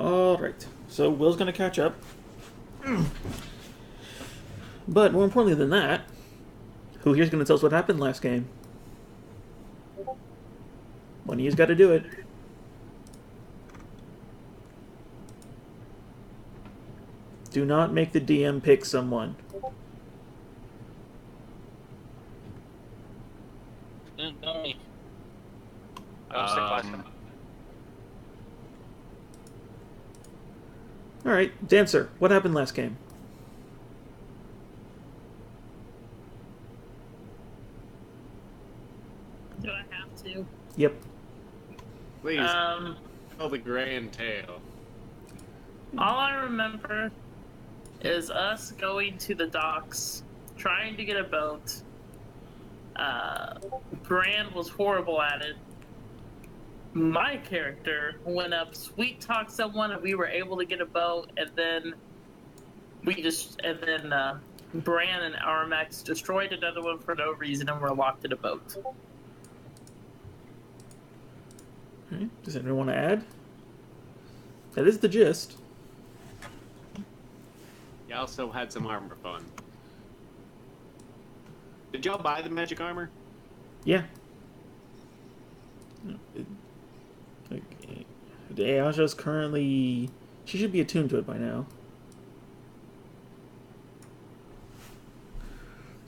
Alright, so Will's gonna catch up. But more importantly than that, who here's gonna tell us what happened last game? One of you's gotta do it. Do not make the DM pick someone. Not me. I was sick last time. Alright, Dancer, what happened last game? Do I have to? Yep. Please, tell the grand tale. All I remember is us going to the docks, trying to get a boat. Brand was horrible at it. My character went up, sweet talked someone, and we were able to get a boat. And then Bran and Armax destroyed another one for no reason, and we're locked in a boat. Alright, does anyone want to add? That is the gist. You also had some armor fun. Did y'all buy the magic armor? Yeah. Okay. Ayaja's currently... She should be attuned to it by now.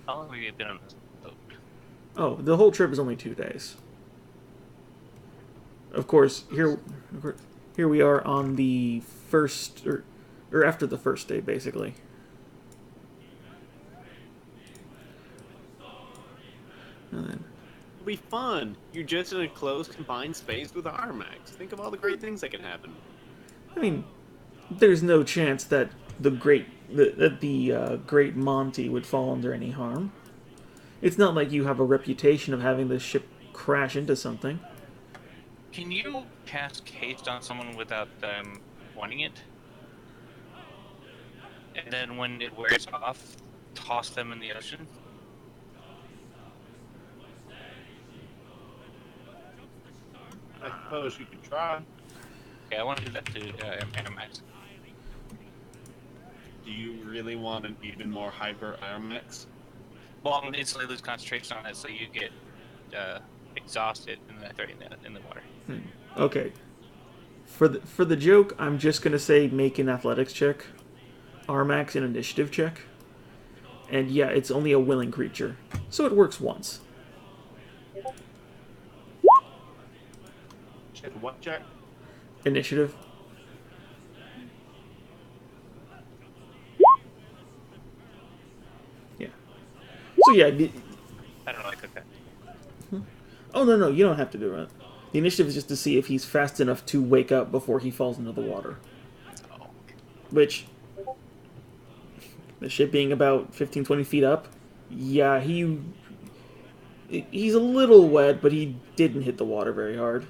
How long have you been on this boat? Oh, the whole trip is only 2 days. Of course, here we are on the first... Or after the first day, basically. And then... It'll be fun. You're just in a closed, confined space with Armax. Think of all the great things that can happen. I mean, there's no chance that the great Monty would fall under any harm. It's not like you have a reputation of having the ship crash into something. Can you cast haste on someone without them wanting it? And then when it wears off, toss them in the ocean? I suppose you could try. Okay, I want to do that to Animax. Do you really want an even more hyper Armax? Well, I'm gonna instantly lose concentration on it, so you get exhausted and then I throw you in the water. Okay. For the joke, I'm just gonna say make an athletics check. Armax an initiative check. And yeah, it's only a willing creature. So it works once. Check what check? Initiative. Yeah. So yeah. I don't know, I cook that. Oh, no, you don't have to do it. The initiative is just to see if he's fast enough to wake up before he falls into the water. Oh. Which, the ship being about 15, 20 feet up, yeah, he's a little wet, but he didn't hit the water very hard.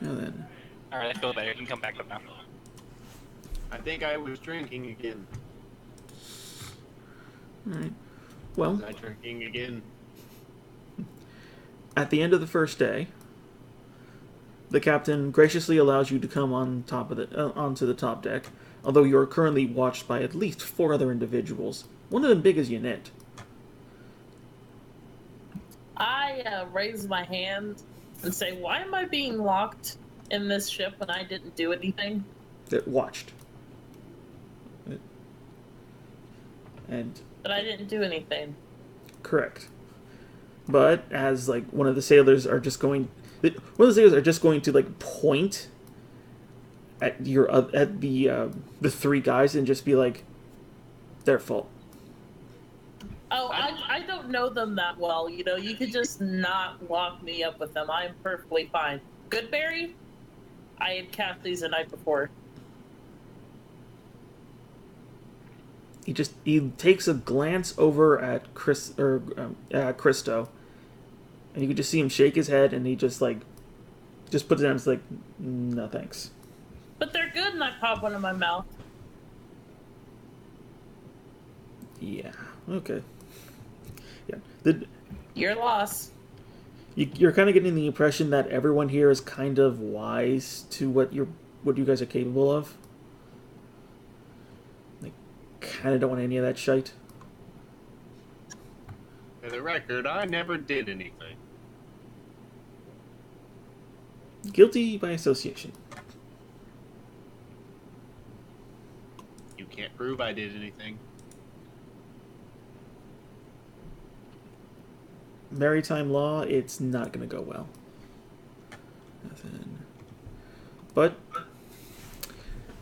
And then... Alright, I feel better. You can come back up now. I think I was drinking again. Alright. Well, Was I drinking again? at the end of the first day, the captain graciously allows you to come on top of onto the top deck, although you are currently watched by at least 4 other individuals. One of them big as Yanit. I raise my hand and say, why am I being locked in this ship when I didn't do anything? That watched. And But I didn't do anything. correct. But as like one of the sailors are just going to like point at the 3 guys and just be like, their fault. Oh, I don't know them that well. You know, you could just not lock me up with them. I'm perfectly fine. Goodberry? I had cast these the night before. He takes a glance over at Christo, and you can just see him shake his head, and he just puts it down. It's like, no thanks. But they're good, and I pop one in my mouth. Yeah. Okay. Yeah. Your loss. You're kind of getting the impression that everyone here is kind of wise to what you guys are capable of. Like, kind of don't want any of that shite. For the record, I never did anything. Guilty by association. You can't prove I did anything. Maritime law, it's not going to go well. Nothing. But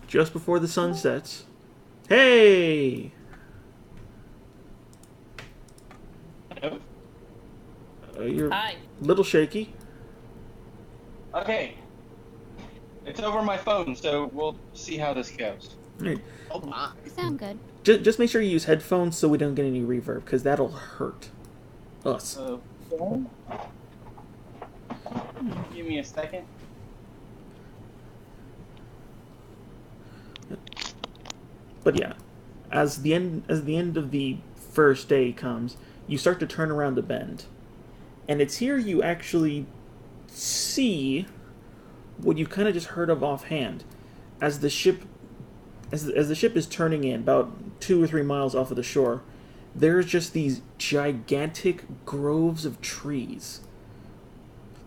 just before the sun sets, hey! Hello? You're Hi. a little shaky. Okay. It's over my phone, so we'll see how this goes. Right. Oh my. Sound good. Just make sure you use headphones so we don't get any reverb, because that'll hurt us. Give me a second. But yeah, as the end of the first day comes, you start to turn around a bend, and it's here you actually see what you kind of just heard of offhand, as the ship is turning in about 2 or 3 miles off of the shore. There's just these gigantic groves of trees.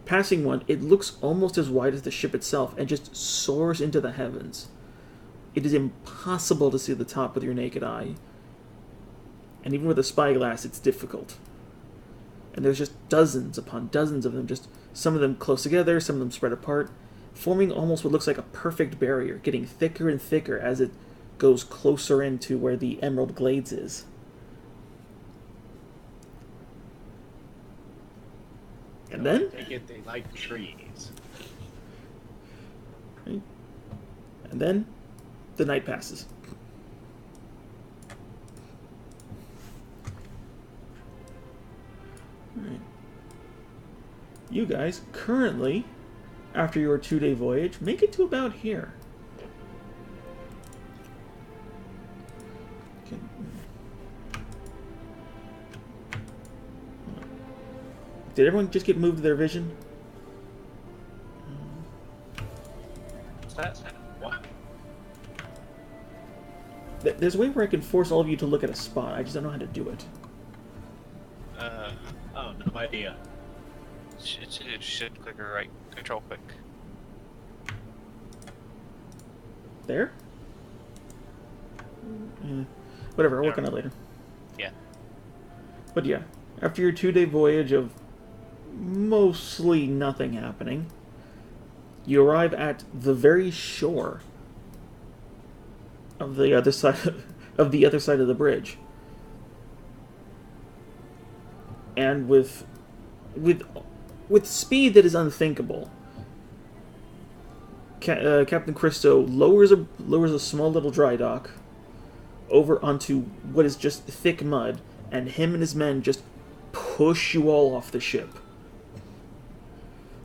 Passing one, it looks almost as wide as the ship itself and just soars into the heavens. It is impossible to see the top with your naked eye. And even with a spyglass, it's difficult. And there's just dozens upon dozens of them, just some of them close together, some of them spread apart, forming almost what looks like a perfect barrier, getting thicker and thicker as it goes closer into where the Emerald Glades is. And then? Take it they like trees. And then, the night passes. Alright. You guys, currently, after your 2-day voyage, make it to about here. Okay. Did everyone just get moved to their vision? What? There's a way where I can force all of you to look at a spot. I just don't know how to do it. Oh, no idea. Shift click or right control click. There? Whatever, I'll work on it later. Yeah. But yeah, after your 2-day voyage of mostly nothing happening, you arrive at the very shore of the other side of the bridge. And with speed that is unthinkable, Captain Christo lowers a small little dry dock over onto what is just thick mud, and him and his men just push you all off the ship.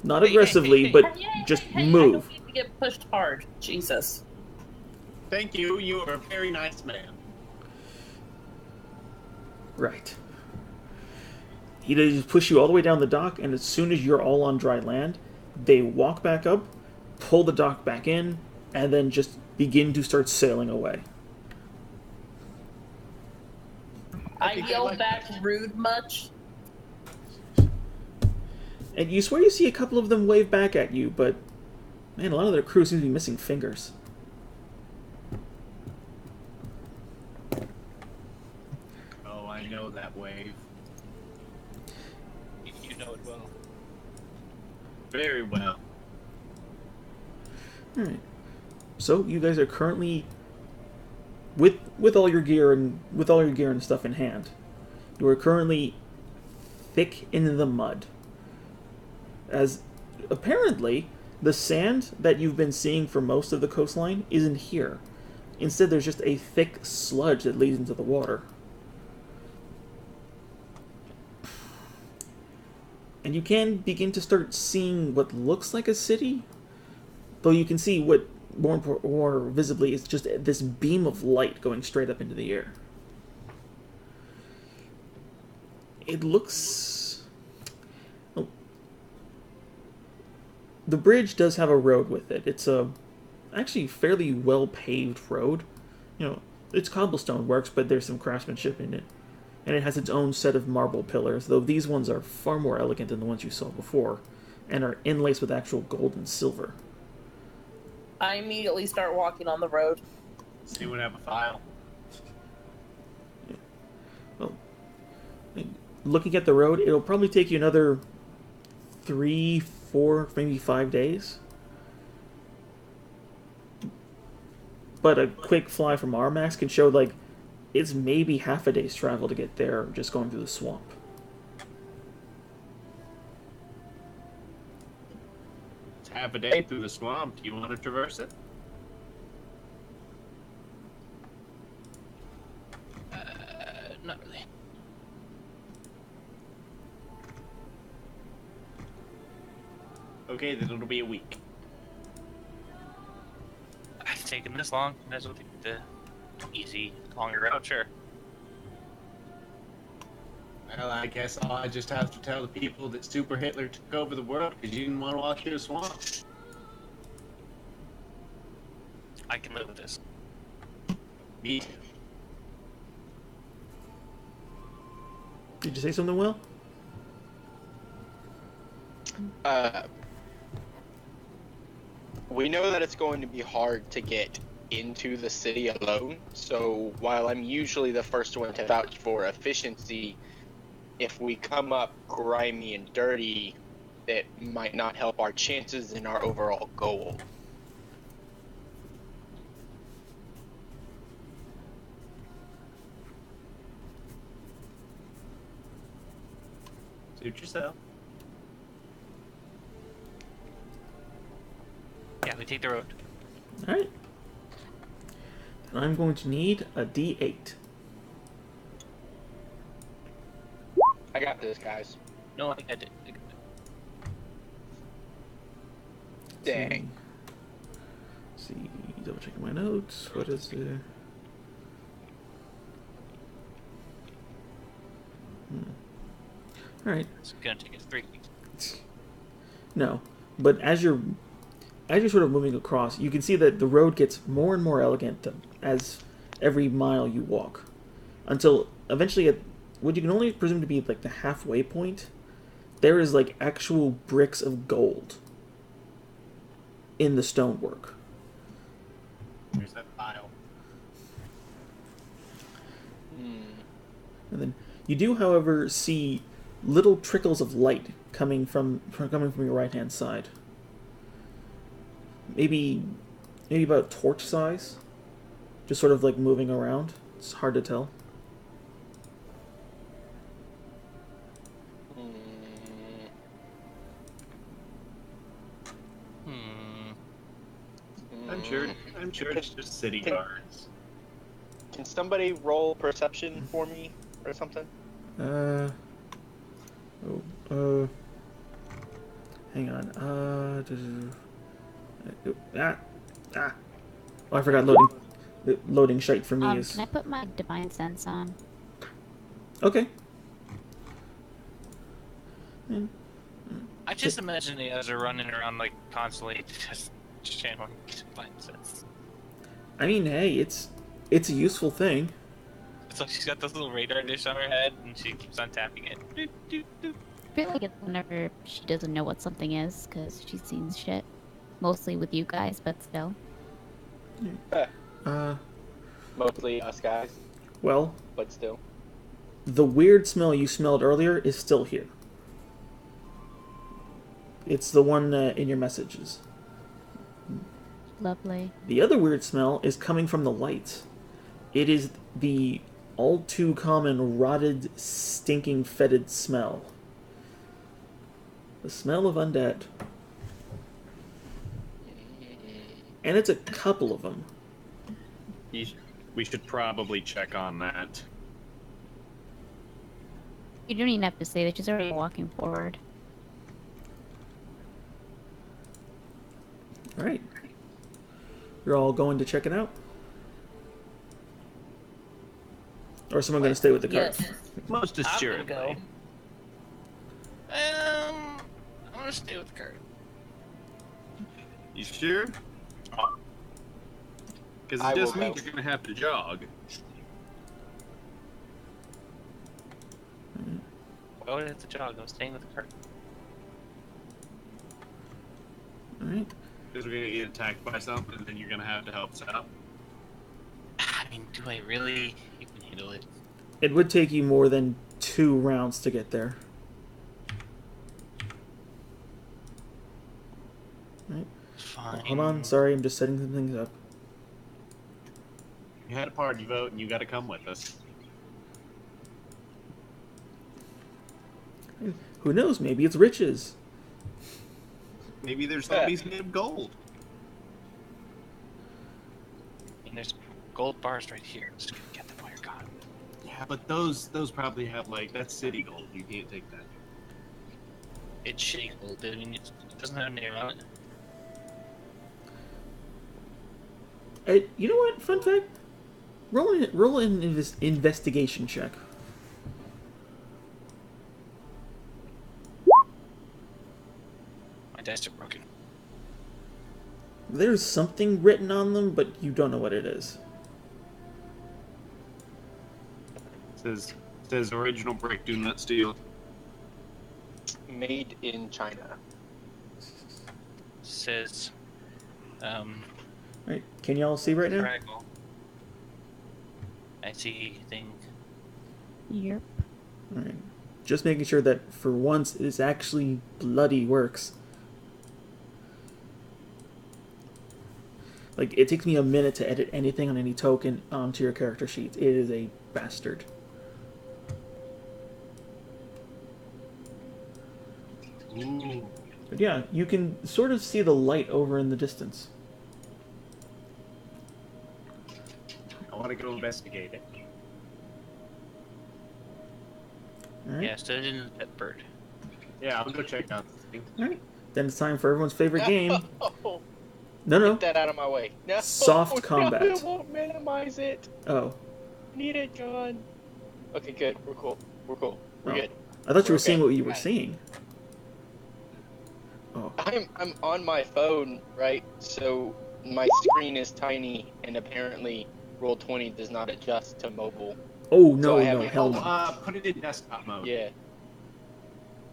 Not aggressively, but just move. I don't need to get pushed hard. Jesus. Thank you. You are a very nice man. Right. He just push you all the way down the dock, and as soon as you're all on dry land, they walk back up, pull the dock back in, and then just begin to start sailing away. I yelled back, rude much? And you swear you see a couple of them wave back at you, but man, a lot of their crew seems to be missing fingers. Oh, I know that wave. You know it well. Very well. Alright. So you guys are currently with all your gear and stuff in hand. You are currently thick in the mud. As apparently the sand that you've been seeing for most of the coastline isn't here. Instead, there's just a thick sludge that leads into the water. And you can begin to start seeing what looks like a city, though you can see what more visibly is just this beam of light going straight up into the air. It looks... Well, the bridge does have a road with it. It's a actually fairly well paved road. You know, it's cobblestone works, but there's some craftsmanship in it. And it has its own set of marble pillars, though these ones are far more elegant than the ones you saw before, and are inlaced with actual gold and silver. I immediately start walking on the road. See what have a file. Yeah. Well, looking at the road, it'll probably take you another 3, 4, maybe 5 days. But a quick fly from Armax can show, like, it's maybe half a day's travel to get there just going through the swamp. It's half a day through the swamp. Do you want to traverse it? Not really. Okay, then it'll be a week. It's taken this long. That's what the easy, longer route, sure. Well, I guess I just have to tell the people that Super Hitler took over the world because you didn't want to walk through the swamp. I can live with this. Me too. Did you say something, Will? We know that it's going to be hard to get into the city alone, so while I'm usually the first one to vouch for efficiency, if we come up grimy and dirty, it might not help our chances in our overall goal. Suit yourself. Yeah, we take the road. Alright. Then I'm going to need a D8. I got this, guys. No, I did. Dang. See, double checking my notes. What is there? Alright. It's gonna take us 3 weeks. No. But as you're sort of moving across, you can see that the road gets more and more elegant as every mile you walk. Until eventually at what you can only presume to be like the halfway point, there is like actual bricks of gold in the stonework. There's that file. And then you do, however, see little trickles of light coming from your right-hand side. Maybe about torch size, just sort of like moving around. It's hard to tell. I'm sure it's just city guards. Can somebody roll perception for me or something? Hang on. Oh, I forgot loading. Loading shite for me is. Can I put my divine sense on? Okay. I just imagine the others are running around like constantly just channeling divine sense. I mean, hey, it's a useful thing. It's like she's got this little radar dish on her head and she keeps on tapping it. Doot, doot, doot. I feel like it's whenever she doesn't know what something is, because she's seen shit. Mostly with you guys, but still. Mostly us guys, Well, but still. the weird smell you smelled earlier is still here. It's the one in your messages. Lovely. The other weird smell is coming from the lights. It is the all too common rotted, stinking, fetid smell. The smell of undead. And it's a couple of them. We should probably check on that. You don't even have to say that, she's already walking forward. Alright. You're all going to check it out? Or is someone going to stay with the cart? Yes. Most I'm gonna assuredly. go. I'm gonna stay with the cart. You sure? Because I it just will means go. you're gonna have to jog. Why would I have to jog? I'm staying with the cart. All right. Because we're gonna get attacked by something, and then you're gonna have to help us out. I mean, do I really? You can handle it. It would take you more than 2 rounds to get there. Right. Fine. Hold on, sorry, I'm just setting some things up. You had a party vote, and you got to come with us. Who knows? Maybe it's riches. Maybe there's zombies made of gold. And there's gold bars right here. I'm just gonna get them while you're gone. Yeah, but those probably have that's city gold. You can't take that. It's shitty gold. I mean, it doesn't have a name on it. You know what? Fun fact. Roll an investigation check. My dice are broken. There's something written on them, but you don't know what it is. Says original brick, do not steal. Made in China. Says, Right? Can y'all see right now? Fraggle. I see thing. Yep. All right. Just making sure that for once this actually bloody works. Like, it takes me a minute to edit anything on any token onto your character sheet. It is a bastard. Ooh. But yeah, you can sort of see the light over in the distance. I want to go investigate it. All right. Yeah, so it isn't that bird. Yeah, I'll go check out the thing. All right. Then it's time for everyone's favorite game. Oh, No. get that out of my way. No, Soft combat. No, it won't minimize it. Oh. Need it, John. Okay, good. We're cool. We're cool. We're Oh. good. I thought you were Okay. seeing what you were Right. seeing. Oh. I'm on my phone, right? So my screen is tiny, and apparently Roll20 does not adjust to mobile. Oh, So no, I no, haven't- hell no. Put it in desktop mode. Yeah.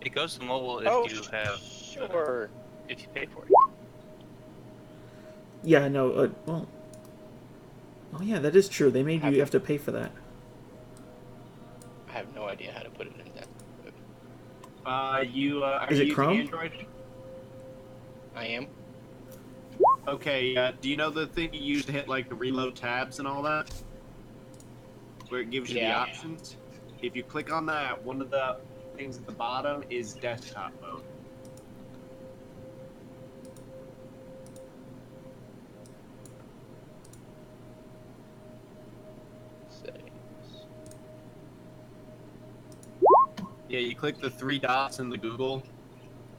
It goes to mobile if Oh, you have, sure. if you pay for it. Yeah, no, well... Oh, yeah, that is true. They made you have to pay for that. I have no idea how to put it in desktop mode. Are Is it you using Chrome? Android? I am. Okay, do you know the thing you use to hit the reload tabs and all that? Where it gives you the Yeah. options? If you click on that, one of the things at the bottom is desktop mode. Settings. Yeah, you click the 3 dots in the Google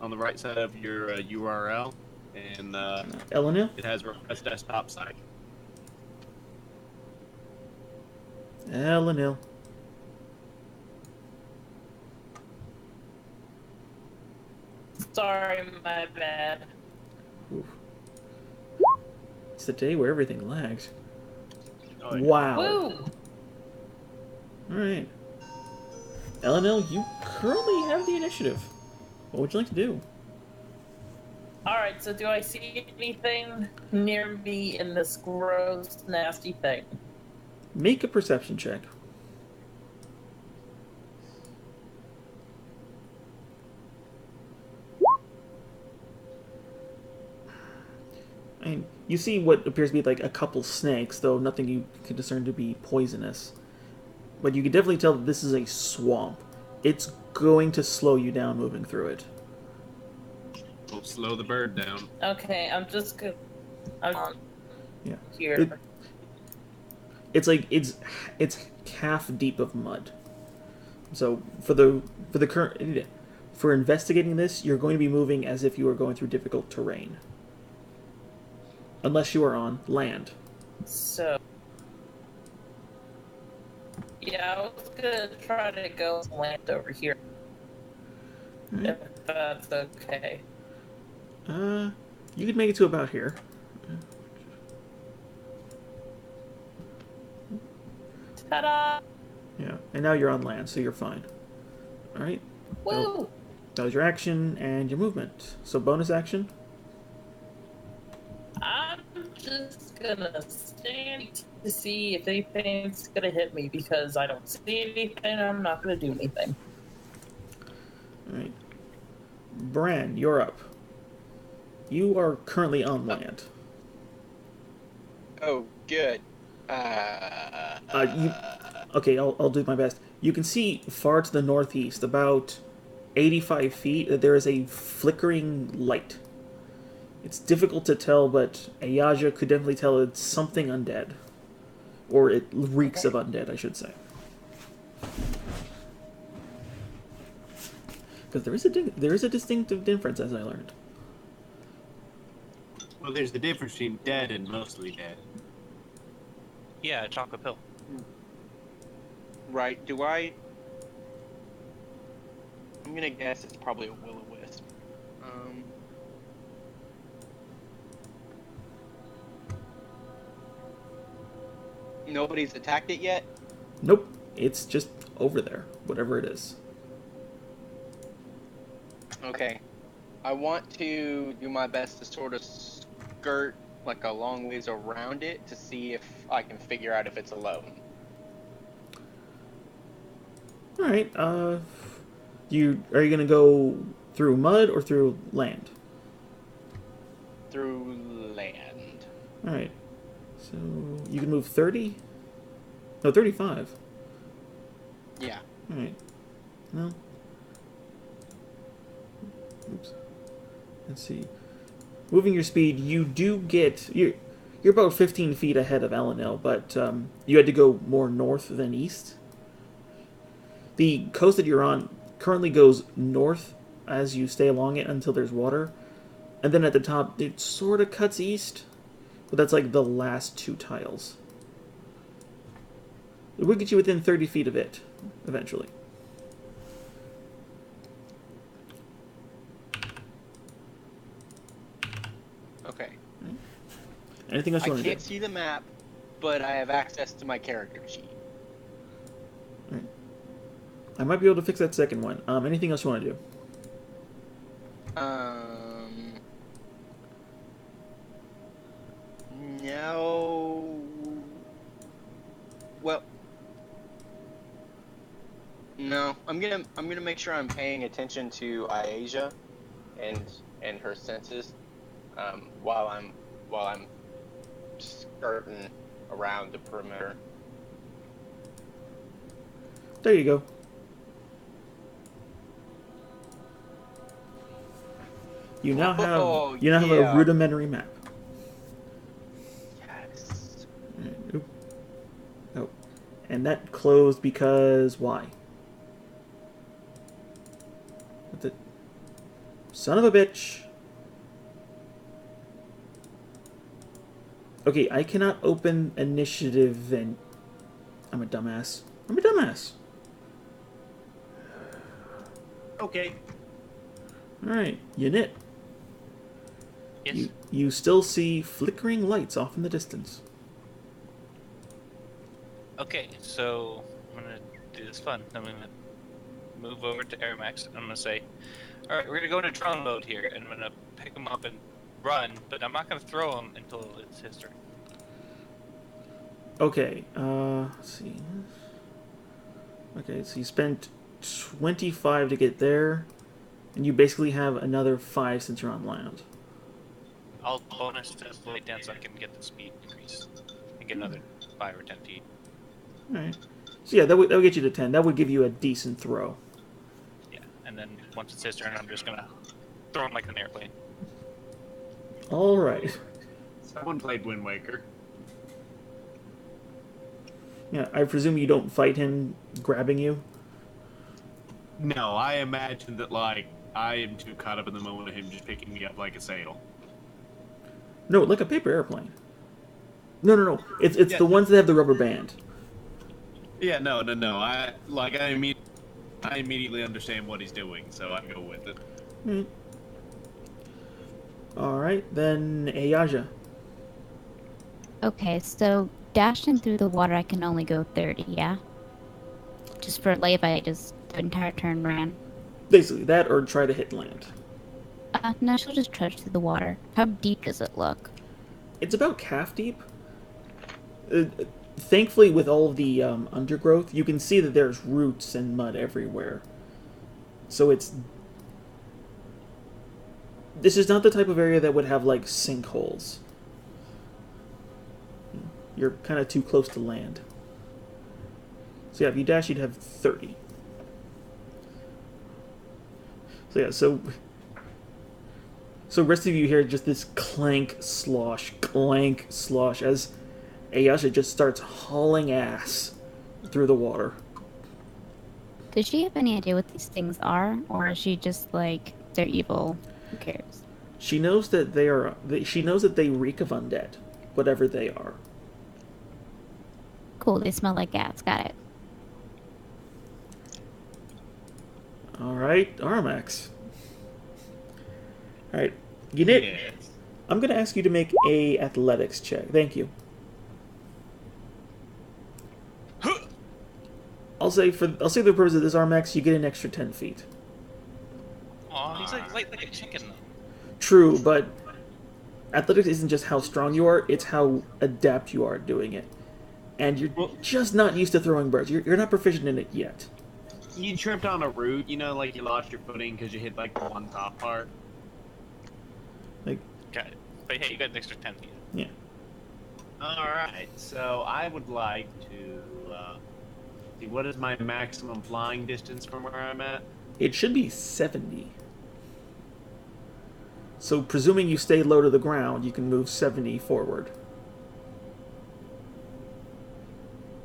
on the right side of your URL, and Eleanor? it has request desktop site. Eleanor. Sorry, my bad. Oof. It's the day where everything lags. Oh, yeah. Wow. Woo! Alright. Eleanor, you currently have the initiative. What would you like to do? Alright, so do I see anything near me in this gross, nasty thing? Make a perception check. I mean, you see what appears to be like a couple snakes, though nothing you can discern to be poisonous. But you can definitely tell that this is a swamp. It's going to slow you down moving through it. We'll slow the bird down. Okay, I'm just good. I'm on Yeah. here. It's like it's half deep of mud. So for investigating this, you're going to be moving as if you were going through difficult terrain. Unless you are on land. So, yeah, I was gonna try to go land over here. Alright. If that's okay. You could make it to about here. Ta-da! Yeah, and now you're on land, so you're fine. All right. Woo! That was your action and your movement. So bonus action. I'm just gonna stand to see if anything's gonna hit me because I don't see anything. I'm not gonna do anything. All right. Bran, you're up. You are currently on land. Oh, good. Okay, I'll do my best. You can see far to the northeast, about 85 feet, that there is a flickering light. It's difficult to tell, but Ayaja could definitely tell it's something undead. Or it reeks of undead, I should say. Because there is a distinctive difference, as I learned. Well, there's the difference between dead and mostly dead. Yeah, chocolate pill. Right, I'm gonna guess it's probably a will-o-wisp. Nobody's attacked it yet? Nope, it's just over there, whatever it is. Okay. I want to do my best to sort of skirt like a long ways around it to see if I can figure out if it's alone. All right. Are you gonna go through mud or through land? Through land. All right. So you can move 30. No, 35. Yeah. All right. No. Oops. Let's see. Moving your speed, you do get you're about 15 feet ahead of Elenil, but you had to go more north than east. The coast that you're on currently goes north as you stay along it until there's water, and then at the top it sort of cuts east, but that's like the last two tiles. It would get you within 30 feet of it eventually. Okay. Anything else you I want to do? can't see the map, but I have access to my character sheet. Right. I might be able to fix that second one. Anything else you want to do? No. Well, no. I'm gonna make sure I'm paying attention to Ayasia and her senses while I'm skirting around the perimeter. There you go. You now have a rudimentary map. Yes. Oop. Oh, and that closed because why? What the son of a bitch! Okay, I cannot open initiative, and I'm a dumbass. Okay. All right, you knit. Yes. You still see flickering lights off in the distance. Okay, so I'm gonna do this fun. I'm gonna move over to Airmax. I'm gonna say, all right, we're gonna go into drone mode here, and I'm gonna pick him up and run, but I'm not gonna throw him until it's his turn. Okay, let's see. Okay, so you spent 25 to get there, and you basically have another 5 since you're on land. I'll bonus to flight down so I can get the speed increase and get another 5 or 10 feet. Alright. So yeah, that would get you to 10. That would give you a decent throw. Yeah, and then once it's his turn, I'm just gonna throw him like an airplane. Alright. Someone played Wind Waker. Yeah, I presume you don't fight him grabbing you? No, I imagine that, like, I am too caught up in the moment of him just picking me up like a sail. No, like a paper airplane. No. It's Yeah. the ones that have the rubber band. Yeah, no. I immediately understand what he's doing, so I go with it. Right. Alright, then Ayaja. Okay, so dashing through the water, I can only go 30, yeah? Just for, like, if I just the entire turn ran. Basically, that or try to hit land. No, she'll just trudge through the water. How deep does it look? It's about calf deep. Uh, Thankfully, with all of the undergrowth, you can see that there's roots and mud everywhere. So it's... This is not the type of area that would have, like, sinkholes. You're kind of too close to land. So yeah, if you dash, you'd have 30. So yeah, so rest of you hear just this clank slosh as Ayasha just starts hauling ass through the water. Does she have any idea what these things are? Or is she just like, they're evil? Who cares? She knows that they are. She knows that they reek of undead, whatever they are. Cool, they smell like gas. Got it. All right, Armax. All right, Unit. Yes. I'm gonna ask you to make a athletics check. Thank you. I'll say for the purpose of this Armax, you get an extra 10 feet. Aw, he's like light like a chicken though. True, but athletics isn't just how strong you are; it's how adept you are at doing it. And you're just not used to throwing birds. You're not proficient in it yet. You tripped on a root, you know, like you lost your footing because you hit like the one top part. Like, Got it. But hey, you got an extra 10 feet. yeah. Alright, so I would like to see what is my maximum flying distance from where I'm at? It should be 70. So, presuming you stay low to the ground, you can move 70 forward.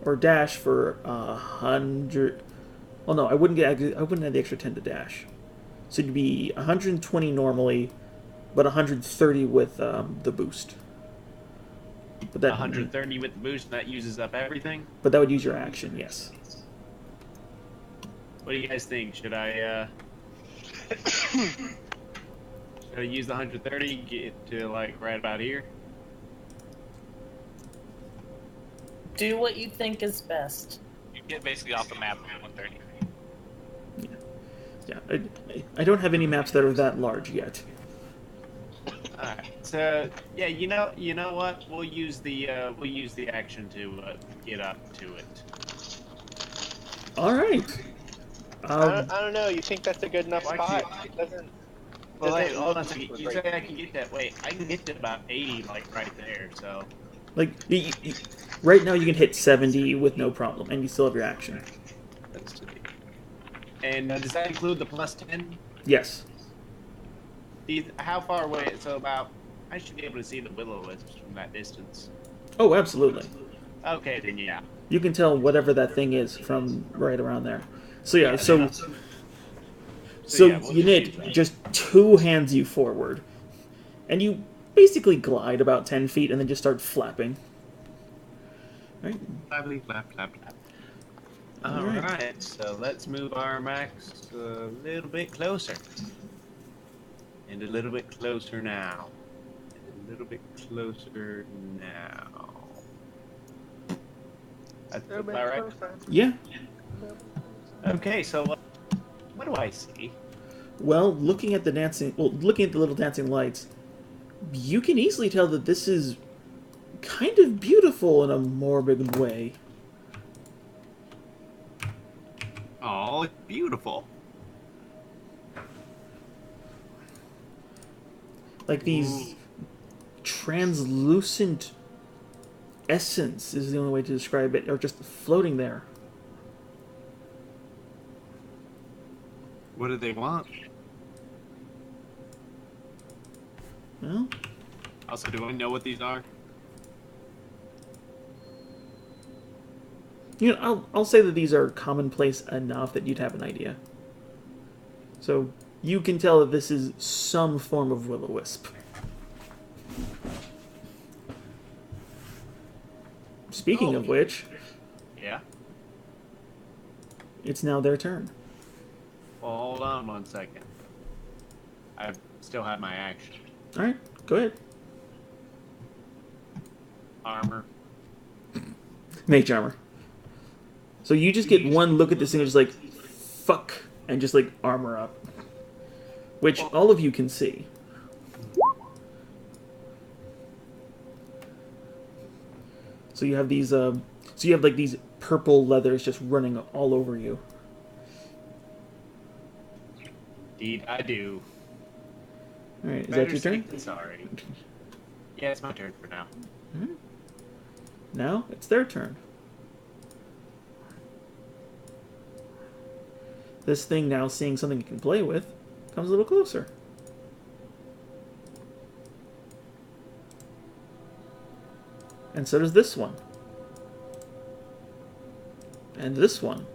Or dash for 100. Well, no, I wouldn't have the extra 10 to dash. So it'd be 120 normally, but 130 with the boost. But that 130 with the boost, and that uses up everything? But that would use your action, yes. What do you guys think? Should I use the 130, get to like right about here? Do what you think is best. You get basically off the map at 130. Yeah, I don't have any maps that are that large yet. Alright, so yeah, you know what? We'll use the action to get up to it. All right. I don't know. You think that's a good enough Why spot? can't- It doesn't. Well, doesn't wait, hold on a look second. super You great. say I can get that? Wait, I can get to about 80, like right there. So Like right now, you can hit 70 with no problem, and you still have your action. let's see. And does that include the plus 10? Yes. How far away? So about. I should be able to see the will-o-wisps from that distance. Oh, absolutely. Okay, then yeah. You can tell whatever that thing is from right around there. So yeah, so yeah, we'll you just need use that. just two hands you forward, and you basically glide about 10 feet and then just start flapping. Right? Flappity flap flap flap. All right. Alright, so let's move our max a little bit closer. And a little bit closer now. And a little bit closer now. That's about right. Yeah. Okay, so what do I see? Well, looking at the little dancing lights, you can easily tell that this is kind of beautiful in a morbid way. Oh, it's beautiful. Like these translucent essence is the only way to describe it, are just floating there. What do they want? Well, Also, do I know what these are? you know, I'll say that these are commonplace enough that you'd have an idea. So you can tell that this is some form of will-o-wisp. Speaking of which, Yeah. it's now their turn. Well, hold on one second. I still have my action. All right, go ahead. Armor. Mage armor. So you just get one look at this thing and just like, fuck, and just like armor up. Which all of you can see. So you have these, like these purple leathers just running all over you. Indeed, I do. All right, is Better that your turn? safe than sorry. Yeah, it's my turn for now. Now it's their turn. This thing, now seeing something it can play with, comes a little closer. And so does this one. And this one.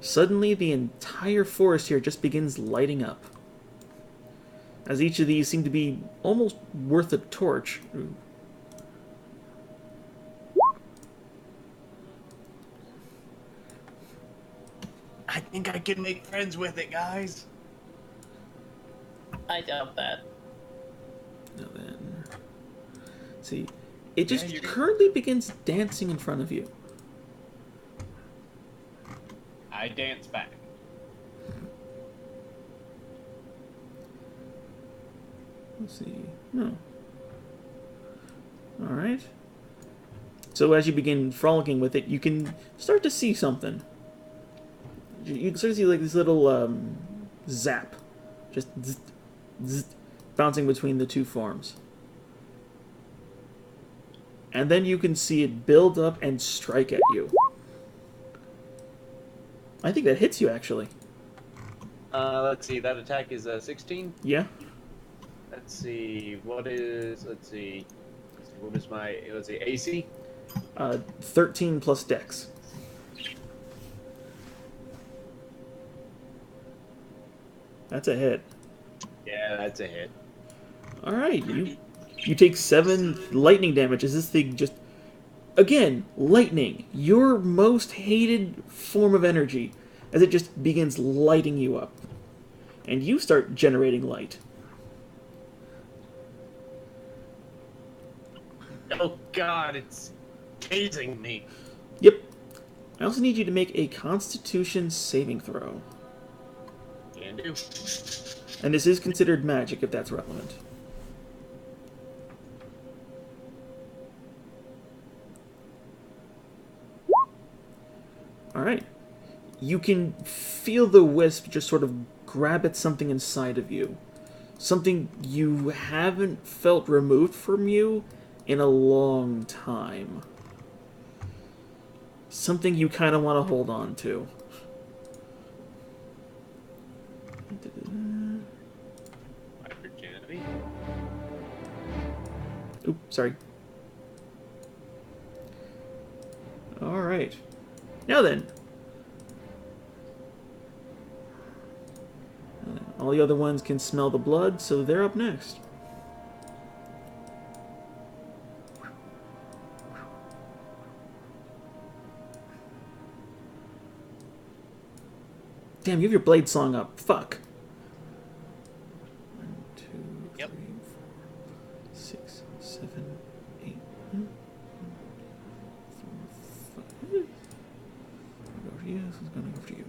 Suddenly, the entire forest here just begins lighting up. As each of these seem to be almost worth a torch. Ooh. I think I can make friends with it, guys. I doubt that. Now then, see, it just you're- currently begins dancing in front of you. I dance back. Let's see. No. All right. So as you begin frolicking with it, you can start to see something. You can start to see like this little zap, just zzz, zzz, bouncing between the two forms. And then you can see it build up and strike at you. I think that hits you, actually. Let's see. That attack is 16. Yeah? Let's see. What is? Let's see. What is my? Let's see. AC. 13 plus dex. That's a hit. Yeah, that's a hit. All right, you take 7 lightning damage as this thing just... Again, lightning, your most hated form of energy, as it just begins lighting you up. And you start generating light. Oh God, it's tasing me. Yep. I also need you to make a Constitution saving throw. Can do. And this is considered magic, if that's relevant. Alright. You can feel the wisp just sort of grab at something inside of you. Something you haven't felt removed from you in a long time. Something you kind of want to hold on to. My virginity. Oop, sorry. Alright. Now then. All the other ones can smell the blood, so they're up next. Damn, you have your blade song up. Fuck. 1, 2, 3, Yep. 4, 6, 7, 8. 4, 5. Go to you. This is going to go to you.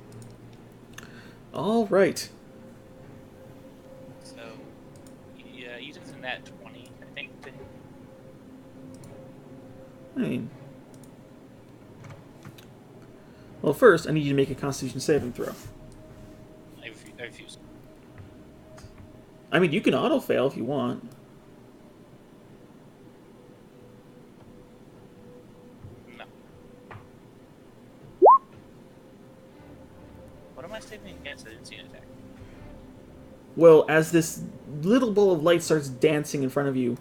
All right. So, yeah, he's in that 20, I think. I mean... Well, first, I need you to make a Constitution saving throw. I refuse. I mean, you can auto-fail if you want. No. What am I saving against? I didn't see an attack. Well, as this little ball of light starts dancing in front of you,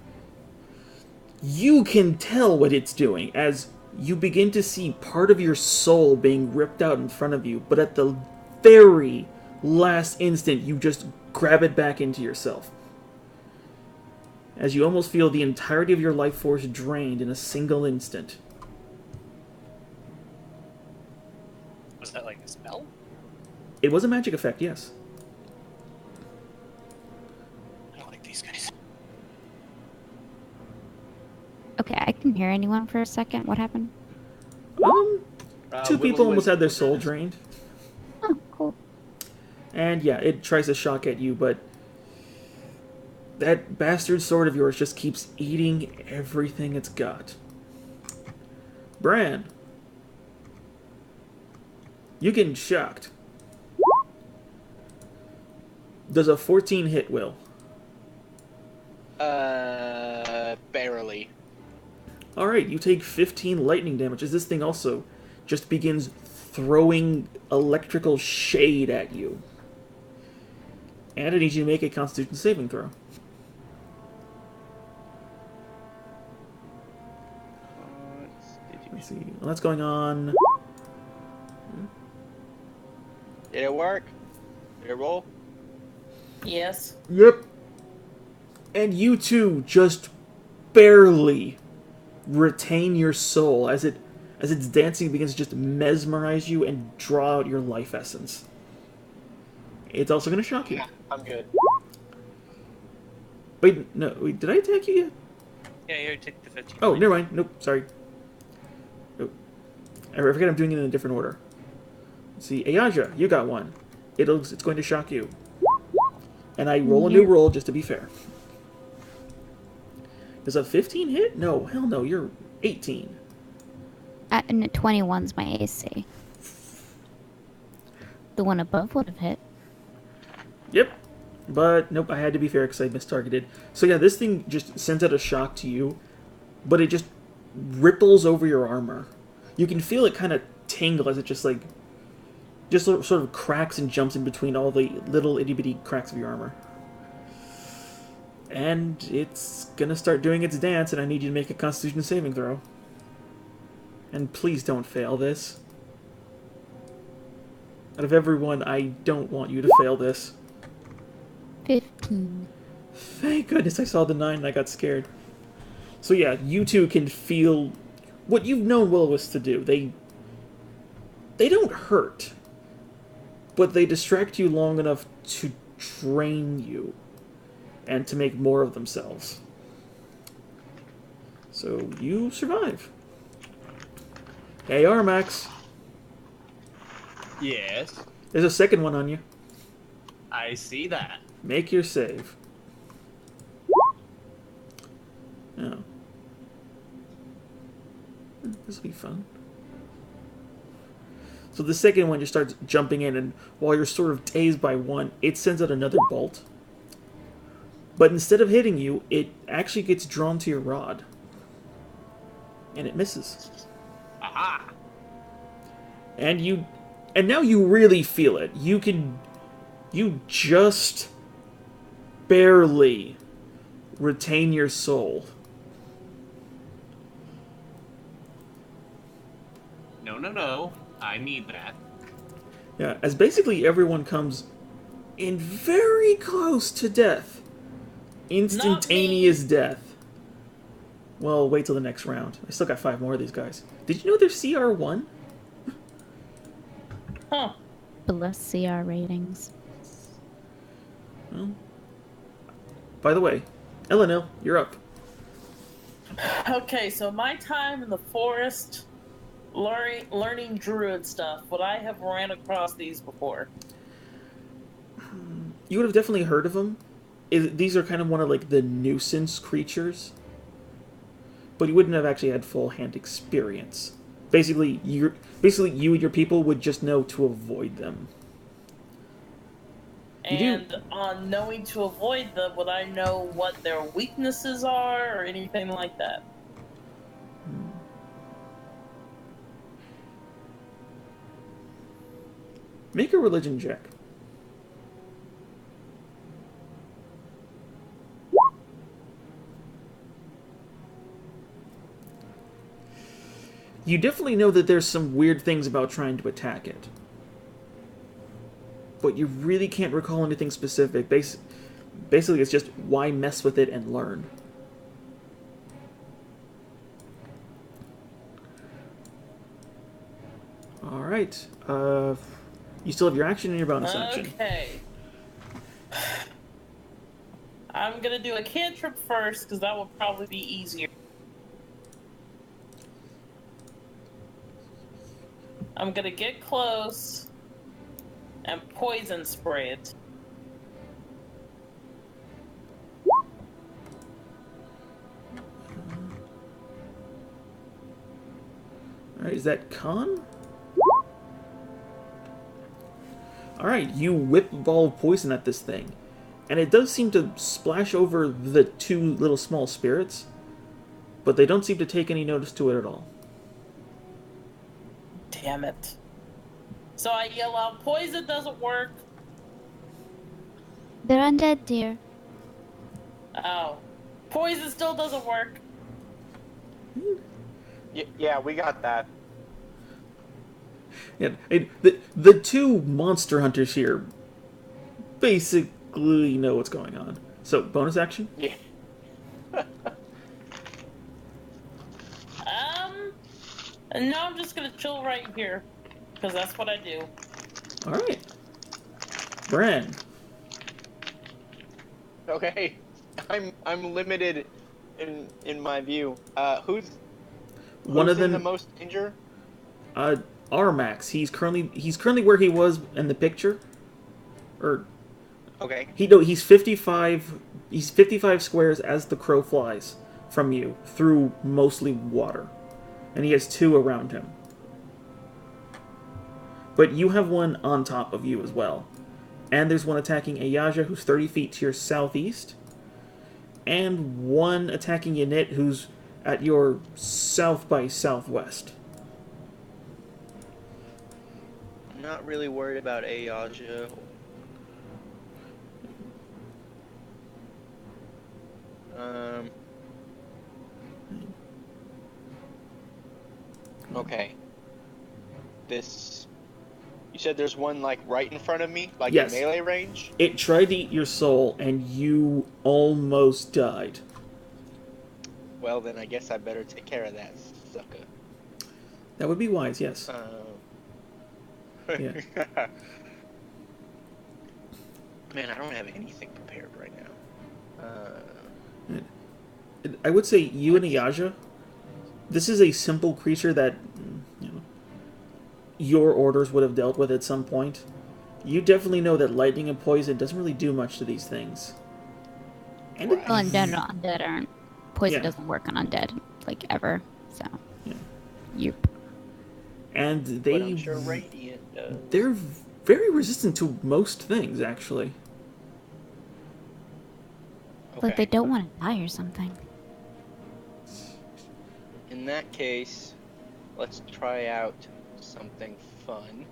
you can tell what it's doing as you begin to see part of your soul being ripped out in front of you, but at the very last instant, you just grab it back into yourself. As you almost feel the entirety of your life force drained in a single instant. Was that like a spell? It was a magic effect, yes. Okay, I can hear anyone for a second. What happened? Two people almost had their soul drained. Oh, cool. And yeah, it tries to shock at you, but that bastard sword of yours just keeps eating everything it's got. Bran, you getting shocked. Does a 14 hit, Will? Barely. Alright, you take 15 lightning damage as this thing also just begins throwing electrical shade at you. And I need you to make a Constitution saving throw. Let's see. Well, that's going on. Did it work? Did it roll? Yes. Yep. And you two just barely retain your soul as its dancing begins to just mesmerize you and draw out your life essence. It's also going to shock you. Yeah, I'm good. Wait, no, wait, did I attack you yet? Yeah, you already took the 15. Oh, never mind. Nope, sorry. Nope. I forget I'm doing it in a different order. Let's see, Ayaja, you got one. It's going to shock you. And I roll a new roll just to be fair. Does a 15 hit? No, hell no, you're 18. And 21's my AC. The one above would have hit. Yep. But nope, I had to be fair because I mistargeted. So yeah, this thing just sends out a shock to you, but it just ripples over your armor. You can feel it kind of tingle as it just sort of cracks and jumps in between all the little itty bitty cracks of your armor. And it's gonna start doing its dance, and I need you to make a Constitution saving throw. And please don't fail this. Out of everyone, I don't want you to fail this. 15. Thank goodness I saw the 9 and I got scared. So yeah, you two can feel what you've known Will-O-Wisps to do. They don't hurt, but they distract you long enough to drain you and to make more of themselves. So you survive. Hey, Armax. Yes, There's a second one on you. I see that. Make your save. Oh. This will be fun. So the second one just starts jumping in, and while you're sort of dazed by one, it sends out another bolt. But instead of hitting you, it actually gets drawn to your rod. And it misses. Aha! And now you really feel it. You just barely retain your soul. No. I need that. Yeah, as basically everyone comes in very close to death. Instantaneous death. Well, wait till the next round. I still got 5 more of these guys. Did you know they're CR1? Huh. Plus CR ratings. Well, by the way, Eleanor, you're up. Okay, so my time in the forest, learning druid stuff. Would I have ran across these before? You would have definitely heard of them. These are kind of one of like the nuisance creatures, but you wouldn't have actually had full hand experience. Basically, you and your people would just know to avoid them. And on knowing to avoid them, would I know what their weaknesses are or anything like that? Make a religion check. You definitely know that there's some weird things about trying to attack it. But you really can't recall anything specific. Basically, it's just why mess with it and learn. Alright. You still have your action and your bonus action. Okay. I'm gonna do a cantrip first, because that will probably be easier. I'm gonna get close and poison spray it. Alright, is that con? Alright, you whip a ball of poison at this thing. And it does seem to splash over the two little small spirits, but they don't seem to take any notice to it at all. Damn it. So I yell out, poison doesn't work. They're undead, dear. Oh. Poison still doesn't work. Yeah, we got that. Yeah, the two monster hunters here basically know what's going on. So, bonus action? Yeah. And now I'm just gonna chill right here. Because that's what I do. Alright. Bran. Okay. I'm limited in my view. Who's One of them in the most danger? Armax. He's currently where he was in the picture. Or Okay. he's 55. He's 55 squares as the crow flies from you through mostly water, and he has two around him. But you have one on top of you as well, and there's one attacking Ayaja, who's 30 feet to your southeast, and one attacking Yanit, who's at your south by southwest. I'm not really worried about Ayaja. Okay. This. You said there's one like right in front of me, like Yes. in melee range. It tried to eat your soul, and you almost died. Well, then I guess I better take care of that sucker. That would be wise, yes. Yeah. Man, I don't have anything prepared right now. I would say you and Ayaja, this is a simple creature that your orders would have dealt with at some point. You definitely know that lightning and poison doesn't really do much to these things. And Right. Well, undead aren't. Poison Yeah. doesn't work on undead, like, ever. So, Yeah. Yep. And But I'm sure Radiant does. they're very resistant to most things, actually. Like they don't want to die or something. In that case, let's try out something fun.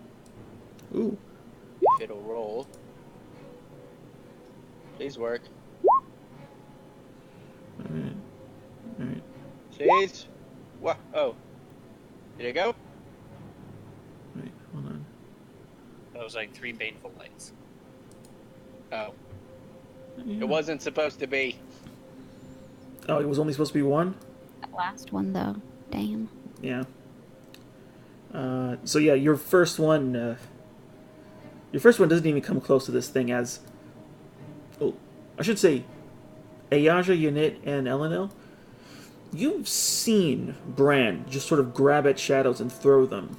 Ooh. If it'll roll. Please work. Alright. Alright. Please. What? Oh. Did it go? Wait, hold on. That was like 3 baneful lights. Oh. Yeah. It wasn't supposed to be. Oh, it was only supposed to be one? That last one, though. Damn. Yeah. So yeah, your first one doesn't even come close to this thing as... Oh, I should say, Ayaja, Yanit, and Elenel, you've seen Bran just sort of grab at shadows and throw them.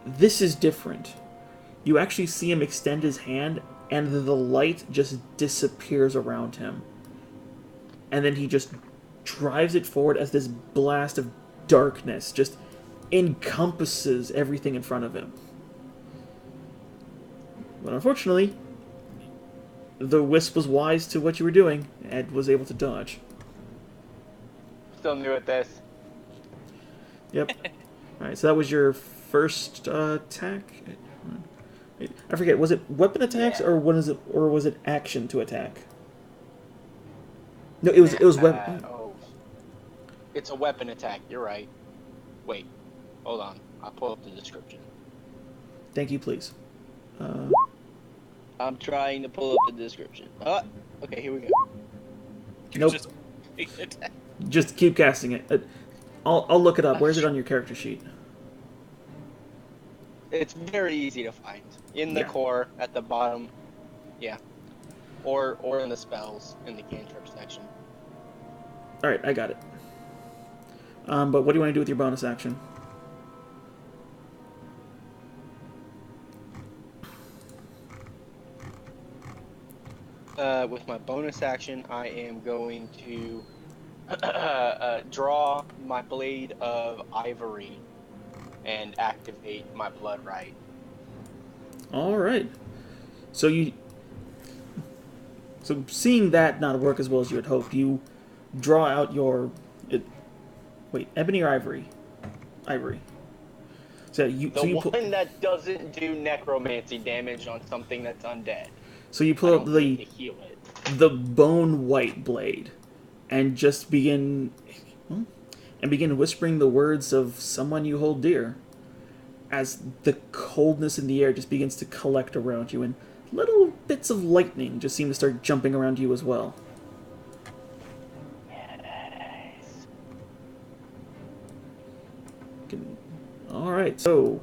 This is different. You actually see him extend his hand, and the light just disappears around him. And then he just drives it forward as this blast of darkness just encompasses everything in front of him. But unfortunately, the wisp was wise to what you were doing and was able to dodge. Still new at this. Yep. Alright, so that was your first attack? I forget, was it weapon attacks or was it action to attack? No, it was weapon. Oh. It's a weapon attack, you're right. Wait. Hold on. I'll pull up the description. Thank you, please. I'm trying to pull up the description. Okay, here we go. Nope. Just Just keep casting it. I'll look it up. Where's it on your character sheet? It's very easy to find. In the Yeah. core, at the bottom. Yeah. Or in the spells, in the cantrip section. Alright, I got it. But what do you want to do with your bonus action? with my bonus action, I am going to draw my blade of ivory and activate my blood right. All right. So seeing that not work as well as you had hoped, you draw out your ebony or ivory? Ivory. The one that doesn't do necromancy damage on something that's undead. So you I pull up don't need to heal it. the bone white blade, and just begin whispering the words of someone you hold dear, as the coldness in the air just begins to collect around you, and little bits of lightning just seem to start jumping around you as well. Yes. All right, so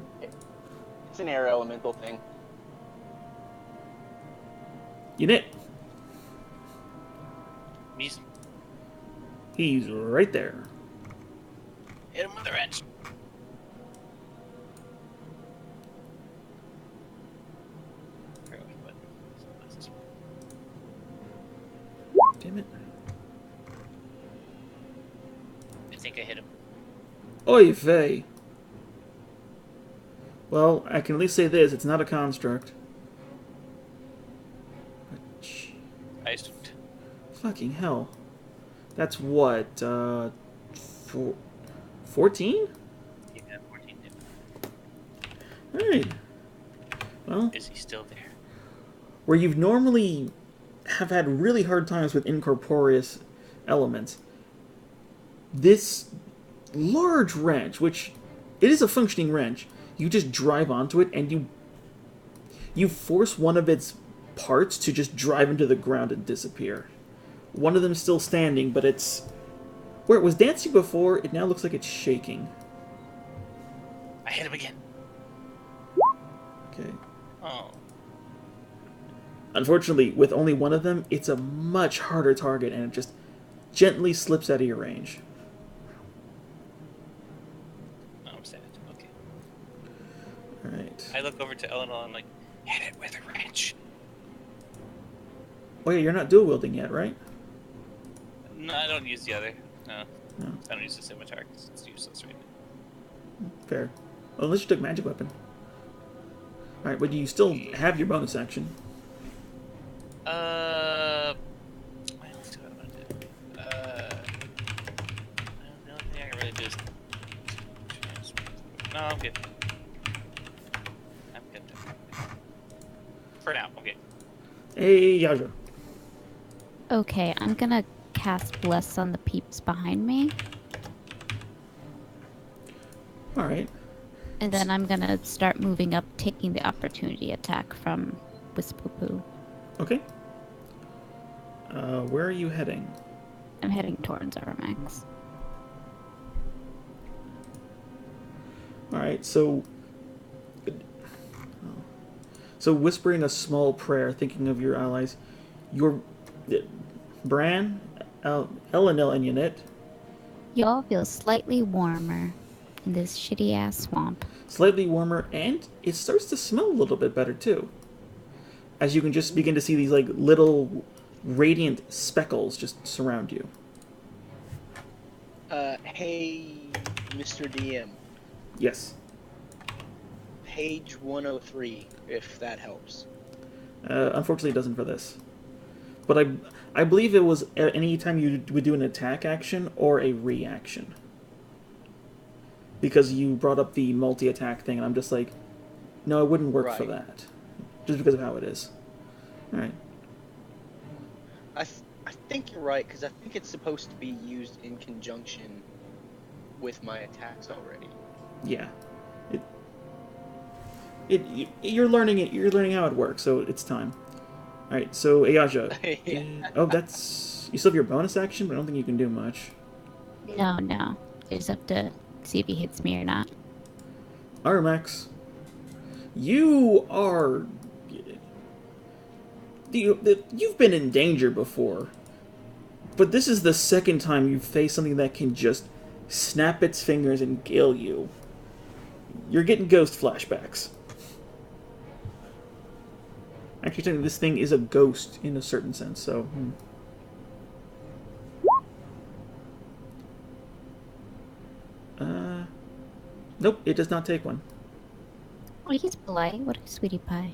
It's an air elemental thing. Unit, He's right there. hit him with a wrench. Damn it. I think I hit him. Oy vey. Well, I can at least say this, it's not a construct. I Fucking hell. That's what, 14? Yeah, 14. Alright. Well, Is he still there? where you've normally have had really hard times with incorporeous elements, this large wrench, which it is a functioning wrench, you just drive onto it and you force one of its parts to just drive into the ground and disappear. One of them's still standing, but it's where it was dancing before, it now looks like it's shaking. I hit him again. Okay. Oh. Unfortunately, with only one of them, it's a much harder target, and it just gently slips out of your range. Oh, I'm sad. Okay. Alright. I look over to Eleanor and I'm like, hit it with a wrench. Oh yeah, you're not dual wielding yet, right? No, I don't use the other. No. No. I don't use the scimitar because it's useless right now. Fair. Well, unless you took magic weapon. Alright, but you still have your bonus action. What else do I want to do? The only thing I can really do is... No, I'm good. I'm good. For now, okay. Hey, Yaja. Okay, I'm gonna cast Bless on the peeps behind me, Alright. and then I'm gonna start moving up, taking the opportunity attack from Wispoo. Okay. Where are you heading? I'm heading towards Aramax. Alright, so whispering a small prayer, thinking of your allies, your Bran, Elenil, and Yanit. Y'all feel slightly warmer in this shitty ass swamp. Slightly warmer, and it starts to smell a little bit better too. As you can just begin to see these like little radiant speckles just surround you. Hey, Mr. DM. Yes. Page 103, if that helps. Unfortunately, it doesn't for this. But I believe it was any time you would do an attack action or a reaction. Because you brought up the multi-attack thing, and I'm just like, no, it wouldn't work for Right. that. Just because of how it is. Alright. I think you're right, because I think it's supposed to be used in conjunction with my attacks already. Yeah. You're learning it. You're learning how it works, so it's time. All right. So Ayaja. Yeah. Oh, that's you still have your bonus action, but I don't think you can do much. No. I just have to see if he hits me or not. Armax, you are. You've been in danger before, but this is the second time you've faced something that can just snap its fingers and kill you. You're getting ghost flashbacks. Actually, technically, this thing is a ghost in a certain sense, so... Nope, it does not take one. Oh, he's polite. What a sweetie pie.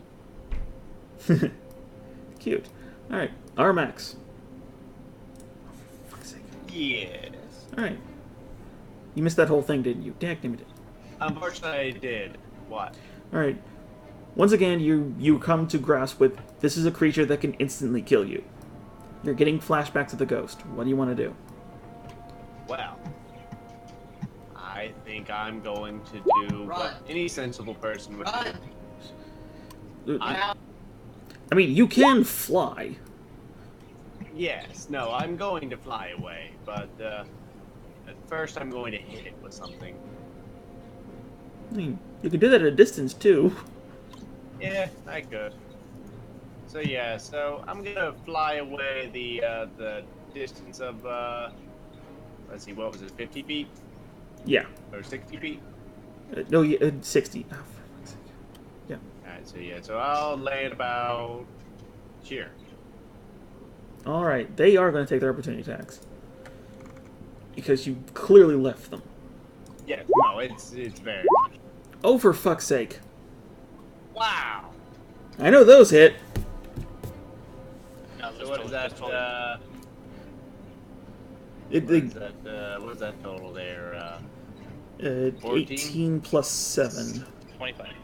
Cute. Alright, Armax. Yes. Alright. You missed that whole thing, didn't you? Damn it. Unfortunately, I did. What? Alright. Once again, you come to grasp with, this is a creature that can instantly kill you. You're getting flashbacks of the ghost. What do you want to do? Well, I think I'm going to do what any sensible person would do. I mean, you can fly. Yes, no, I'm going to fly away, but at first I'm going to hit it with something. I mean, you can do that at a distance, too. Yeah, I could. So yeah, so I'm gonna fly away the distance of let's see, what was it, 50 feet Yeah. or 60 feet? No, 60. Oh, for fuck's sake. Yeah. All right, so yeah, so I'll lay it about here. Alright, they are going to take their opportunity attacks. Because you clearly left them. Yeah, no, it's very much. Oh, for fuck's sake. Wow. I know those hit. No, So what is that? What is that total there? 18 plus 7. 25.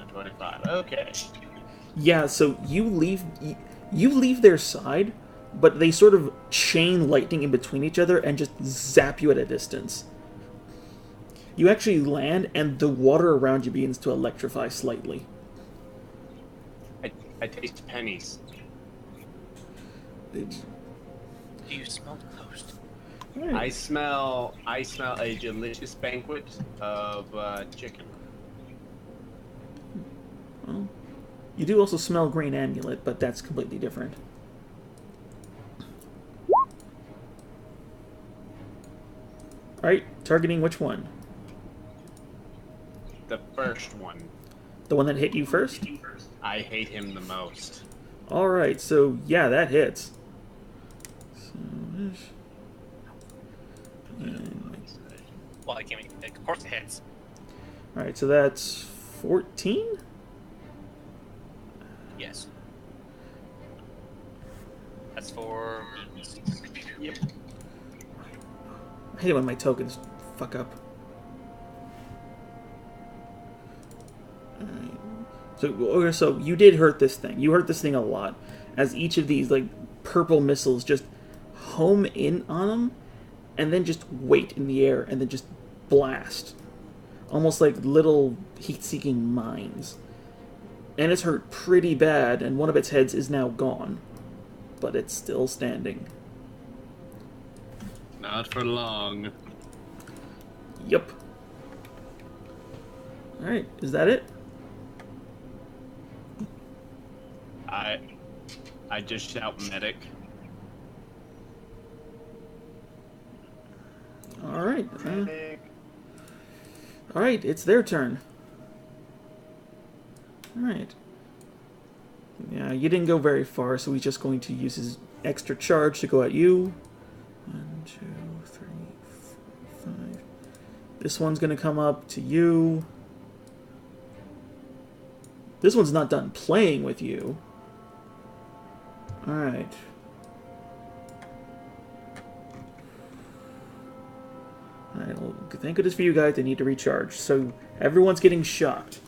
25. Okay. Yeah, so you leave their side, but they sort of chain lightning in between each other and just zap you at a distance. You actually land, and the water around you begins to electrify slightly. I taste pennies. Do you smell the ghost? I smell a delicious banquet of chicken. Well, you do also smell green amulet, but that's completely different. Alright, targeting which one? The first one. The one that hit you first? I hate him the most. Alright, so yeah, that hits. So, Well, I can't. Of course it hits. alright, so that's 14? Yes. That's for. Yep. I hate it when my tokens fuck up. Alright. So you did hurt this thing. You hurt this thing a lot. As each of these, like, purple missiles just home in on them, and then just wait in the air, and then just blast. Almost like little heat-seeking mines. And it's hurt pretty bad, and one of its heads is now gone. But it's still standing. Not for long. Yep. Alright, is that it? I just shout medic. Alright. Medic. Alright, it's their turn. Alright. Yeah, you didn't go very far, so he's just going to use his extra charge to go at you. 1, 2, 3, 4, 5. This one's going to come up to you. This one's not done playing with you. Alright. Alright, well, thank goodness for you guys, they need to recharge. So, everyone's getting shocked.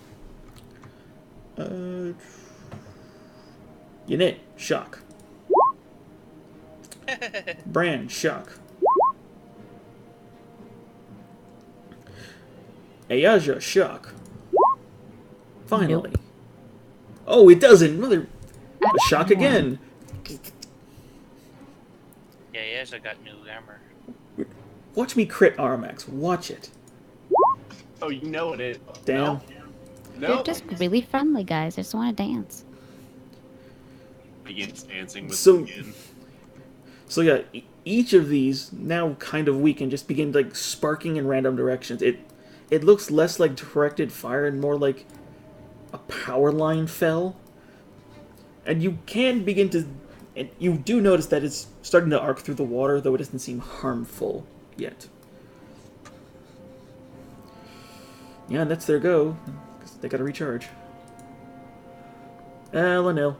Unit, shock. Brand, shock. Ayaja, shock. Finally. Nope. Oh, it doesn't! Mother... A shock again! Yeah, yes, I got new armor. Watch me crit Armax. Watch it. Oh, you know it is. Damn. No. They're just really friendly guys. They just want to dance. Begins dancing with So- them again. So yeah, each of these now kind of weak and just begin like sparking in random directions. It looks less like directed fire and more like a power line fell. And you can begin to... And you do notice that it's starting to arc through the water, though it doesn't seem harmful yet. Yeah, and that's their go. 'Cause they gotta recharge. Elenil.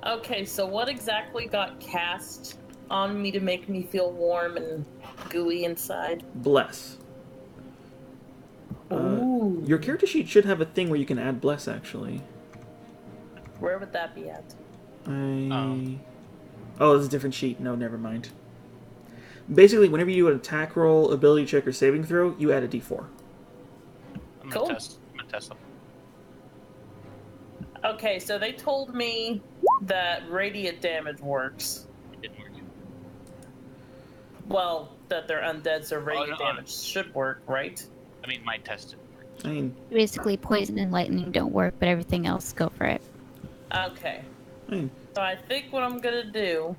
Okay, so what exactly got cast on me to make me feel warm and gooey inside? Bless. Ooh. Your character sheet should have a thing where you can add bless, actually. Where would that be at? Oh, this is a different sheet. No, never mind. Basically, whenever you do an attack roll, ability check, or saving throw, you add a d4. I'm Cool. gonna test them. Okay, so they told me that radiant damage works. It didn't work. Well, that they're undead, so radiant no, damage should work, right? I mean, my test didn't work. I mean, Basically, poison and lightning don't work, but everything else, go for it. Okay. I mean, So I think what I'm gonna do...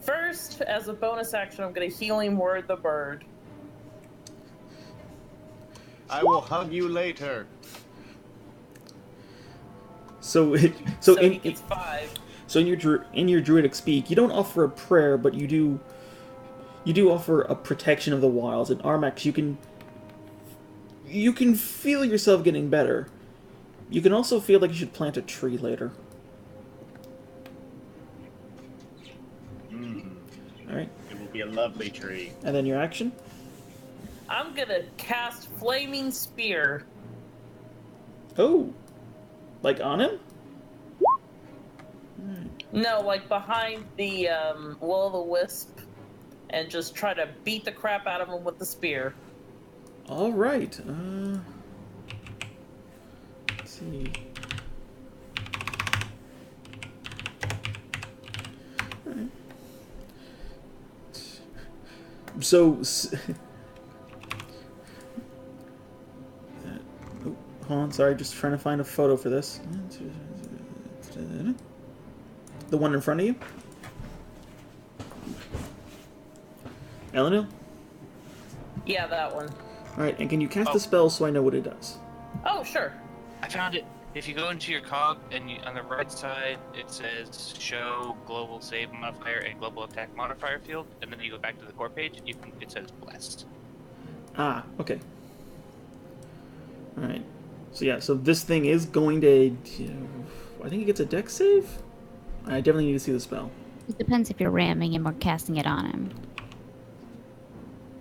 First, as a bonus action, I'm gonna healing word the bird. I will hug you later. so He gets 5. So in your druidic speak, you don't offer a prayer, but you do offer a protection of the wilds. And Armax, you can feel yourself getting better. You can also feel like you should plant a tree later. All right, It will be a lovely tree. and then your action. I'm gonna cast Flaming Spear. Oh, like on him? No, like behind the will-o'-the-wisp, and just try to beat the crap out of him with the spear. All right. Let's see. All right. So. Oh, hold on. Sorry, just trying to find a photo for this. The one in front of you. Elenil? Yeah, that one. Alright, and can you cast the spell so I know what it does? Oh, sure. I found it. If you go into your cog and on the right side it says show global save modifier and global attack modifier field, and then you go back to the core page, it says blessed. Ah, okay. Alright. So yeah, so this thing is going to... I think it gets a dex save? I definitely need to see the spell. It depends if you're ramming him or casting it on him.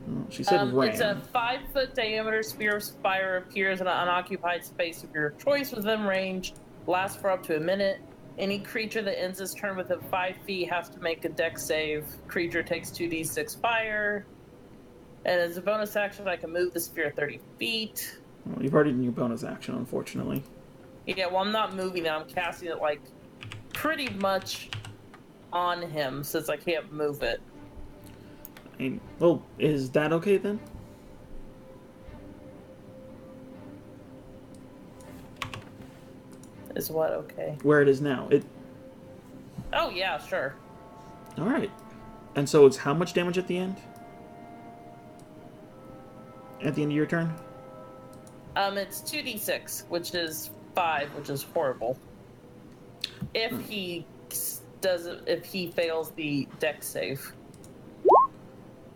Oh, she said ram. It's a 5-foot diameter spear of fire appears in an unoccupied space of your choice within range, lasts for up to a minute. Any creature that ends its turn within 5 feet has to make a dex save. Creature takes 2d6 fire. And as a bonus action, I can move the spear 30 feet. Well, you've already done your bonus action, unfortunately. Yeah, well, I'm not moving it. I'm casting it, like, pretty much on him, since I can't move it. I mean, well, is that okay then? Is what okay? Where it is now. Oh, yeah, sure. Alright. And so it's how much damage at the end? At the end of your turn? It's 2d6, which is 5, which is horrible. If he if he fails the dex save.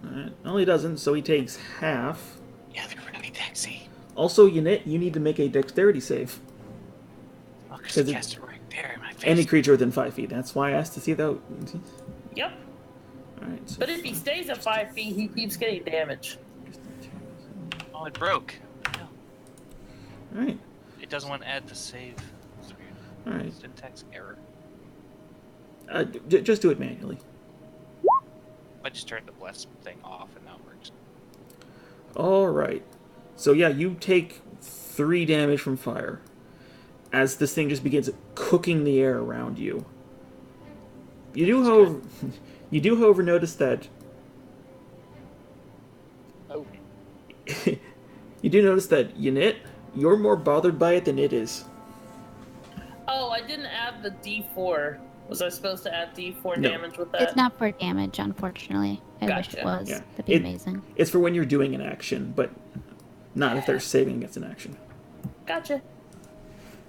Alright. Well, he doesn't, so he takes half. Yeah, they're really dexy. Also, you need to make a dexterity save. Oh, because 'Cause he it- cast it right there in my face. Any creature within 5 feet. That's why I asked to see that. Yep. Alright, so... But if he stays at 5 feet, he keeps getting damage. Oh, it broke. No, Alright. it doesn't want to add the save. It's weird. Alright. Syntax error. Just do it manually. I just turned the bless thing off and now it works. Alright. So yeah, you take 3 damage from fire. As this thing just begins cooking the air around you. You do, however, notice that... Oh. You do notice that, Ynit, you're more bothered by it than it is. Oh, I didn't add the d4. Was I supposed to add d4 No. damage with that? It's not for damage, unfortunately. I wish Gotcha. it was. Yeah. That'd be amazing. It's for when you're doing an action, but Not if they're saving against an action. Gotcha.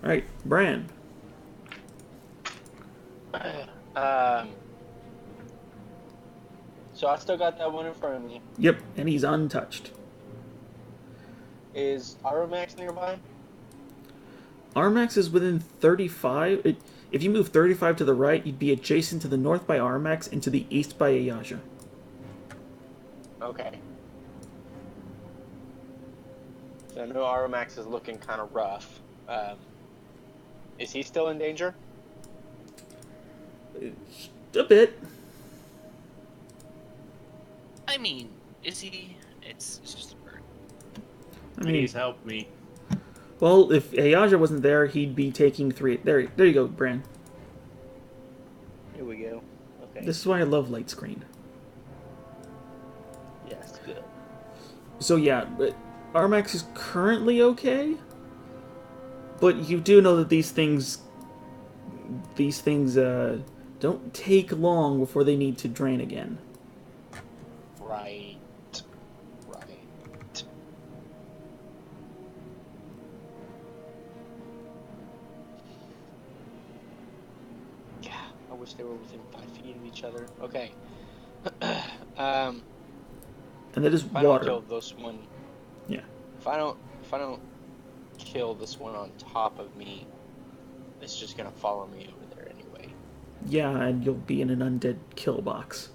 All right, Bran. So I still got that one in front of me. Yep, and he's untouched. Is Aromax nearby? Armax is within 35. If you move 35 to the right, you'd be adjacent to the north by Armax and to the east by Ayaja. Okay. So I know Aromax is looking kind of rough. Is he still in danger? A bit. I mean, is he? It's just a bird. I mean, Please help me. well, if Ayaja wasn't there, he'd be taking 3. There you go, Bran. Here we go. Okay. This is why I love light screen. Yes, good. So yeah, but Armax is currently okay. But you do know that these things don't take long before they need to drain again. Right. Yeah, I wish they were within 5 feet of each other. Okay. And that is If I don't water. kill this one, Yeah. If I don't kill this one on top of me, it's just gonna follow me over there anyway. Yeah, and you'll be in an undead kill box.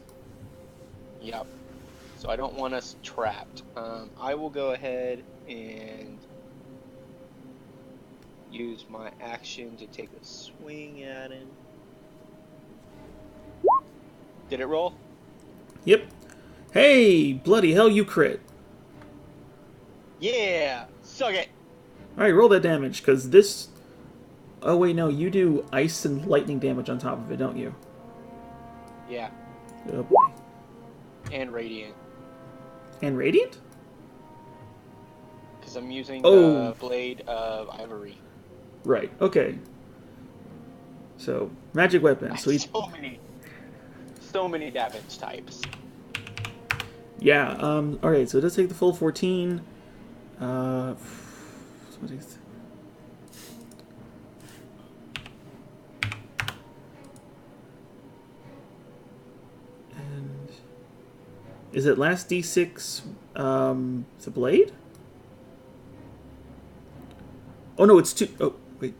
Yep. So I don't want us trapped. I will go ahead and use my action to take a swing at him. Did it roll? Yep. Hey, bloody hell, you crit. Yeah! Suck it! Alright, roll that damage, because this... Oh, wait, no, you do ice and lightning damage on top of it, don't you? Yeah. Oh, boy. And radiant. And radiant? Because I'm using Oh. the Blade of Ivory. Right, okay. So, magic weapon. So, So many damage types. yeah, alright, so it does take the full 14. And is it last d6 the blade? Oh no, it's 2. Oh, wait.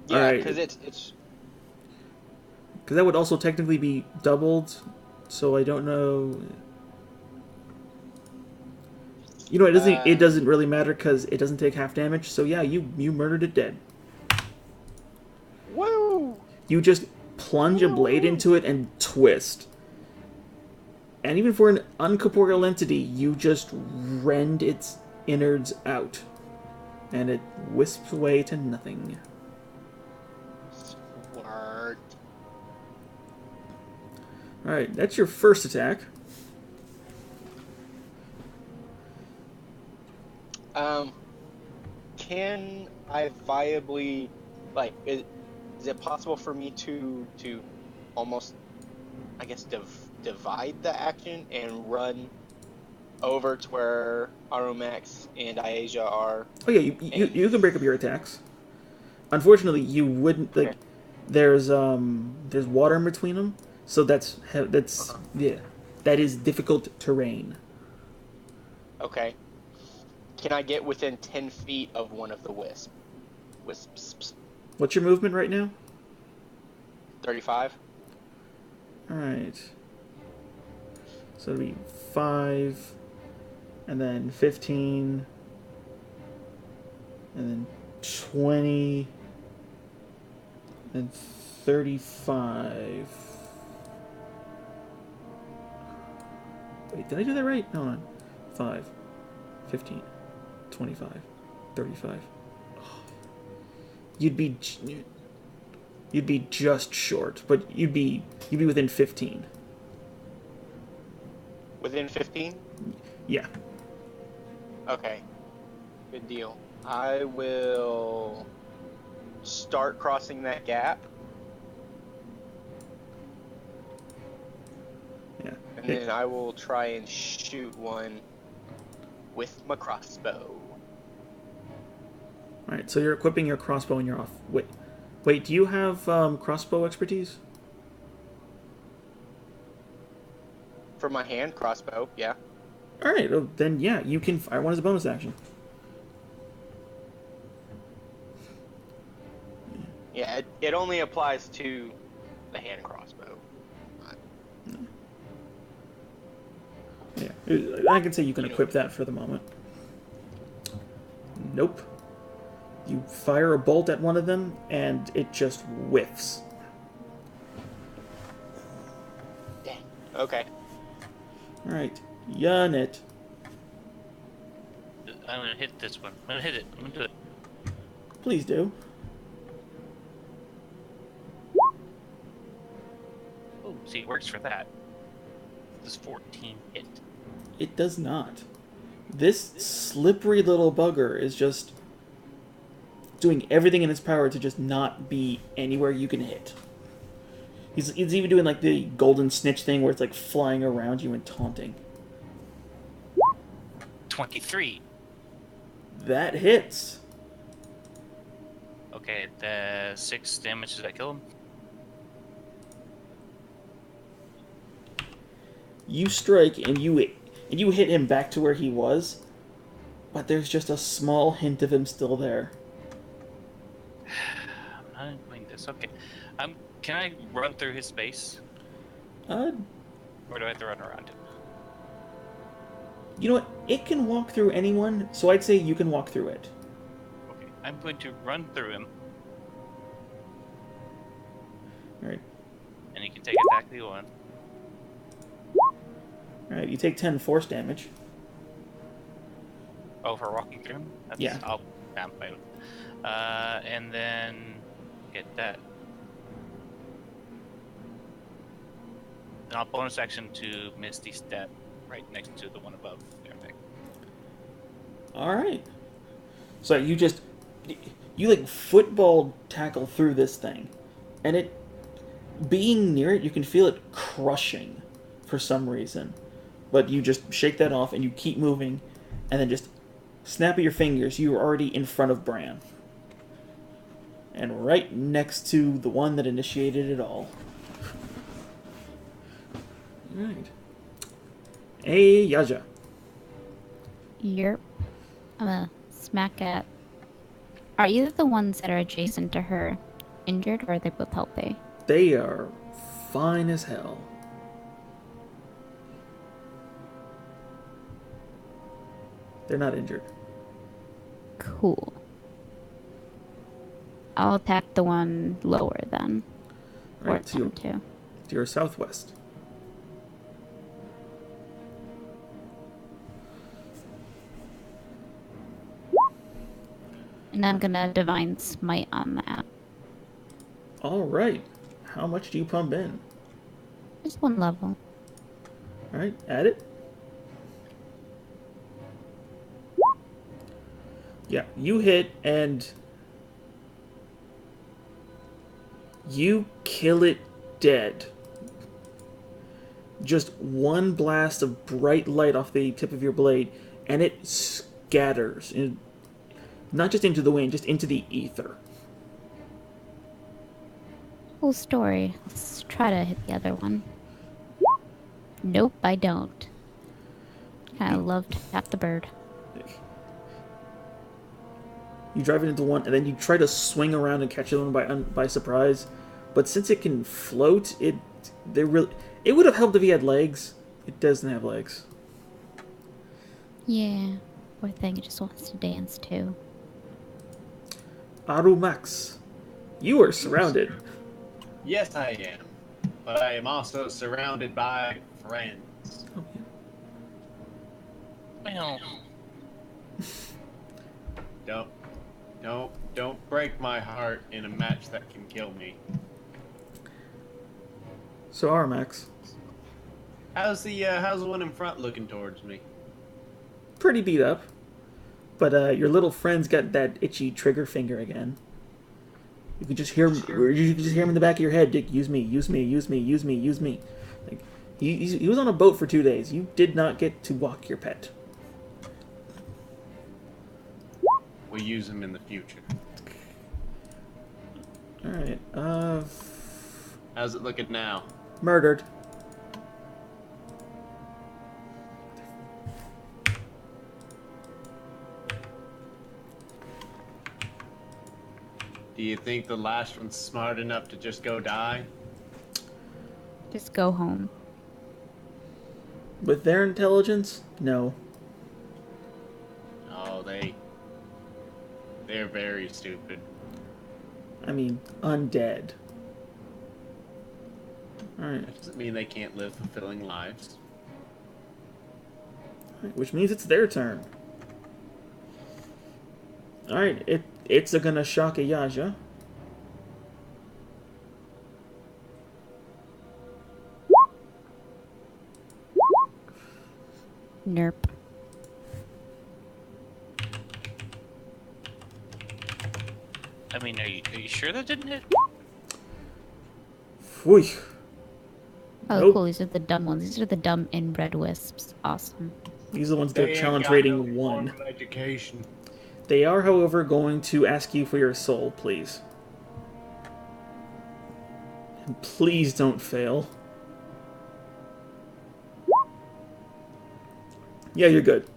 Yeah, Alright. because it's Because that would also technically be doubled, so I don't know. You know, it doesn't really matter because it doesn't take half damage. So yeah, you murdered it dead. woo! You just plunge a blade into it and twist. And even for an uncorporeal entity, you just rend its innards out. And it wisps away to nothing. Smart. Alright, that's your first attack. Can I viably, like, is it possible for me to almost, I guess, divide the action and run over to where Aromax and Iasia are? Oh yeah, you can break up your attacks. Unfortunately, you wouldn't, like, Okay. there's water in between them, so that's yeah, that is difficult terrain. Okay. Can I get within 10 feet of one of the wisps? What's your movement right now? 35? Alright. So it'll be 5, and then 15, and then 20, and 35. Wait, did I do that right? Hold on. 5, 15, 25, 35. You'd be just short, but you'd be within 15. Within 15? Yeah. Okay. Good deal. I will start crossing that gap. Yeah. And then I will try and shoot one with my crossbow. Alright, so you're equipping your crossbow and you're off. Wait, do you have crossbow expertise? For my hand crossbow, yeah. Alright, well, then yeah, you can fire one as a bonus action. Yeah, it only applies to the hand crossbow. Yeah, I can say you can equip that for the moment. Nope. You fire a bolt at one of them, and it just whiffs. Dang. Okay. Alright, Yanit. I'm gonna hit this one. I'm gonna hit it. I'm gonna do it. Please do. Oh, see, it works for that. This 14 hit. It does not. This slippery little bugger is just doing everything in its power to just not be anywhere you can hit. He's even doing like the golden snitch thing where it's like flying around you and taunting. 23. That hits. Okay, the 6 damage. Does that kill him? You strike and you hit him back to where he was, but there's just a small hint of him still there. I'm not doing this. Okay. Can I run through his space? Uh, Or do I have to run around him? You know what? It can walk through anyone, so I'd say you can walk through it. Okay. I'm going to run through him, Alright. and he can take attack if he wants. Alright, you take 10 force damage. Oh, for walking through him? Yeah. I'll fight him. And then get that. And I'll bonus action to Misty Step right next to the one above everything. Alright. So you like football tackle through this thing. And it, being near it, you can feel it crushing for some reason. But you just shake that off and you keep moving, and then just snap of your fingers, you're already in front of Bran. And right next to the one that initiated it all. Alright. Hey, Yaja. Yep. I'm gonna smack at. Are either the ones that are adjacent to her injured, or are they both healthy? They are fine as hell. They're not injured. Cool. I'll attack the one lower then. Or Alright, so attempt to. you're southwest. And I'm gonna divine smite on that. Alright. How much do you pump in? Just one level. Alright, add it. Yeah, you hit and you kill it dead. Just one blast of bright light off the tip of your blade, and it scatters. Not just into the wind, just into the ether. Cool story. Let's try to hit the other one. Nope, I don't. I love to tap the bird. You drive it into one, and then you try to swing around and catch it by surprise. But since it can float, it would have helped if he had legs. It doesn't have legs. Yeah, poor thing. It just wants to dance too. Arumax, you are surrounded. Yes, I am. But I am also surrounded by friends. Oh, yeah. Well, Don't break my heart in a match that can kill me. So Arumax, How's the one in front looking towards me? pretty beat up, but your little friend's got that itchy trigger finger again. You can just hear him. You can just hear him in the back of your head. Dick, use me, use me, use me, use me, use me. Like he was on a boat for 2 days. You did not get to walk your pet. We'll use them in the future. Alright, How's it looking now? murdered. Do you think the last one's smart enough to just go die? Just go home. With their intelligence? No. Oh, they're very stupid. I mean, undead. Alright. That doesn't mean they can't live fulfilling lives. Which means it's their turn. Alright, it's gonna shock a Yaja. Nerp. I mean, are you sure that didn't hit? Whew. Oh, Nope. cool. These are the dumb ones. These are the dumb inbred wisps. Awesome. These are the ones that They ain't challenge got rating no 1. formal education. They are, however, going to ask you for your soul, please. And please don't fail. Yeah, you're good.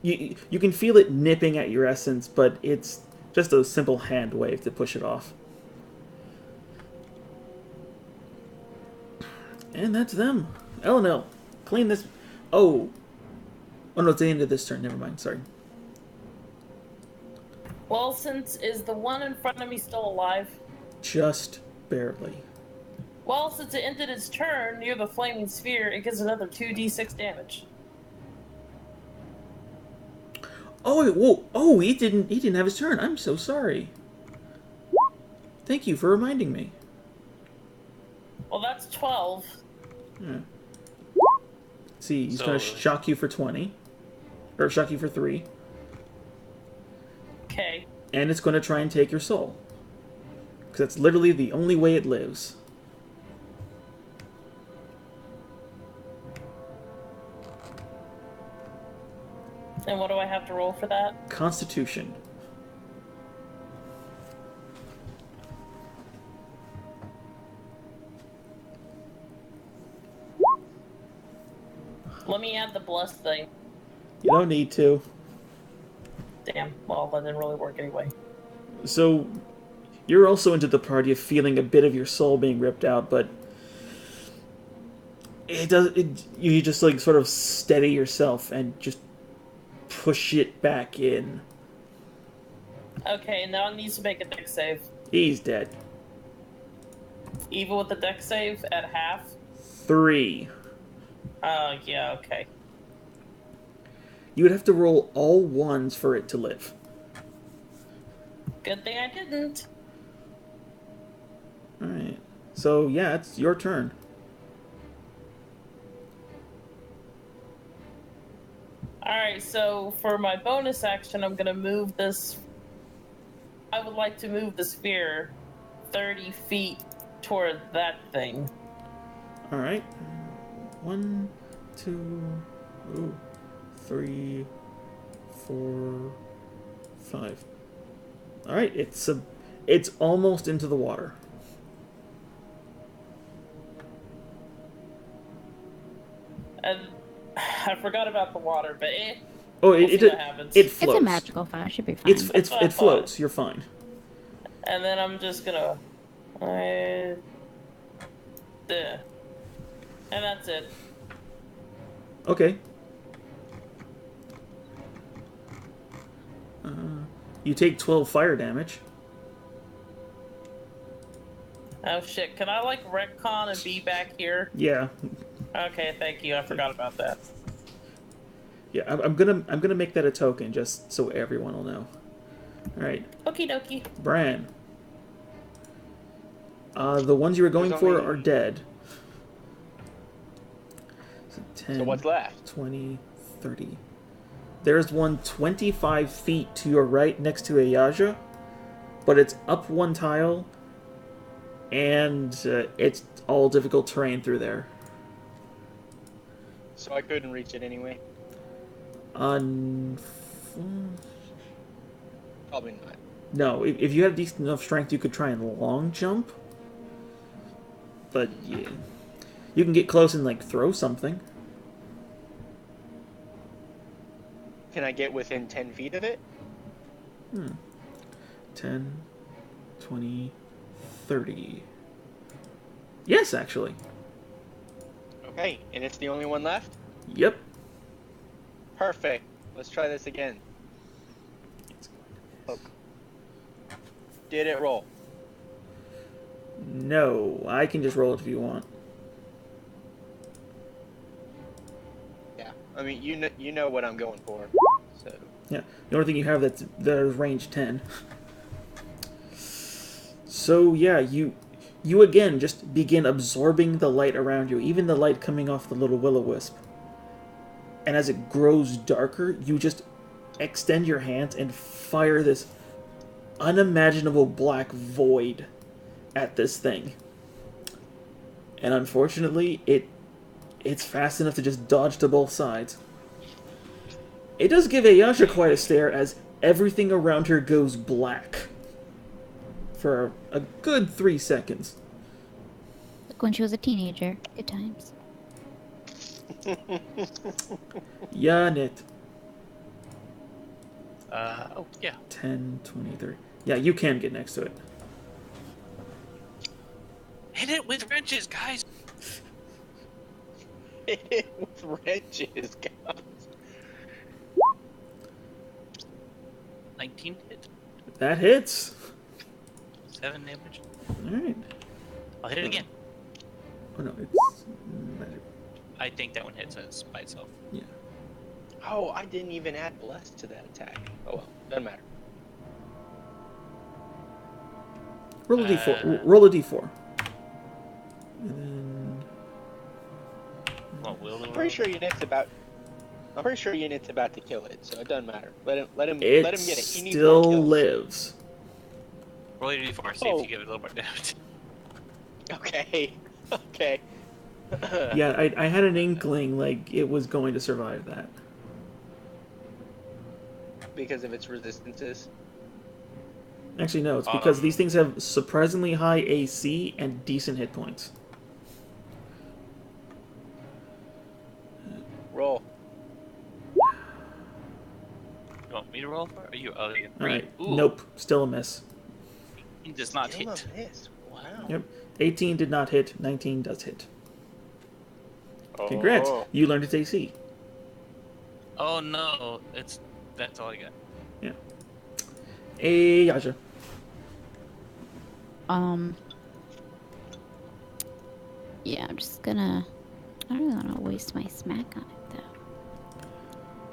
You can feel it nipping at your essence, but it's just a simple hand wave to push it off. And that's them. Elenel, clean this... Oh, no, it's the end of this turn. Never mind, sorry. Well, is the one in front of me still alive? Just barely. Well, since it ended its turn near the flaming sphere, it gives another 2d6 damage. Oh, whoa! Oh, he didn't have his turn. I'm so sorry. Thank you for reminding me. Well, that's 12. Yeah. See, he's So- gonna shock you for 20, or shock you for 3, Okay. and it's gonna try and take your soul, because that's literally the only way it lives. And what do I have to roll for that? Constitution. Let me add the blessed thing. You don't need to. Damn. Well, that didn't really work anyway. So, you're also into the party of feeling a bit of your soul being ripped out, but you just like sort of steady yourself and just push it back in. Okay, now it needs to make a dex save. He's dead. Even with the dex save at half? 3. Yeah, okay. You would have to roll all ones for it to live. Good thing I didn't. Alright. So, yeah, it's your turn. Alright, so for my bonus action, I'm gonna move this. I would like to move the sphere 30 feet toward that thing. Alright. 1, 2, 3, 4, 5. Alright, it's almost into the water. And I forgot about the water, but Oh, we'll see what happens. it floats. It's a magical fire. Should be fine. It floats. You're fine. And then I'm just gonna. There. And that's it. Okay. You take 12 fire damage. Oh shit, can I like retcon and be back here? Yeah. Okay, thank you, I forgot about that. Yeah, I'm gonna make that a token just so everyone will know. Alright. Okie dokie. Bran. The ones you were going There's for only- are dead. So 10, So what's left? 20, 30. There's one 25 feet to your right next to Ayaja, but it's up one tile, and it's all difficult terrain through there. So I couldn't reach it anyway. Probably not. No, if you had decent enough strength, you could try and long jump. But yeah, you can get close and like throw something. Can I get within 10 feet of it? 10, 20, 30. Yes, actually. Okay, and it's the only one left? Yep. Perfect. Let's try this again. Look. Did it roll? No, I can just roll it if you want. Yeah. I mean, you know what I'm going for. So. Yeah, the only thing you have that's range 10. So yeah, you again just begin absorbing the light around you, even the light coming off the little will-o-wisp. And as it grows darker, you just extend your hands and fire this unimaginable black void at this thing. And unfortunately, it's fast enough to just dodge to both sides. It does give Ayasha quite a stare as everything around her goes black for a good 3 seconds. Like when she was a teenager. Good times. Yeah, Nit. Oh, yeah. 10, 20, 30. Yeah, you can get next to it. Hit it with wrenches, guys! Hit it with wrenches, guys. 19 hit. That hits. 7 damage. Alright. I'll hit it again. Oh no, it's magic. I think that one hits us by itself. Yeah. Oh, I didn't even add bless to that attack. Oh well, doesn't matter. Roll a d4. Roll a d4. And then... Well, will I'm pretty sure Unit's about to kill it, so it doesn't matter. Let him It get it. He needs more still kills. lives. roll your d4, see if you give it a little more damage. Okay. Okay. Yeah, I had an inkling like it was going to survive that. Because of its resistances. Actually, no, it's because these things have surprisingly high AC and decent hit points. Roll. You want me to roll for it? Or you? Oh, you Alright, Ooh, nope, still a miss. He does not Still hit. a miss. Wow. Yep, 18 did not hit, 19 does hit. Congrats, Oh. you learned its AC. Oh no, that's all I got. Yeah. Hey, Yasha. Yeah, I'm just gonna... I don't really want to waste my smack on it,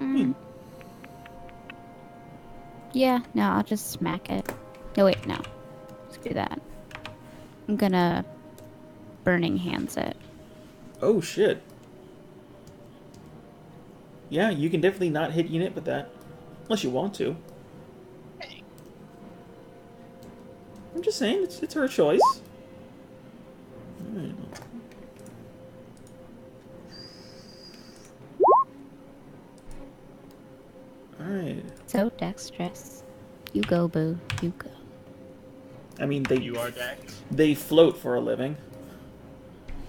though. Yeah, no, I'll just smack it. No, wait, no. Screw that. I'm gonna... Burning Hands it. Oh, shit. Yeah, you can definitely not hit unit with that. Unless you want to. I'm just saying, it's her choice. Alright. Alright. So dexterous. You go, boo. You go. I mean, You are Dex. they float for a living.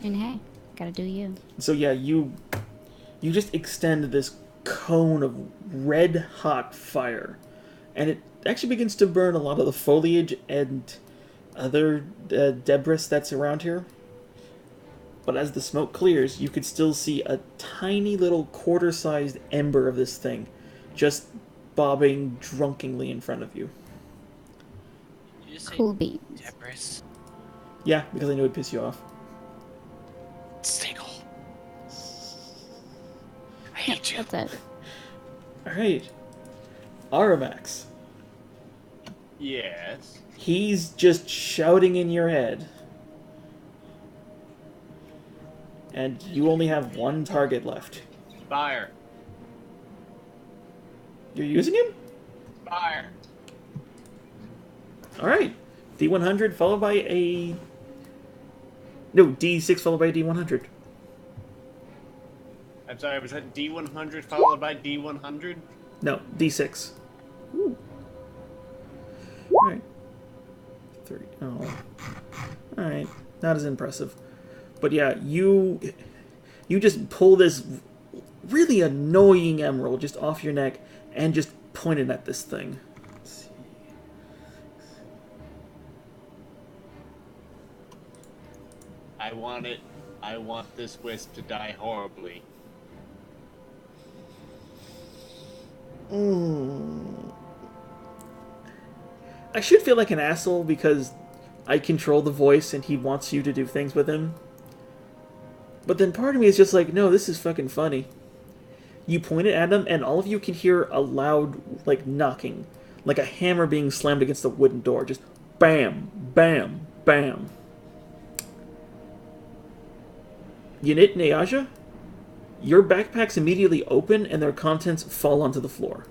And hey, gotta do you. So yeah, you just extend this cone of red hot fire, and it actually begins to burn a lot of the foliage and other debris that's around here. But as the smoke clears, you could still see a tiny little quarter-sized ember of this thing just bobbing drunkenly in front of you. Did you say Cool beans. Debris? Yeah, because I knew it'd piss you off. Sinkhole. I hate you. That's it. Alright. Aramax. Yes. He's just shouting in your head. And you only have one target left. Fire. You're using him? Fire. Alright. D100 followed by a... No, D6 followed by a D100. I'm sorry, was that D100 followed by D100? No, D6. Ooh. Alright. 30. Oh. Alright. Not as impressive. But yeah, you just pull this really annoying emerald just off your neck and just point it at this thing. Let's see. I want it. I want this wisp to die horribly. I should feel like an asshole because I control the voice and he wants you to do things with him. But then part of me is just like, no, this is fucking funny. You point it at him and all of you can hear a loud, like, knocking. Like a hammer being slammed against a wooden door. Just bam, bam, bam. Unit Neaja, your backpacks immediately open and their contents fall onto the floor.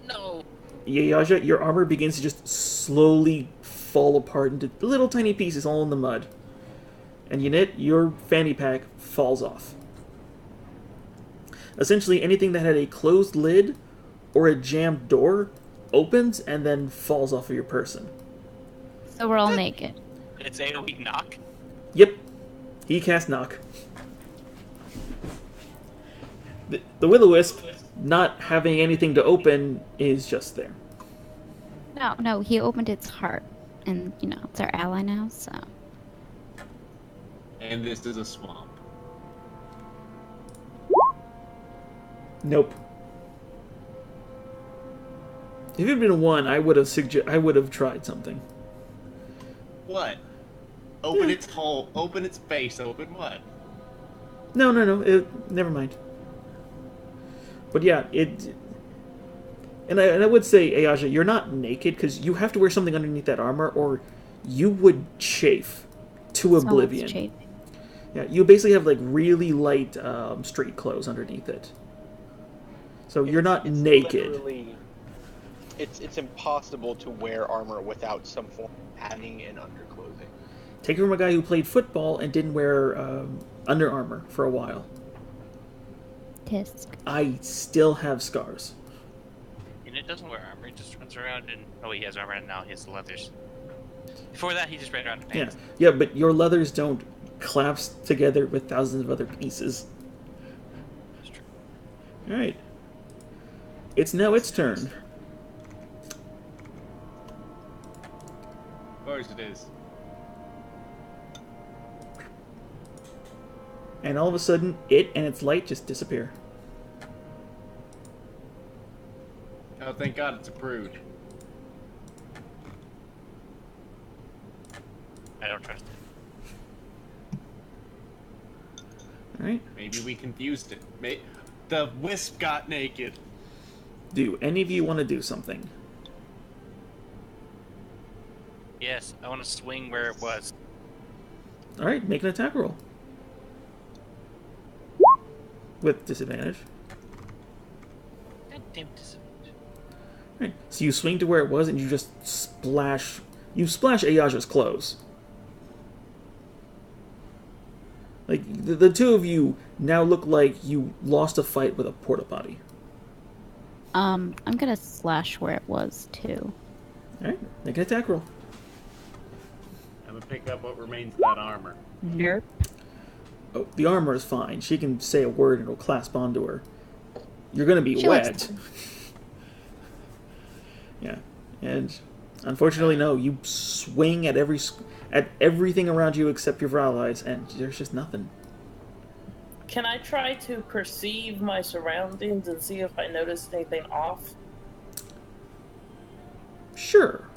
No. Yaja, your armor begins to just slowly fall apart into little tiny pieces all in the mud. And Unit, your fanny pack falls off. Essentially, anything that had a closed lid or a jammed door opens and then falls off of your person. So we're all naked. It's AoE knock. Yep. He cast knock. The Will-O-Wisp, not having anything to open, is just there. No, he opened its heart. And, it's our ally now, so... And this is a swamp. Nope. If it had been one, I would have tried something. What? Open its hole, open its face, open what? No. Never mind. But yeah, and I would say, Ayaja, you're not naked because you have to wear something underneath that armor, or you would chafe to oblivion. Chafing. Yeah, you basically have like really light street clothes underneath it. So you're not naked. Literally, it's impossible to wear armor without some form of padding and underclothing. Take it from a guy who played football and didn't wear Under Armour for a while. Tisk. I still have scars. And it doesn't wear armor, he just runs around and... Oh, he has armor and now he has the leathers. Before that, he just ran around in pants. Yeah, but your leathers don't collapse together with thousands of other pieces. That's true. Alright. It's now its turn. Of course it is. And all of a sudden, it and its light just disappear. Oh, thank God it's approved. I don't trust it. Alright. Maybe we confused it. The wisp got naked. Do any of you want to do something? Yes, I want to swing where it was. Alright, make an attack roll. With disadvantage. God damn disadvantage. Right. So you swing to where it was and you just splash... You splash Ayaja's clothes. Like, the two of you now look like you lost a fight with a porta potty. I'm gonna slash where it was, too. Alright, make an attack roll. I'm gonna pick up what remains of that armor. Nope. Oh, the armor is fine. She can say a word and it'll clasp onto her. You're gonna be She likes wet. to. Yeah, and unfortunately, no. You swing at everything around you except your allies, and there's just nothing. Can I try to perceive my surroundings and see if I notice anything off? Sure.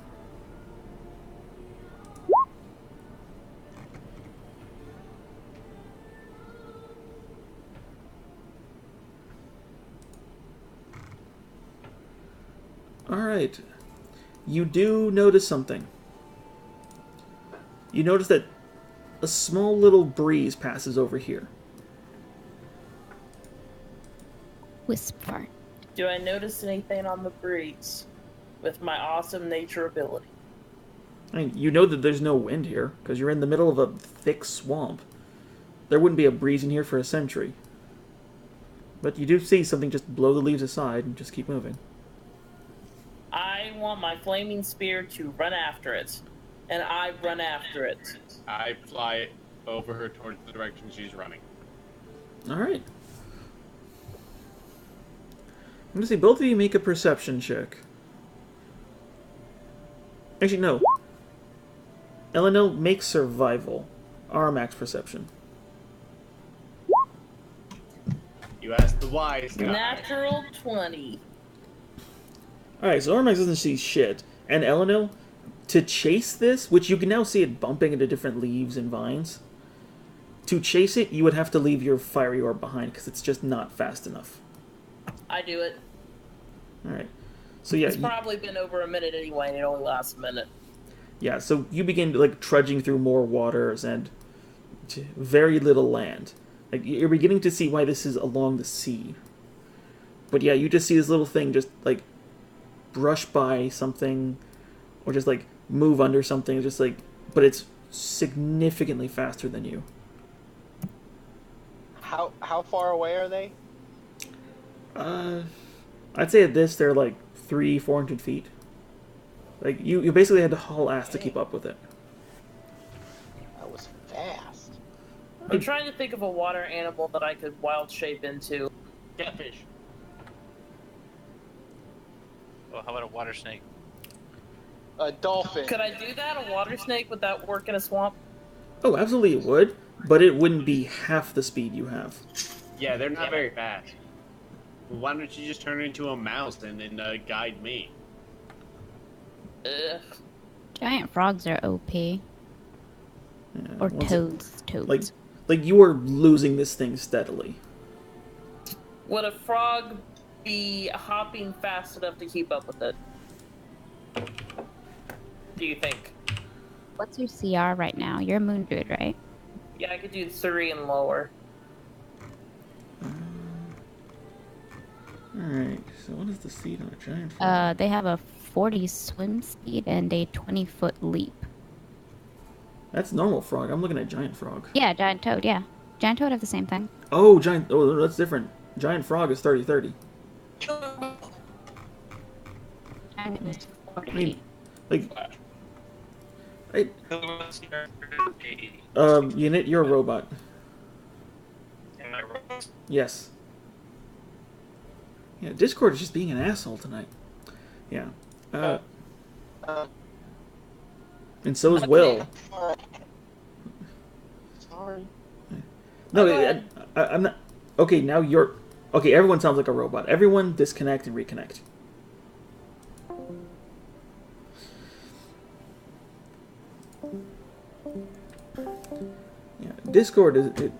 Alright. You do notice something. You notice that a small little breeze passes over here. Wisp fart. Do I notice anything on the breeze with my awesome nature ability? I mean, you know that there's no wind here, because you're in the middle of a thick swamp. There wouldn't be a breeze in here for a century. But you do see something just blow the leaves aside and just keep moving. I want my flaming spear to run after it. And I run after it. I fly over her towards the direction she's running. All right. I'm gonna say both of you make a perception check. Actually, no. Eleanor, make survival. Armax perception. You asked the wise guy. Natural 20. Alright, so Armax doesn't see shit. And Eleanor, to chase this, which you can now see it bumping into different leaves and vines, to chase it, you would have to leave your fiery orb behind, because it's just not fast enough. I do it. Alright. So yeah, It's probably been over a minute anyway, and it only lasts a minute. yeah, so you begin like trudging through more waters and very little land. Like you're beginning to see why this is along the sea. But yeah, you just see this little thing just like brush by something, or just like move under something. Just like, but it's significantly faster than you. How far away are they? I'd say at this they're like 300-400 feet. Like you basically had to haul ass to keep up with it. That was fast. I'm trying to think of a water animal that I could wild shape into. Catfish. Oh, how about a water snake? A dolphin. Could I do that? A water snake? Would that work in a swamp? Oh, absolutely it would, but it wouldn't be half the speed you have. Yeah, they're not very fast. Why don't you just turn into a mouse and then guide me? Ugh. Giant frogs are OP. Yeah, Or once it- toads. Toads. Like you are losing this thing steadily. Would a frog be hopping fast enough to keep up with it? Do you think? What's your CR right now? You're a moon druid, right? Yeah, I could do 3 and lower. Alright, so what is the speed on a giant frog? They have a 40 swim speed and a 20-foot leap. That's normal frog. I'm looking at giant frog. Yeah, giant toad, yeah. Giant toad have the same thing. Oh, giant. Oh, that's different. Giant frog is 30-30. Giant is 40. I mean, like, Unit, you're a robot. Am I wrong? Yes. Yeah, Discord is just being an asshole tonight. Yeah. And so is Will. Sorry. No, I'm not. Okay, now you're. Okay, everyone sounds like a robot. Everyone disconnect and reconnect. Yeah, Discord is.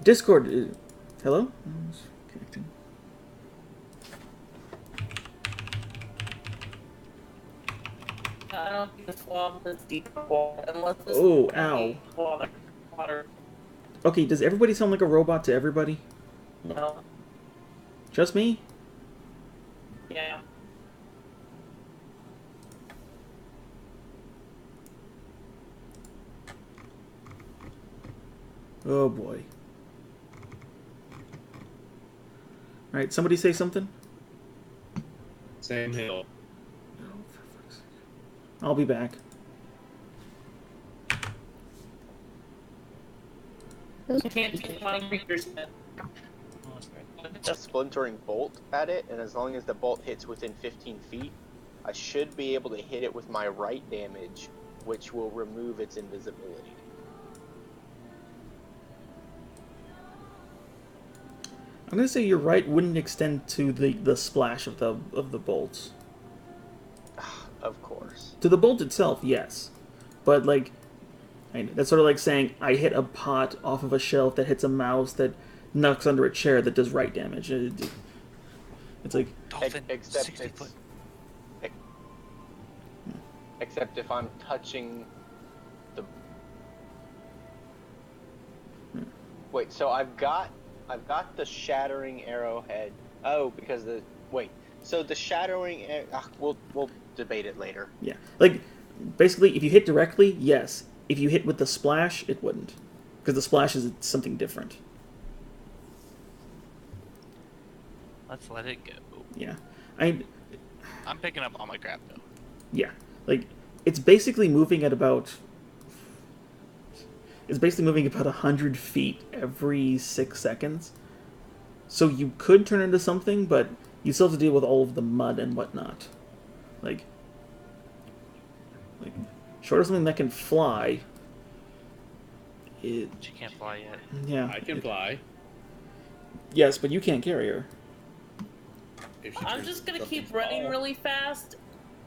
Discord is. Hello? Connecting. I don't think the swamp is deep water unless it's Oh, ow. water. Okay, does everybody sound like a robot to everybody? No. Just me? Yeah. Oh boy. Alright, somebody say something? Same hill. Oh, for fuck's sake. I'll be back. I can't see flying creatures yet. A splintering bolt at it, and as long as the bolt hits within 15 feet, I should be able to hit it with my right damage, which will remove its invisibility. I'm gonna say your right wouldn't extend to the splash of the bolts. Of course. To the bolt itself, yes. But like that's sort of like saying I hit a pot off of a shelf that hits a mouse that knocks under a chair that does right damage. It's like Dolphin, Except 60 it's- foot. Except if I'm touching the... Wait, so I've got the shattering arrowhead. Oh, because the... Wait. So the shattering... We'll debate it later. yeah, like basically if you hit directly, yes. If you hit with the splash, it wouldn't, because the splash is something different. Let's let it go. Yeah, I'm picking up all my crap though. Yeah, like it's basically moving at about. It's basically moving about 100 feet every 6 seconds. So you could turn into something, but you still have to deal with all of the mud and whatnot. Like short of something that can fly. She can't fly yet. Yeah. I can fly. Yes, but you can't carry her. If she I'm turns just gonna something keep running small. really fast,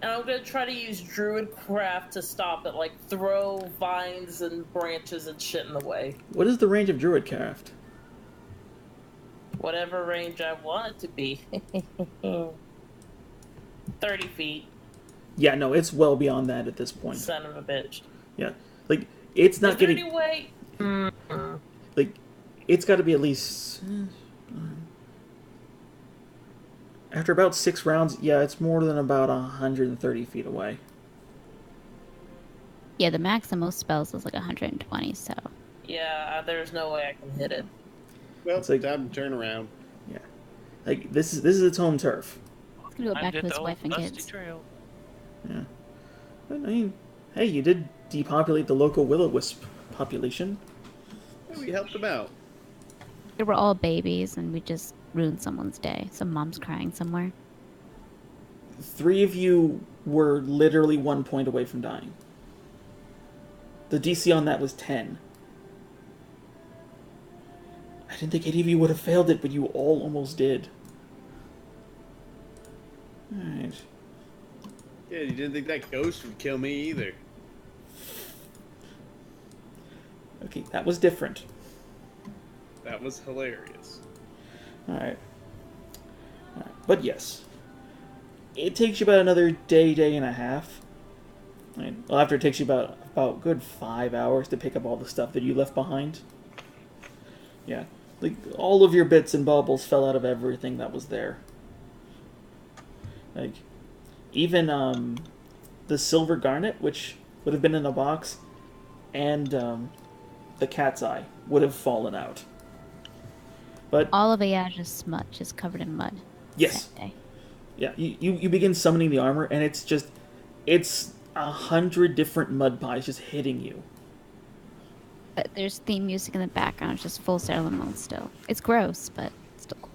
and I'm gonna try to use Druid Craft to stop it, like throw vines and branches and shit in the way. What is the range of Druidcraft? Whatever range I want it to be. 30 feet, Yeah, no, it's well beyond that at this point. son of a bitch. Yeah, like it's not Is there getting any way? like it's got to be at least after about 6 rounds. Yeah, it's more than about 130 feet away. Yeah, the max of most spells is like 120, so. Yeah, there's no way I can hit it. Well, It's like- time to turn around. Yeah, like this is its home turf. He's gonna go back to his wife and Dusty kids. Trail. Yeah, but I mean, hey, you did depopulate the local will-o-wisp population. Yeah, we helped them out. They were all babies, and we just ruined someone's day. Some mom's crying somewhere. 3 of you were literally 1 point away from dying. The DC on that was 10. I didn't think any of you would have failed it, but you all almost did. Alright. Yeah, you didn't think that ghost would kill me either. Okay, that was different. That was hilarious. Alright. But yes. It takes you about another day and a half. Right. Well, after it takes you about good 5 hours to pick up all the stuff that you left behind. Yeah. Like, all of your bits and baubles fell out of everything that was there. Like, even, the silver garnet, which would have been in a box, and, the cat's eye would have fallen out. But, All of Ayaja's smudge is covered in mud. yes. That day. Yeah, you begin summoning the armor, and it's 100 different mud pies just hitting you. But there's theme music in the background. It's just full Sailor Moon still. It's gross, but still cool.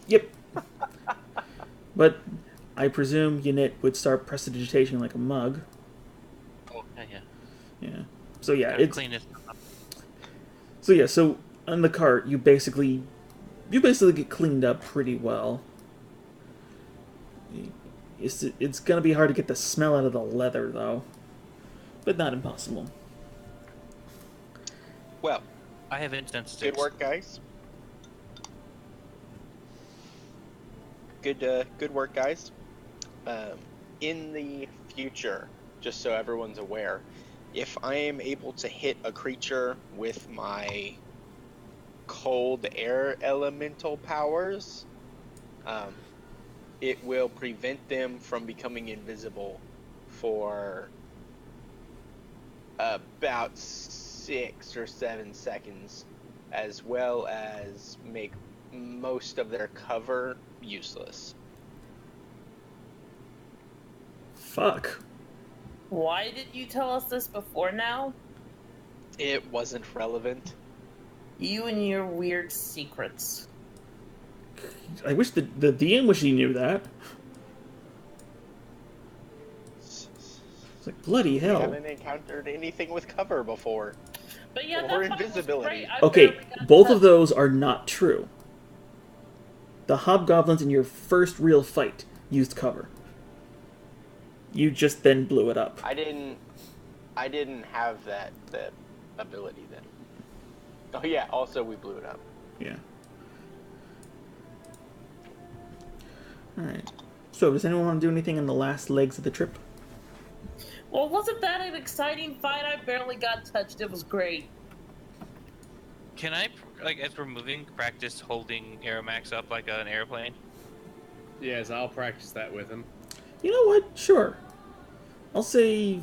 Yep. But I presume Unit would start prestidigitating like a mug. Oh, yeah. Yeah. So yeah, Gotta it's clean it up. so on the cart you basically get cleaned up pretty well. It's gonna be hard to get the smell out of the leather though, but not impossible. Well, I have incense good sticks. work, guys. Good work, guys. In the future, just so everyone's aware, if I am able to hit a creature with my cold air elemental powers, it will prevent them from becoming invisible for about 6 or 7 seconds, as well as make most of their cover useless. Fuck. Why did you tell us this before now? It wasn't relevant. You and your weird secrets. I wish the DM wish he knew that. It's like bloody I hell. haven't encountered anything with cover before. But yeah, Or that fight was invisibility. great. I Okay, barely got both touched. of those are not true. The hobgoblins in your first real fight used cover. You just then blew it up. I didn't have that ability then. Oh yeah, also we blew it up. Yeah. Alright. So, does anyone want to do anything in the last legs of the trip? Well, wasn't that an exciting fight? I barely got touched. It was great. Can I, like, as we're moving, practice holding Aeromax up like an airplane? Yes, I'll practice that with him. You know what? Sure. I'll say...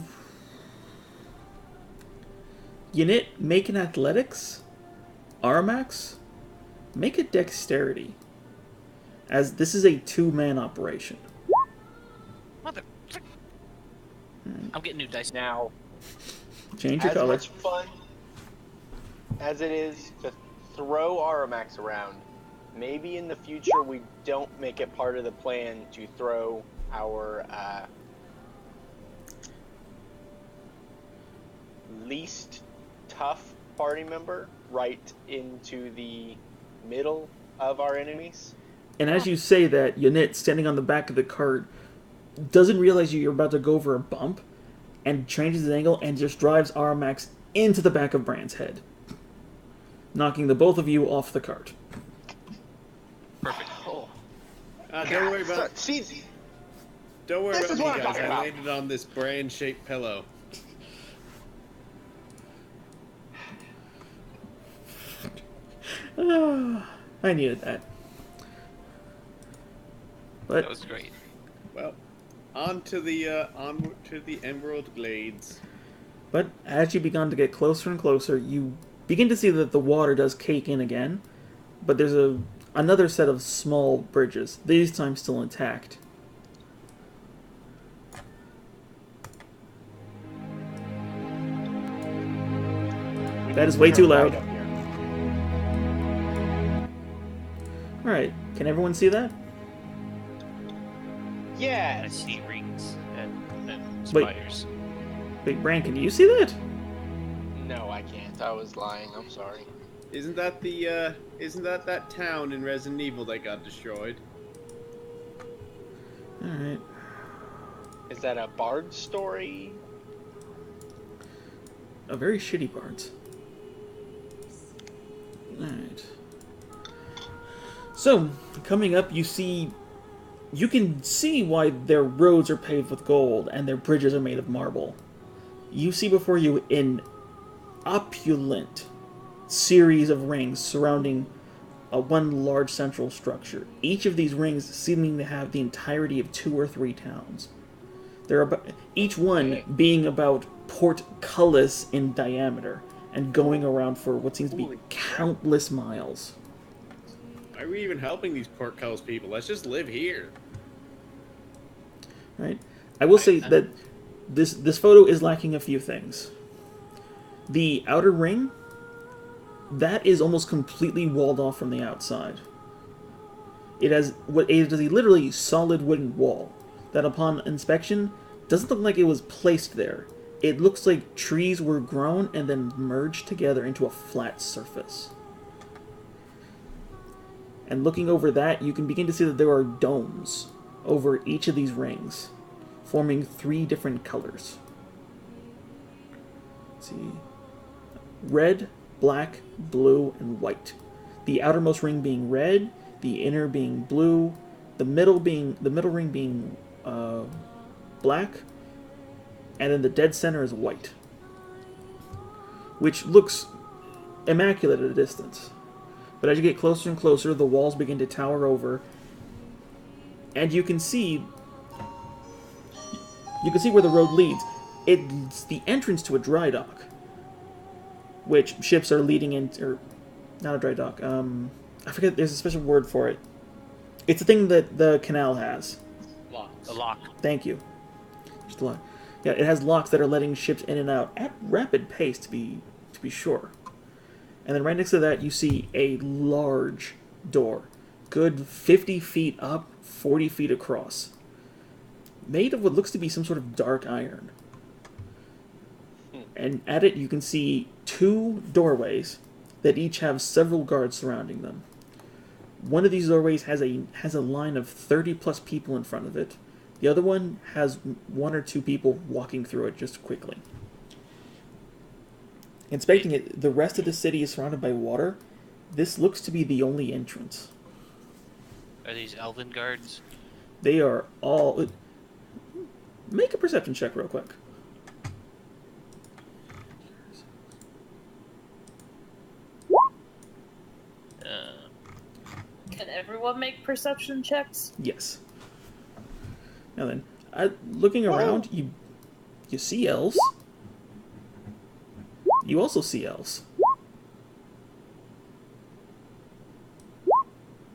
Unit, make an athletics. Armax, make a dexterity. As this is a 2-man operation. Mother. I'm getting new dice. Now, Change your as color. much fun as it is to throw Aramax around, maybe in the future we don't make it part of the plan to throw our least tough party member right into the middle of our enemies. And as you say that, Yanit, standing on the back of the cart, doesn't realize you're about to go over a bump, and changes his angle and just drives Aramax into the back of Brand's head, knocking the both of you off the cart. Perfect. Oh. Don't worry about Don't worry This about is me, what I'm guys. talking I about. landed on this brand-shaped pillow. I needed that. But That was great. Well, onward to the Emerald Glades. But as you begin to get closer and closer, you begin to see that the water does cake in again, but there's another set of small bridges, these times still intact. That is way too loud. Alright, can everyone see that? I Yes. see rings and Wait. spiders. Big Bran, can you see that? No, I can't. I was lying. I'm sorry. Isn't that that town in Resident Evil that got destroyed? Alright. Is that a bard story? A very shitty part. Alright. So, coming up, you can see why their roads are paved with gold and their bridges are made of marble. You see before you an opulent series of rings surrounding one large central structure. Each of these rings seeming to have the entirety of 2 or 3 towns. They're about, each one being about portcullis in diameter and going around for what seems to be Holy crap. countless miles. Why are we even helping these portcullis people? Let's just live here. Right? I will say that this photo is lacking a few things. The outer ring, that is almost completely walled off from the outside. It is a literally solid wooden wall that upon inspection doesn't look like it was placed there. It looks like trees were grown and then merged together into a flat surface. And looking over that, you can begin to see that there are domes over each of these rings, forming 3 different colors. Let's see. Red, black, blue, and white. The outermost ring being red, the inner being blue, the middle ring being black, and then the dead center is white, which looks immaculate at a distance. But as you get closer and closer, the walls begin to tower over, and you can see where the road leads. It's the entrance to a dry dock, which ships are leading into, or not a dry dock. I forget. There's a special word for it. It's a thing that the canal has. A lock. Thank you. Just a lock. Yeah, it has locks that are letting ships in and out at rapid pace, to be sure. And then right next to that, you see a large door, good 50 feet up, 40 feet across, made of what looks to be some sort of dark iron. And at it, you can see 2 doorways that each have several guards surrounding them. One of these doorways has a line of 30 plus people in front of it. The other one has 1 or 2 people walking through it just quickly. Inspecting it, the rest of the city is surrounded by water. This looks to be the only entrance. Are these elven guards? They are all... Make a perception check real quick. Can everyone make perception checks? Yes. Now then, looking around, you see elves. You also see elves.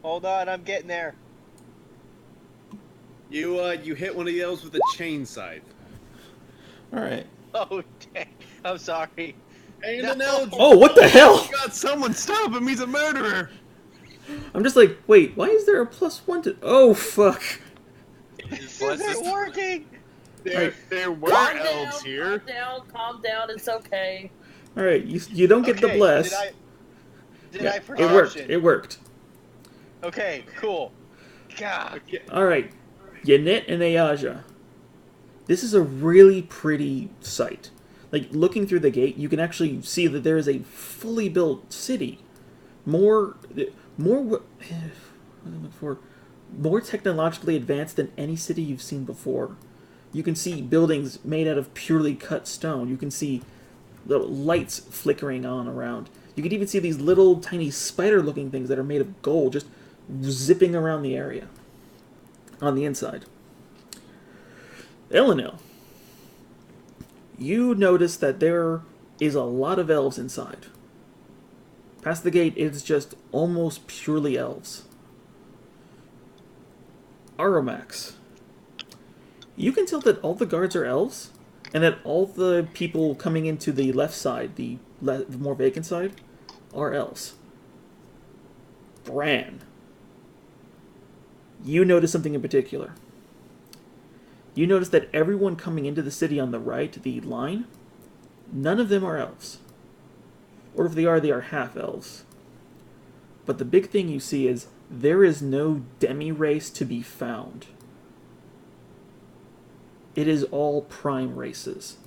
Hold on, I'm getting there. You hit one of the elves with a chain scythe. All right. Oh, dang. I'm sorry. And No. an elf. Oh, what the hell? God, someone stop him! He's a murderer. I'm just like, wait, why is there a +1 to... Oh, fuck. This isn't working. There were Calm elves down, here. calm down. It's okay. All right, you don't get the Okay, bless. Did Yeah, I it perception? worked. It worked. Okay, cool. God. All right, Yanit and Ayaja. This is a really pretty sight. Like, looking through the gate, you can actually see that there is a fully built city. More technologically advanced than any city you've seen before. You can see buildings made out of purely cut stone. You can see little lights flickering on around. You can even see these little tiny spider-looking things that are made of gold just zipping around the area on the inside. Elenil, you notice that there is a lot of elves inside. Past the gate, it's just almost purely elves. Aromax, you can tell that all the guards are elves, and that all the people coming into the left side, the more vacant side, are elves. Bran, you notice something in particular. You notice that everyone coming into the city on the right, the line, none of them are elves. Or if they are half-elves. But the big thing you see is there is no demi-race to be found. It is all prime races.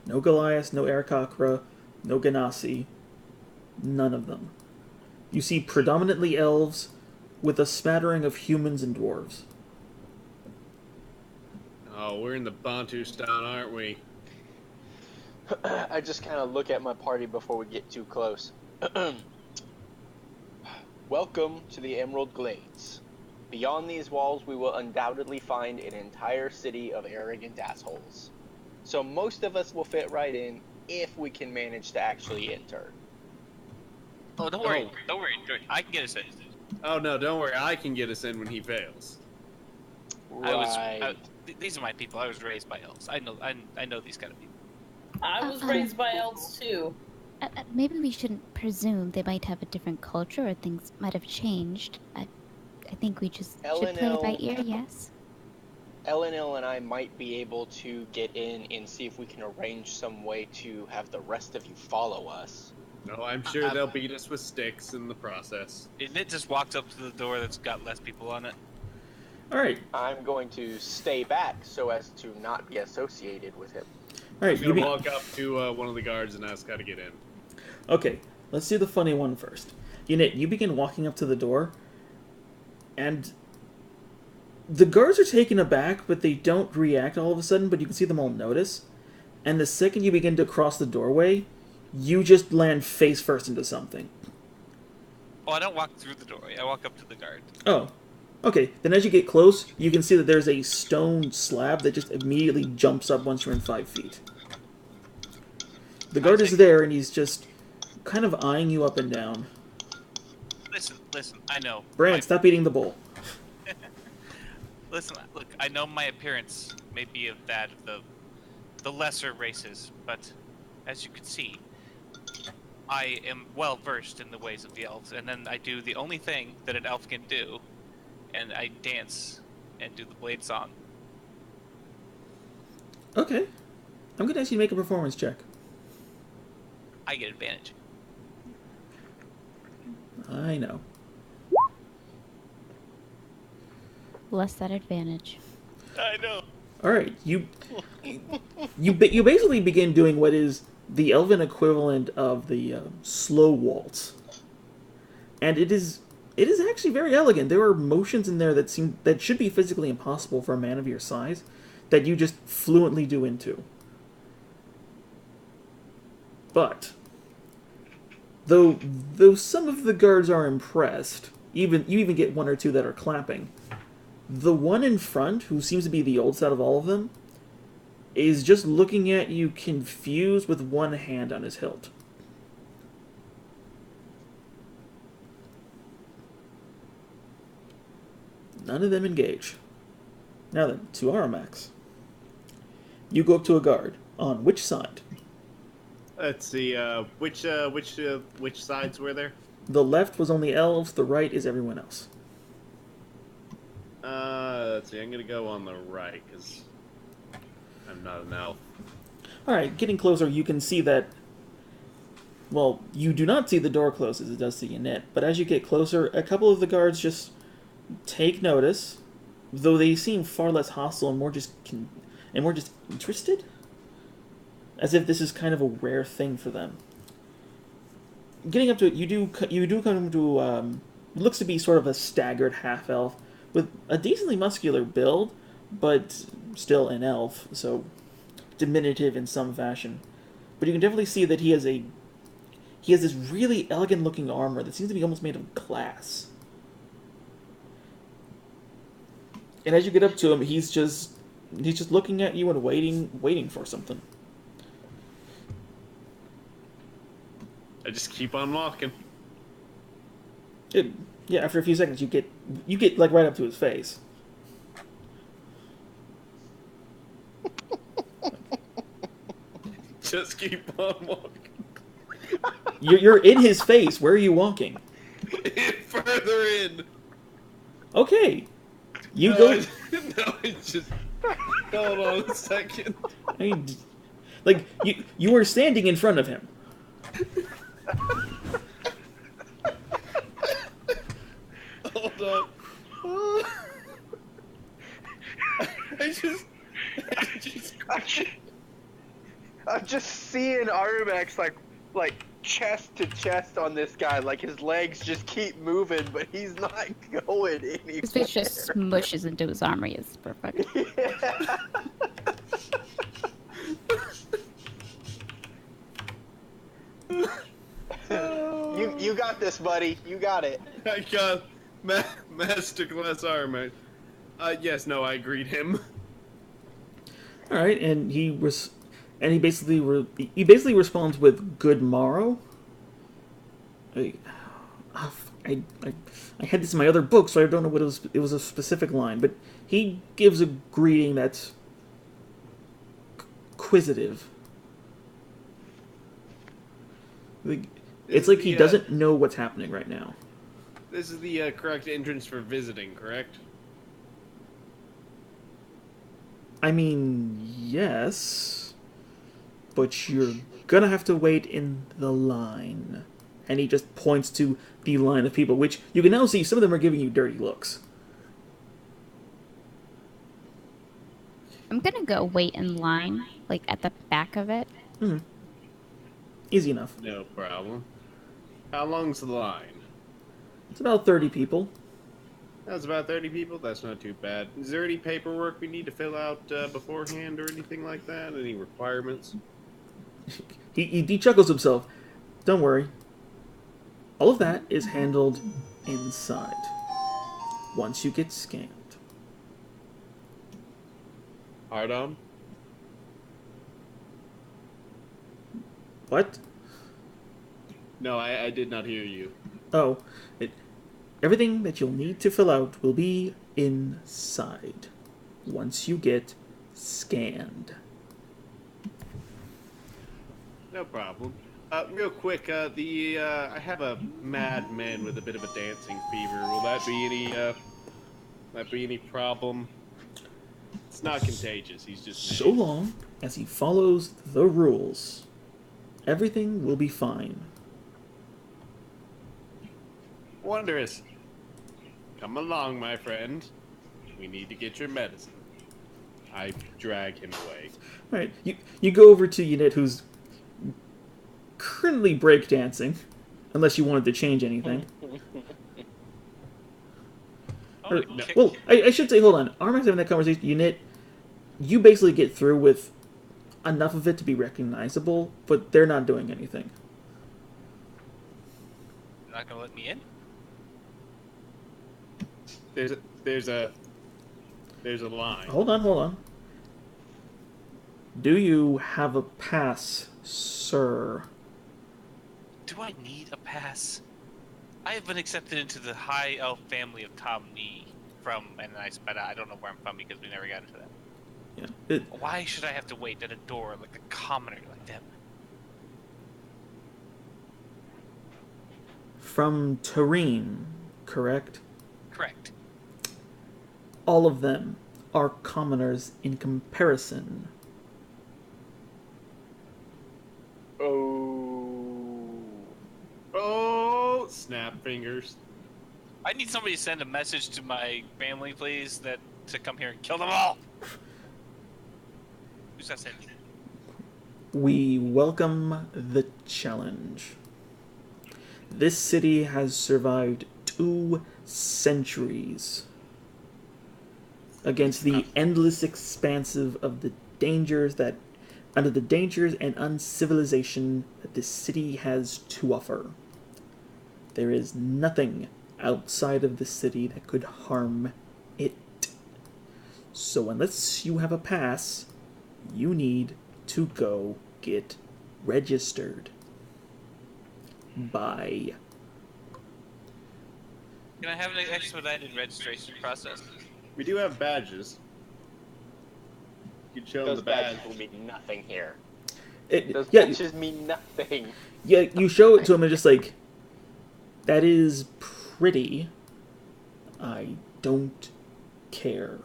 No Goliath, no Aarakocra, no Ganassi. None of them. You see predominantly elves with a smattering of humans and dwarves. Oh, we're in the Bantustan, aren't we? I just kind of look at my party before we get too close. Welcome to the Emerald Glades. Beyond these walls, we will undoubtedly find an entire city of arrogant assholes. So most of us will fit right in if we can manage to actually enter. Oh, don't worry. Don't worry. I can get us in. Oh no, don't worry. I can get us in when he fails. Right. These are my people. I was raised by elves. I know these kind of people. I was raised by elves too. Maybe we shouldn't presume they might have a different culture or things might have changed. I think we just should play it by ear, yes? Elenil and I might be able to get in and see if we can arrange some way to have the rest of you follow us. No, I'm sure they'll beat us with sticks in the process. It just walks up to the door that's got less people on it. All right. I'm going to stay back so as to not be associated with him. All right. I'm gonna walk up to one of the guards and ask how to get in. Okay, let's do the funny one first. Unit, you begin walking up to the door, and the guards are taken aback, but they don't react all of a sudden, but you can see them all notice. And the second you begin to cross the doorway, you just land face first into something. Oh, I don't walk through the doorway. I walk up to the guard. Oh. Okay, then as you get close, you can see that there's a stone slab that just immediately jumps up once you're in 5 feet. The guard is there, and he's just kind of eyeing you up and down. Listen, I know. Bran, stop eating the bowl. Listen, look, I know my appearance may be of that of the lesser races, but as you can see, I am well versed in the ways of the elves, and then I do the only thing that an elf can do, and I dance and do the blade song. Okay. I'm going to ask you to make a performance check. I get advantage. I know. Bless that advantage. I know. All right, you basically begin doing what is the elven equivalent of the slow waltz, and it is actually very elegant. There are motions in there that should be physically impossible for a man of your size, that you just fluently do into. But though some of the guards are impressed, you even get one or two that are clapping. The one in front, who seems to be the oldest out of all of them, is just looking at you confused with one hand on his hilt. None of them engage. Now then, to Aramax. You go up to a guard. On which side? Let's see. Which sides were there? The left was only elves, the right is everyone else. Let's see. I'm gonna go on the right because I'm not an elf. Alright, getting closer, you can see that. Well, you do not see the door close as it does to Yanit, but as you get closer, a couple of the guards just take notice, though they seem far less hostile and more just interested, as if this is kind of a rare thing for them. Getting up to it, you do come to looks to be sort of a staggered half elf with a decently muscular build, but still an elf, so diminutive in some fashion. But you can definitely see that he has this really elegant looking armor that seems to be almost made of glass. And as you get up to him, he's just looking at you and waiting for something. I just keep on walking. Yeah, after a few seconds, you get like right up to his face. Just keep on walking. You're in his face. Where are you walking? Further in. Okay. You go. No, it's just. Hold on a second. I mean, like you were standing in front of him. Hold on. I'm just seeing Armax like chest to chest on this guy, like his legs just keep moving, but he's not going anywhere. His face just smushes into his armor. It's perfect. You got this, buddy. You got it. I got masterclass armor. Yes, no, I agreed him. All right, and he basically responds with "Good morrow." I had this in my other book, so I don't know what it was. It was a specific line, but he gives a greeting that's inquisitive. It's like he doesn't know what's happening right now. This is the correct entrance for visiting, correct? I mean, yes, but you're gonna have to wait in the line. And he just points to the line of people, which you can now see some of them are giving you dirty looks. I'm gonna go wait in line, like at the back of it. Mm-hmm. Easy enough. No problem. How long's the line? It's about 30 people. That's about 30 people? That's not too bad. Is there any paperwork we need to fill out beforehand or anything like that? Any requirements? He chuckles to himself. Don't worry. All of that is handled inside. Once you get scanned. Hard on? What? No, I did not hear you. Oh, everything that you'll need to fill out will be inside. Once you get scanned. No problem. Real quick, I have a madman with a bit of a dancing fever. Will that be any problem? It's not contagious. He's just So long as he follows the rules, everything will be fine. Wondrous. Come along, my friend. We need to get your medicine. I drag him away. All right, you go over to Unit, who's currently breakdancing, unless you wanted to change anything. Well, I should say, hold on. Armax having that conversation. Unit, you basically get through with enough of it to be recognizable, but they're not doing anything. You're not gonna let me in? There's a line. Hold on. Do you have a pass, sir? Do I need a pass? I have been accepted into the High Elf family of Tom Nee from, and I don't know where I'm from because we never got into that. Yeah. Why should I have to wait at a door like a commoner like them? From Tareen, correct? Correct. All of them are commoners in comparison. Oh, snap fingers. I need somebody to send a message to my family, please, to come here and kill them all. Who's that sending? We welcome the challenge. This city has survived 2 centuries against the endless expansive of the dangers that under the dangers and uncivilization that this city has to offer. There is nothing outside of the city that could harm it. So unless you have a pass, you need to go get registered. Bye. Can I have an expedited registration process? We do have badges. You can show them Those the badge. badges will mean nothing here. It, Those yeah, badges mean nothing. yeah, you show it to him and just like, that is pretty. I don't care.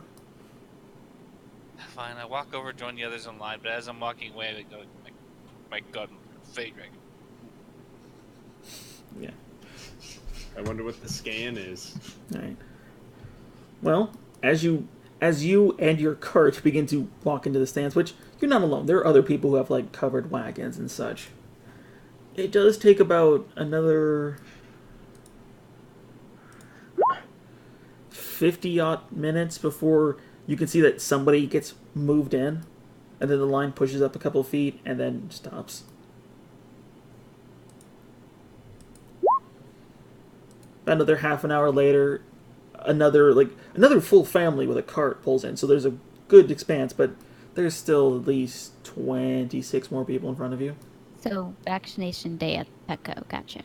Fine, I walk over, join the others in line, but as I'm walking away, they go, my God, fade ring. Yeah. I wonder what the scan is. All right. Well, as you and your cart begin to walk into the stands, which you're not alone. There are other people who have like covered wagons and such. It does take about another 50-odd minutes before you can see that somebody gets moved in, and then the line pushes up a couple feet and then stops. Another half an hour later, another full family with a cart pulls in. So there's a good expanse, but there's still at least 26 more people in front of you. So, vaccination day at Petco, gotcha.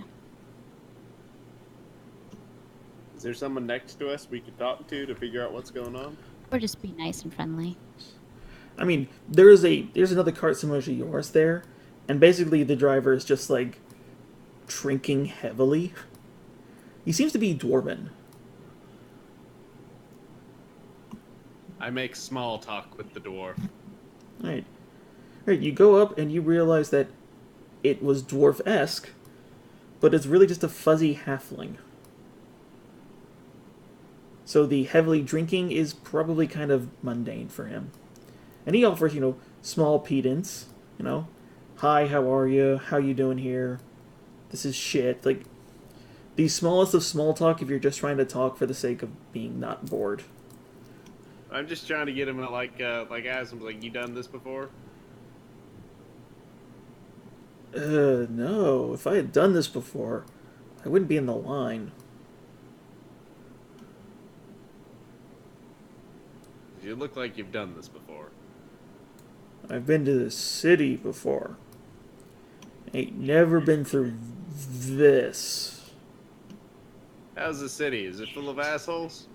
Is there someone next to us we could talk to figure out what's going on? Or just be nice and friendly. I mean, there's another cart similar to yours there, and basically the driver is just like drinking heavily. He seems to be dwarven. I make small talk with the dwarf. Alright. You go up and you realize that it was dwarf-esque, but it's really just a fuzzy halfling. So the heavily drinking is probably kind of mundane for him. And he offers, small pedants, hi, how are you? How you doing here? This is shit. Like, the smallest of small talk if you're just trying to talk for the sake of being not bored. I'm just trying to get him to ask him, you done this before? No. If I had done this before, I wouldn't be in the line. You look like you've done this before. I've been to the city before. Ain't never been through this. How's the city? Is it full of assholes?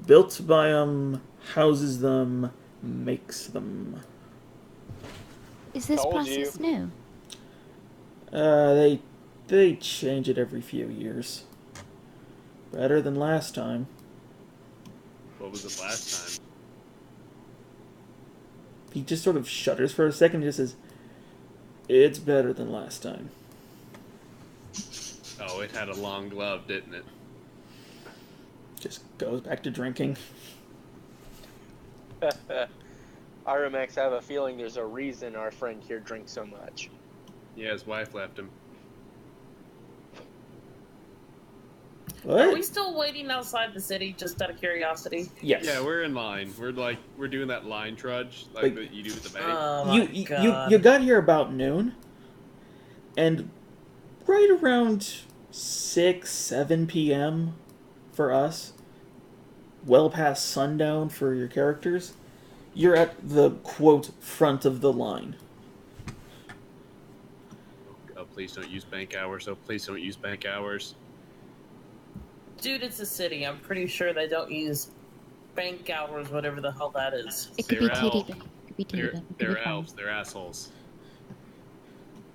Built by 'em, houses them, makes them. Is this Told process new? They change it every few years. Better than last time. What was it last time? He just sort of shudders for a second and just says, "It's better than last time." Oh, it had a long glove, didn't it? Just goes back to drinking. Aramex, I have a feeling there's a reason our friend here drinks so much. Yeah, his wife left him. Are we What? still waiting outside the city, just out of curiosity? Yes. Yeah, we're in line. We're doing that line trudge, Like- that you do at the bank. Oh my you god. you got here about noon, and right around 6-7 p.m. for us, well past sundown for your characters, you're at the quote front of the line. Oh, please don't use bank hours. Oh, please don't use bank hours. Dude, it's a city. I'm pretty sure they don't use bank hours, whatever the hell that is. It could be They're titty elf. bank. It could be titty bank. It could be They're fun. elves. They're assholes.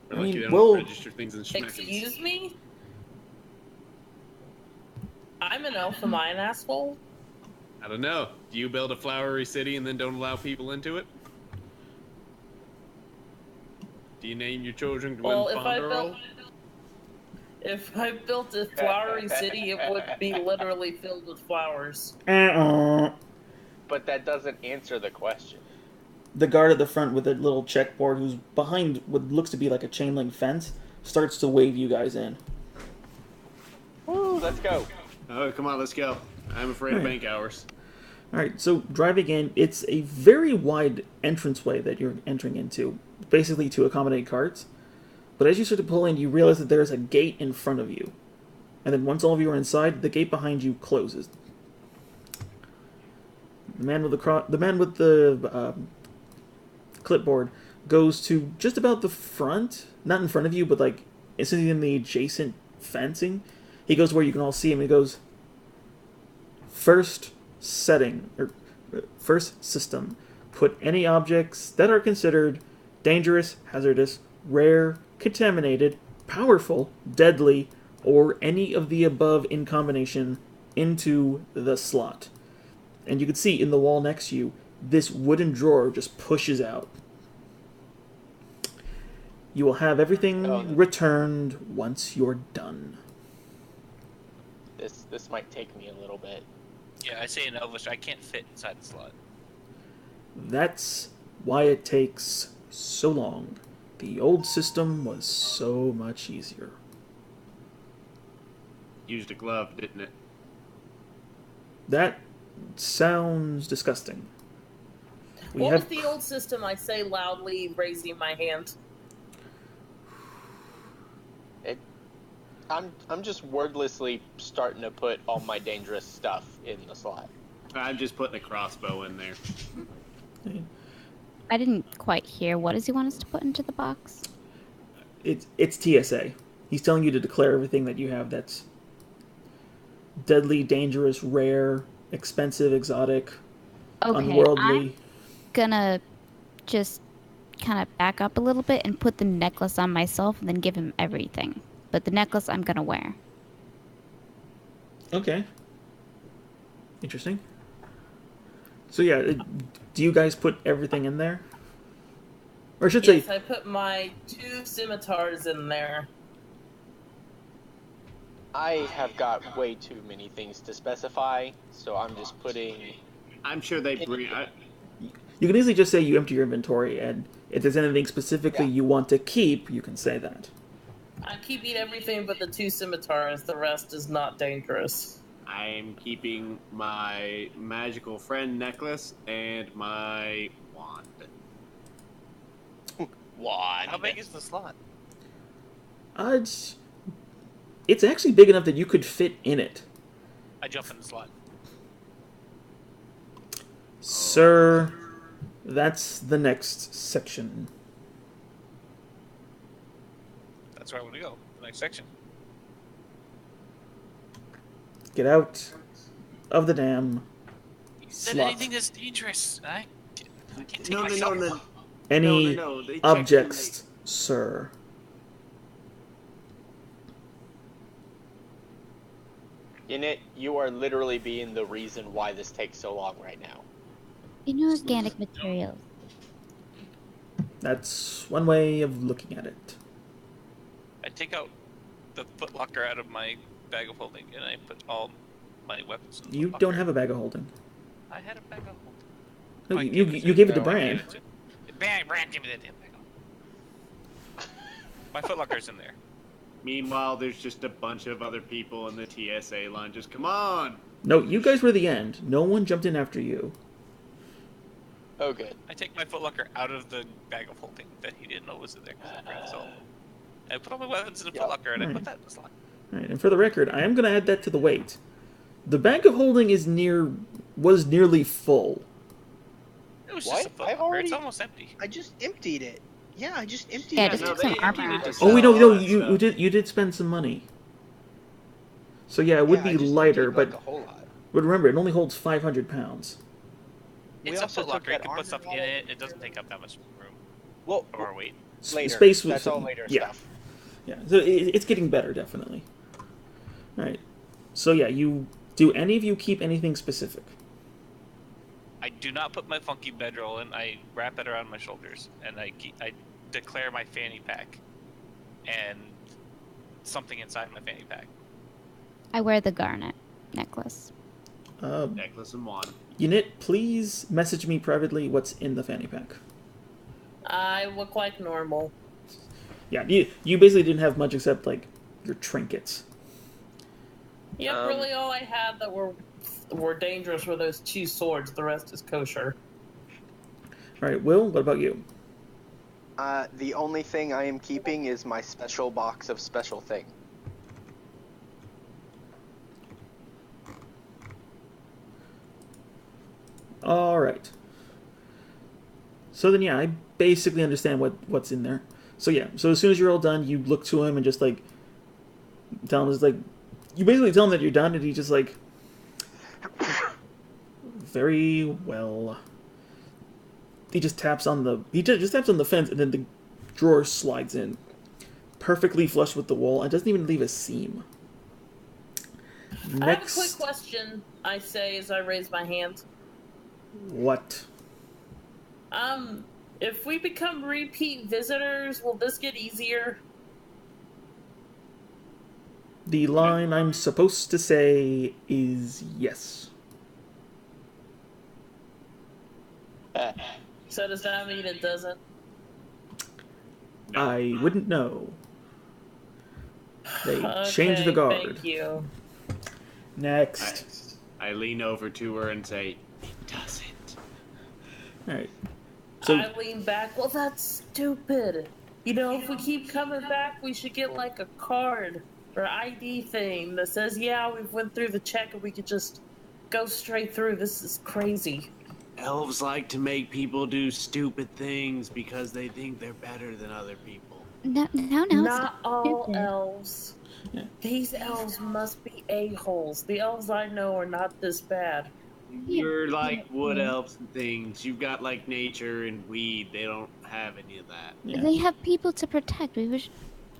They're I lucky mean, they don't well- register things in schmeckins. Excuse me? I'm an elf, am I an asshole? I don't know. Do you build a flowery city and then don't allow people into it? Do you name your children Gwen Well, Fonderel? if I built a flowery city, it would be literally filled with flowers. But that doesn't answer the question. The guard at the front with a little checkboard, who's behind what looks to be like a chain link fence, starts to wave you guys in. Woo, let's go. Oh, come on, let's go. I'm afraid of bank hours. Alright, so driving in, it's a very wide entranceway that you're entering into, basically to accommodate carts. But as you start to pull in, you realize that there's a gate in front of you. And then once all of you are inside, the gate behind you closes. The man with the clipboard goes to just about the front, not in front of you, but like sitting in the adjacent fencing. He goes where you can all see him. He goes, first system. Put any objects that are considered dangerous, hazardous, rare, contaminated, powerful, deadly, or any of the above in combination into the slot. And you can see in the wall next to you, this wooden drawer just pushes out. You will have everything returned once you're done. This might take me a little bit. Yeah, I say in Elvish, I can't fit inside the slot. That's why it takes so long. The old system was so much easier. Used a glove, didn't it? That sounds disgusting. What was the old system? I say loudly, raising my hand. I'm just wordlessly starting to put all my dangerous stuff in the slot. I'm just putting a crossbow in there. I didn't quite hear. What does he want us to put into the box? It's TSA. He's telling you to declare everything that you have that's deadly, dangerous, rare, expensive, exotic, unworldly. I'm gonna just kind of back up a little bit and put the necklace on myself and then give him everything. But the necklace I'm gonna wear. Okay. Interesting. So yeah, do you guys put everything in there? Or I should Yes, say... I put my 2 scimitars in there. I have got way too many things to specify, so I'm just putting... I'm sure they bring... You can easily just say you empty your inventory, and if there's anything specifically you want to keep, you can say that. I'm keeping everything but the 2 scimitars. The rest is not dangerous. I'm keeping my magical friend necklace and my wand. Wand. How big is the slot? It's actually big enough that you could fit in it. I jump in the slot. Sir, that's the next section. That's where I want to go. The next section. Get out of the damn You said slot. anything that's dangerous. I can't take No. myself. Any No. They checked objects, sir. In it, you are literally being the reason why this takes so long right now. Inorganic materials. That's one way of looking at it. I take out the footlocker out of my bag of holding, and I put all my weapons in the You footlocker. don't have a bag of holding. I had a bag of holding. No, I you gave it you to- gave it to no, I Brian. gave it to- Brian, give me that damn bag of My footlocker's in there. Meanwhile, there's just a bunch of other people in the TSA line. Just come on. No, you guys were the end. No one jumped in after you. Oh, good. I take my footlocker out of the bag of holding that he didn't know was in there because I grabbed it all. I put all my weapons in the footlocker and I put that in the slot. All right, and for the record, I am going to add that to the weight. The bag of holding was nearly full. It was What? just a I've footlocker. already- It's almost empty. I just emptied it. Yeah, I just emptied Yeah, it. just put some armor on. Oh, wait, no, all that you stuff. did spend some money. So yeah, it would Yeah, be I just lighter, emptied, like, but a whole lot. remember, it only holds 500 pounds. We It's a also foot took locker. You that can put stuff in armor it. It doesn't take up that much room Well, or weight. later. Space was That's all later yeah, stuff. yeah. So it's getting better, definitely. All right. So yeah, do any of you keep anything specific? I do not put my funky bedroll in. I wrap it around my shoulders, and I declare my fanny pack and something inside my fanny pack. I wear the garnet necklace. Necklace and wand. Unit, please message me privately what's in the fanny pack. I look like normal. Yeah, you basically didn't have much except like your trinkets. Yep, really all I had that were dangerous were those 2 swords. The rest is kosher. All right, Will, what about you? The only thing I am keeping is my special box of special thing. All right. So then, yeah, I basically understand what's in there. So yeah, so as soon as you're all done, you look to him and just like tell him, you basically tell him that you're done, and he just like, very well. He just taps on the fence, and then the drawer slides in, perfectly flush with the wall, and doesn't even leave a seam. I have a quick question, I say as I raise my hand. What? If we become repeat visitors, will this get easier? The line I'm supposed to say is yes. So does that mean it doesn't? I wouldn't know. They Okay, changed the guard. Thank you. Next. I lean over to her and say, "It doesn't." Alright. So, I lean back. Well, that's stupid. You know, if we keep coming back, we should get like a card or ID thing that says, yeah, we've went through the check and we could just go straight through. This is crazy. Elves like to make people do stupid things because they think they're better than other people. No, Not all stupid. elves. Yeah. These elves must be a-holes. The elves I know are not this bad. You're like wood elves and things. You've got like nature and weed. They don't have any of that. yeah. They have people to protect. We should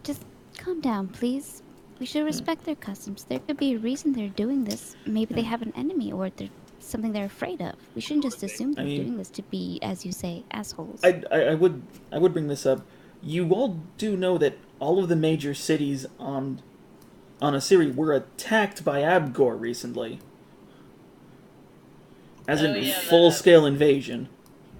just calm down, please. We should respect their customs. There could be a reason they're doing this. Maybe they have an enemy or they're something they're afraid of. We shouldn't just assume they're doing this to be, as you say, assholes. I would bring this up. You all do know that all of the major cities on Assyria were attacked by Abgor recently. As in full-scale invasion.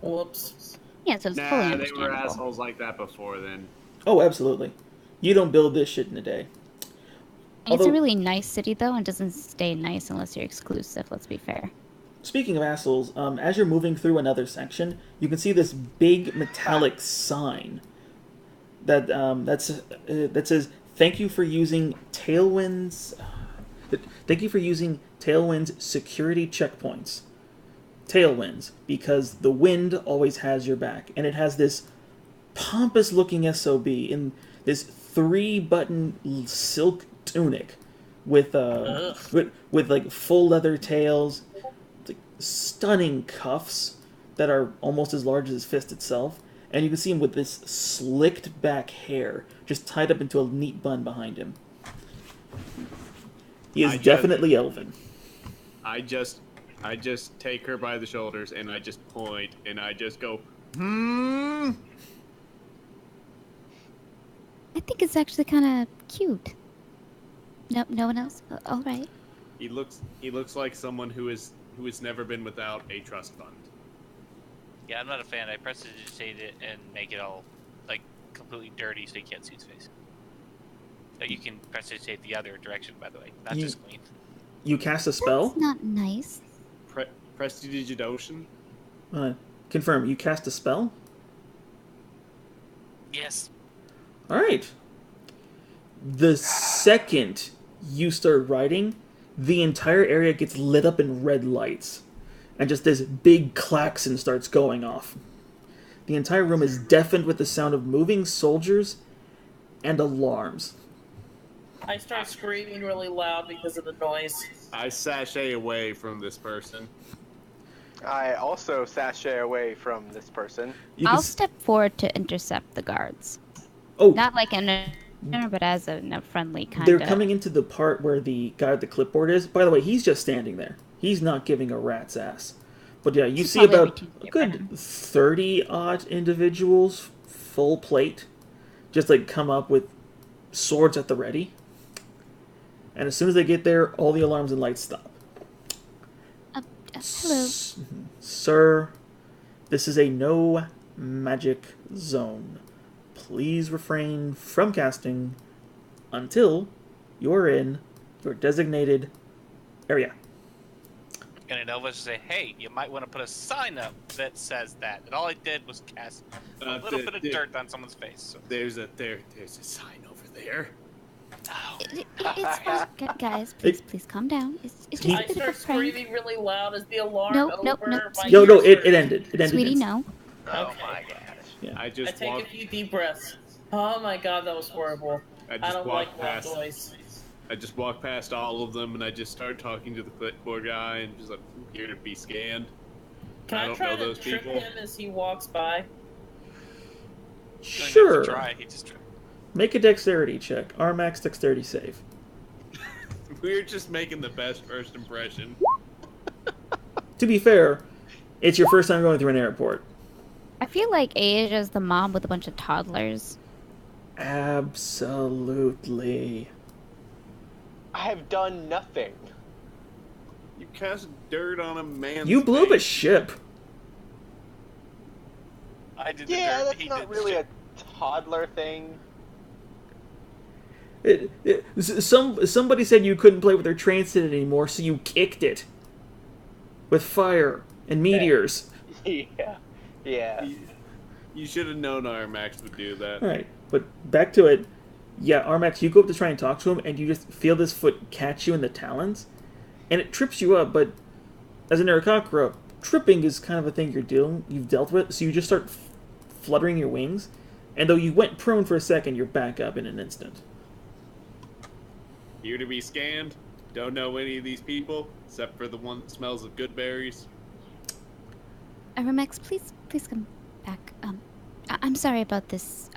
Whoops. Yeah, so it's fully Nah, they understandable. were assholes like that before then. Oh, absolutely. You don't build this shit in a day. It's Although- a really nice city, though, and doesn't stay nice unless you're exclusive, let's be fair. Speaking of assholes, as you're moving through another section, you can see this big metallic sign that says, "Thank you for using Tailwind's. Thank you for using Tailwind's security checkpoints. Tailwinds, because the wind always has your back." And it has this pompous-looking SOB in this 3-button silk tunic with like full leather tails, like stunning cuffs that are almost as large as his fist itself, and you can see him with this slicked back hair just tied up into a neat bun behind him. He is definitely elven. I just take her by the shoulders and I just point and I just go, I think it's actually kind of cute. No one else? All right. He looks like someone who has never been without a trust fund. Yeah, I'm not a fan. I prestidigitate it and make it all like completely dirty so you can't see his face. You can prestidigitate the other direction, by the way, not just clean. You cast a spell? That's not nice. Prestidigitation? Confirm, you cast a spell? Yes. Alright. The second you start writing, the entire area gets lit up in red lights. And just this big klaxon starts going off. The entire room is deafened with the sound of moving soldiers and alarms. I start screaming really loud because of the noise. I sashay away from this person. I also sashay away from this person. I'll step forward to intercept the guards. Oh, Not like in a but as a friendly kind they're of. coming into the part where the guy with the clipboard is. By the way, he's just standing there. He's not giving a rat's ass. But yeah, you see about a good 30-odd individuals, full plate, just like come up with swords at the ready. And as soon as they get there, all the alarms and lights stop. Hello. Sir, this is a no magic zone. Please refrain from casting until you're in your designated area. And Nova say, hey, you might want to put a sign up that says that. And all I did was cast a little bit of dirt on someone's face. So. There's a sign over there. Oh. It's fine. Guys, please calm down. It's just a I bit of start a prank. screaming really loud as the alarm No, over. My No, ears it hurt. ended. It ended. Sweetie, no. Oh my gosh. Yeah. I I just take a few deep breaths. Oh my god, that was horrible. I don't like that noise. I just walk past all of them and I just start talking to the clipboard guy and just like, I'm here to be scanned. Can I don't try know to those trip people. him as he walks by? Sure. Try. He just Make a dexterity check. Armax dexterity save. We're just making the best first impression. To be fair, it's your first time going through an airport. I feel like Asia's the mom with a bunch of toddlers. Absolutely. I have done nothing. You cast dirt on a man's You blew up a face. ship. I did the Yeah, dirt. that's He not did really shit. a toddler thing. Somebody said you couldn't play with their train set anymore, so you kicked it. With fire and meteors. Yeah. Yeah. You should have known Armax would do that. Alright, but back to it. Yeah, Armax, you go up to try and talk to him, and you just feel this foot catch you in the talons, and it trips you up, but as an Arakakra, tripping is kind of a thing you've dealt with, so you just start fluttering your wings, and though you went prone for a second, you're back up in an instant. Here to be scanned. Don't know any of these people, except for the one that smells of good berries. Remex, please come back. I'm sorry about this.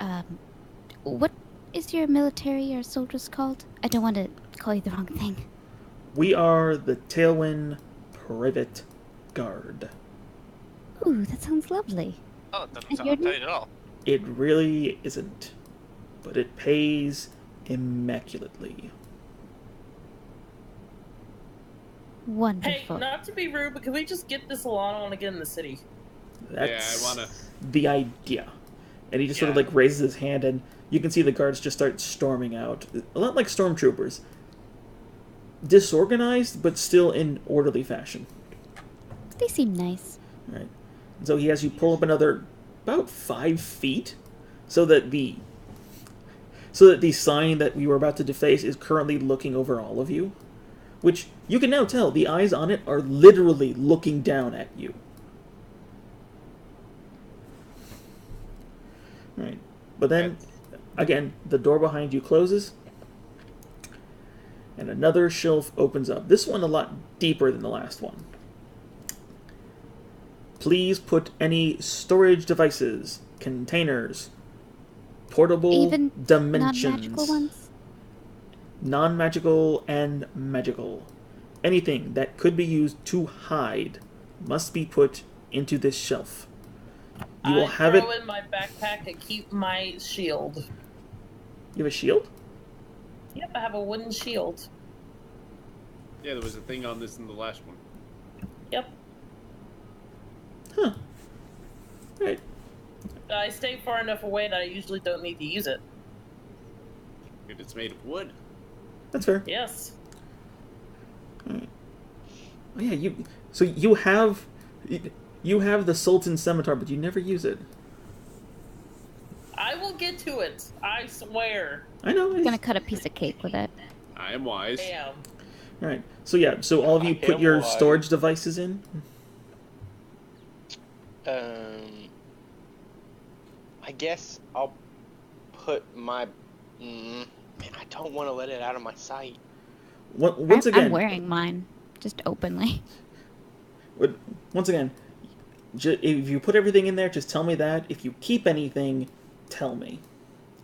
What is your military or soldiers called? I don't want to call you the wrong thing. We are the Tailwind Private Guard. Ooh, that sounds lovely. Oh, it doesn't And sound you're uptight at all. It really isn't, but it pays immaculately. Hey, Wonderful. not to be rude, but can we just get this along? I want to get in the city. That's I wanna- the idea. And he just sort of like raises his hand, and you can see the guards just start storming out. A lot like stormtroopers. Disorganized, but still in orderly fashion. They seem nice. Right. And so he has you pull up another about 5 feet, so that the sign that we were about to deface is currently looking over all of you, which you can now tell the eyes on it are literally looking down at you. Right. But then, again, the door behind you closes, and another shelf opens up. This one a lot deeper than the last one. Please put any storage devices, containers, portable Even dimensions, non-magical ones? non-magical and magical. Anything that could be used to hide must be put into this shelf. You will have it. throw in my backpack and keep my shield. You have a shield? Yep, I have a wooden shield. Yeah, there was a thing on this in the last one. Yep. Huh. Right. I stay far enough away that I usually don't need to use it. If it's made of wood. That's fair. Yes. Right. Oh, yeah, you have the Sultan's scimitar, but you never use it. I will get to it. I swear. I know. I'm gonna cut a piece of cake with it. I am wise. Damn. Right. So yeah. So all of you put your storage devices in. I guess I'll put my. Man, I don't want to let it out of my sight. Once I'm again, wearing mine, just openly. once again, if you put everything in there, just tell me that. If you keep anything, tell me.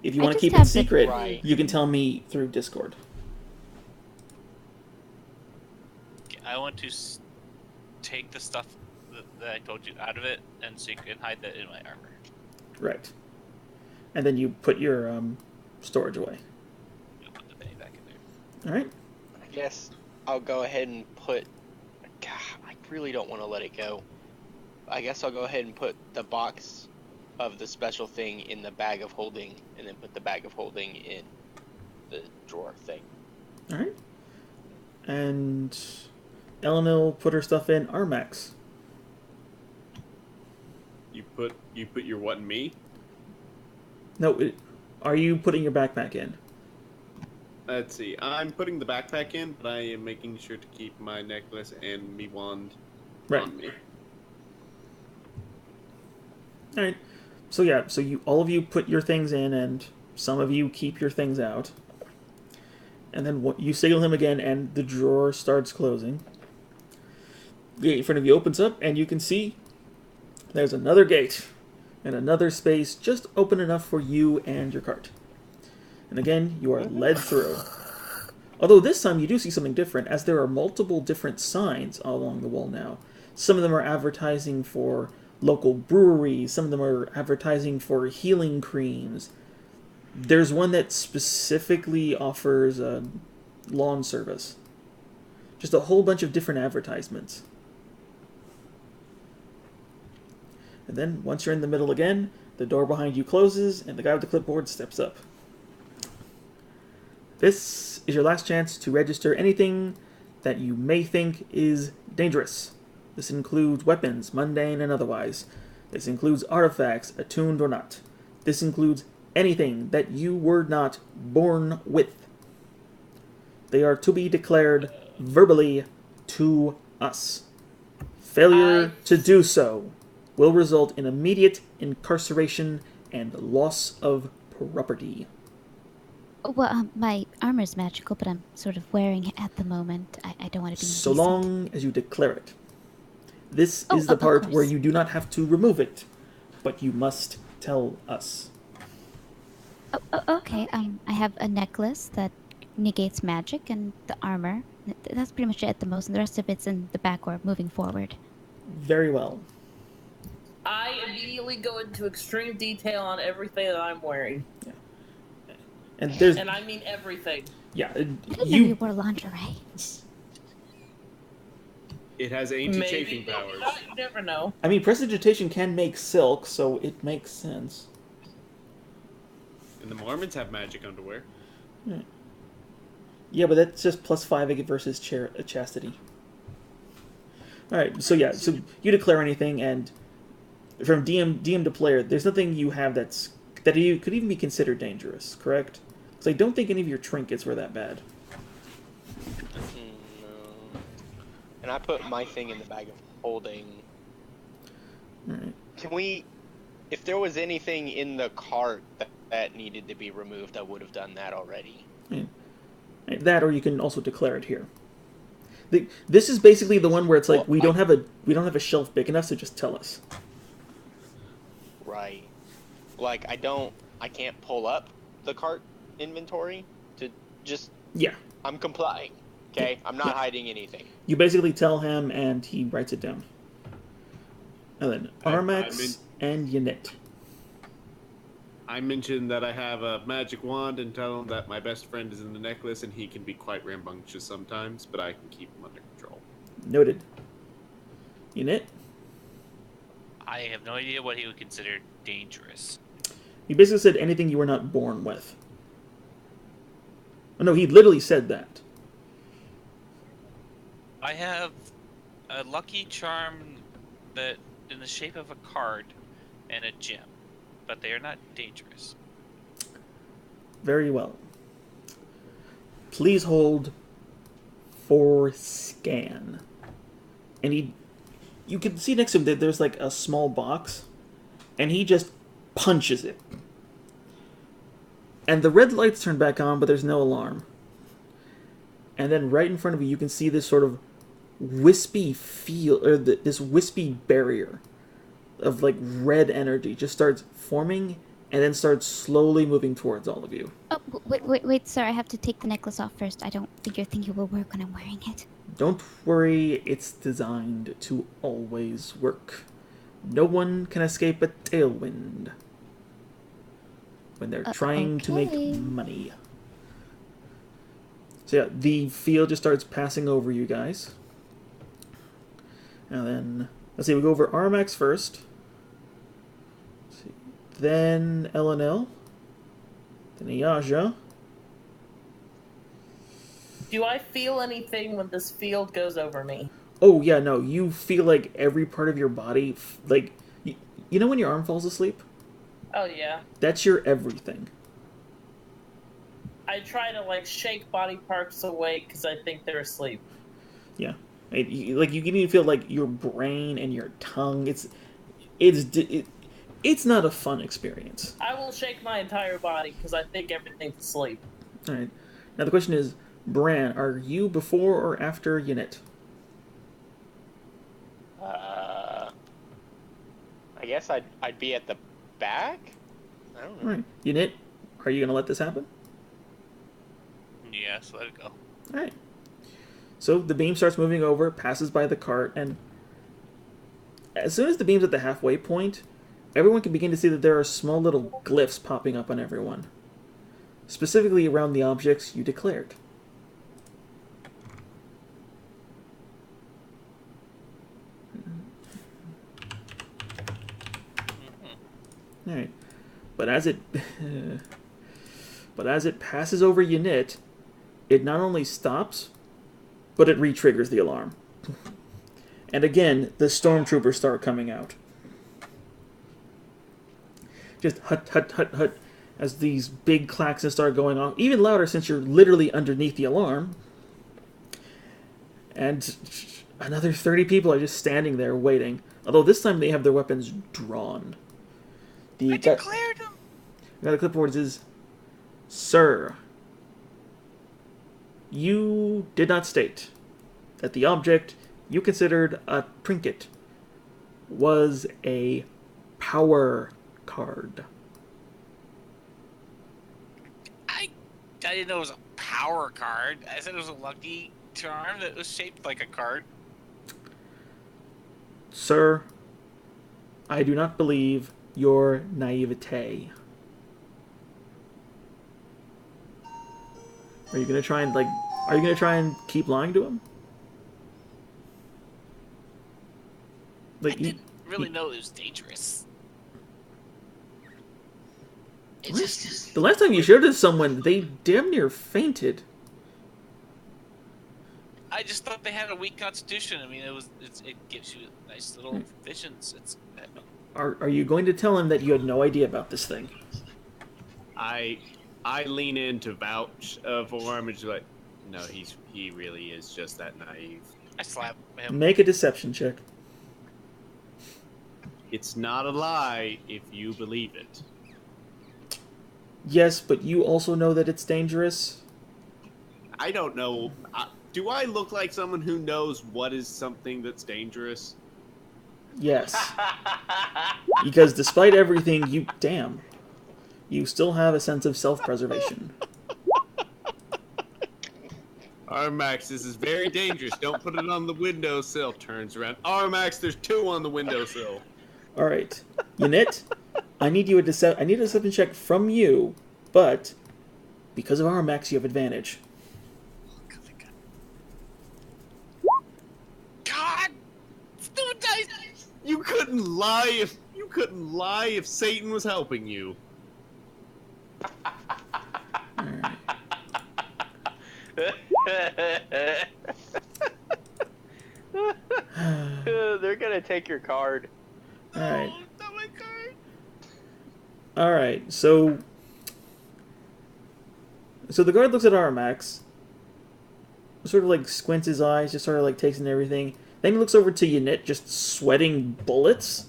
If you I want to just keep it have the- secret, Right. you can tell me through Discord. I want to take the stuff that I told you out of it and hide that in my armor. Right. And then you put your storage away. I'll put the penny back in there. All right. I guess I'll go ahead and put. God, I really don't want to let it go. I guess I'll go ahead and put the box of the special thing in the bag of holding, and then put the bag of holding in the drawer thing. All right. And Eleanor put her stuff in Armax. You put your what in me? No, are you putting your backpack in? Let's see. I'm putting the backpack in, but I am making sure to keep my necklace and me wand on me. All right. So yeah, so all of you put your things in, and some of you keep your things out. And then you signal him again, and the drawer starts closing. The gate in front of you opens up, and you can see there's another gate and another space just open enough for you and your cart. And again, you are led through. Although this time you do see something different, as there are multiple different signs along the wall now. Some of them are advertising for local breweries, some of them are advertising for healing creams. There's one that specifically offers a lawn service. Just a whole bunch of different advertisements. And then, once you're in the middle again, the door behind you closes, and the guy with the clipboard steps up. This is your last chance to register anything that you may think is dangerous. This includes weapons, mundane and otherwise. This includes artifacts, attuned or not. This includes anything that you were not born with. They are to be declared verbally to us. Failure to do so will result in immediate incarceration and loss of property. Well, my armor's magical, but I'm sort of wearing it at the moment. I don't want to be So indecent. long as you declare it. This is the part where you do not have to remove it, but you must tell us. Okay, I have a necklace that negates magic and the armor. That's pretty much it at the most, and the rest of it's in the back or moving forward. Very well. I immediately go into extreme detail on everything that I'm wearing. Yeah. And I mean everything. Yeah, I didn't know you wore lingerie. It has anti-chafing Maybe. powers. You never know. I mean, prestidigitation can make silk, so it makes sense. And the Mormons have magic underwear. Yeah, but that's just +5 versus chastity. Alright, so yeah, so you declare anything, and from DM to player, there's nothing you have that you could even be considered dangerous, correct? Because I don't think any of your trinkets were that bad. No. And I put my thing in the bag of holding. Alright. Can we... If there was anything in the cart that needed to be removed, I would have done that already. Yeah. That, or you can also declare it here. This is basically the one where it's like, we don't have a shelf big enough, so just tell us. Right. Like, I can't pull up the cart inventory to just... Yeah. I'm complying. Okay? I'm not hiding anything. You basically tell him, and he writes it down. And then Armax and Yanit. I mentioned that I have a magic wand and tell him that my best friend is in the necklace and he can be quite rambunctious sometimes, but I can keep him under control. Noted. Yanit? I have no idea what he would consider dangerous. He basically said anything you were not born with. Oh, no, he literally said that. I have a lucky charm that in the shape of a card and a gem, but they are not dangerous. Very well. Please hold for scan. And you can see next to him that there's like a small box, and he just punches it. And the red lights turn back on, but there's no alarm. And then right in front of you, you can see this sort of wispy this wispy barrier of like red energy just starts forming and then starts slowly moving towards all of you. Oh, wait, sir. I have to take the necklace off first. I don't think your thinking will work when I'm wearing it. Don't worry, it's designed to always work. No one can escape a tailwind when they're trying to make money. So yeah, the field just starts passing over you guys. And then, let's see, we go over Armax first. Then LNL. Then Iyaja. Do I feel anything when this field goes over me? Oh, yeah, no, you feel like every part of your body, like, you know when your arm falls asleep? Oh, yeah. That's your everything. I try to, like, shake body parts awake because I think they're asleep. Yeah. Like, you can even feel, like, your brain and your tongue. It's not a fun experience. I will shake my entire body because I think everything's asleep. Alright. Now the question is, Bran, are you before or after Unit? I guess I'd be at the back? I don't know. Alright. Unit, are you going to let this happen? Yes, let it go. Alright. So the beam starts moving over, passes by the cart, and as soon as the beam's at the halfway point, everyone can begin to see that there are small little glyphs popping up on everyone. Specifically around the objects you declared. Alright. But as it passes over Unit, it not only stops, but it re-triggers the alarm. And again, the stormtroopers start coming out. Just hut, hut, hut, hut, as these big klaxons start going off, even louder since you're literally underneath the alarm. And another 30 people are just standing there waiting. Although this time they have their weapons drawn. I declared them! The clipboard says, Sir, you did not state that the object you considered a trinket was a power card. I didn't know it was a power card. I said it was a lucky charm that was shaped like a card. Sir, I do not believe your naivete. Are you gonna try and keep lying to him? I didn't really know it was dangerous. The last time you showed it to someone, they damn near fainted. I just thought they had a weak constitution. I mean, it gives you nice little visions. Are you going to tell him that you had no idea about this thing? I lean in to vouch for him and just like, no, he really is just that naive. I slap him. Make a deception check. It's not a lie if you believe it. Yes, but you also know that it's dangerous. I don't know. Do I look like someone who knows what is something that's dangerous? Yes. Because despite everything, you still have a sense of self-preservation. Armax, this is very dangerous. Don't put it on the windowsill. Turns around. Armax, there's 2 on the windowsill. All right, Unit, I need a deception check from you, but because of Armax, you have advantage. God, stupid dice. You couldn't lie if Satan was helping you. They're gonna take your card. Alright. Not my card. Alright, so the guard looks at Armax, sort of like squints his eyes, just sort of like takes in everything. Then he looks over to Unit, just sweating bullets,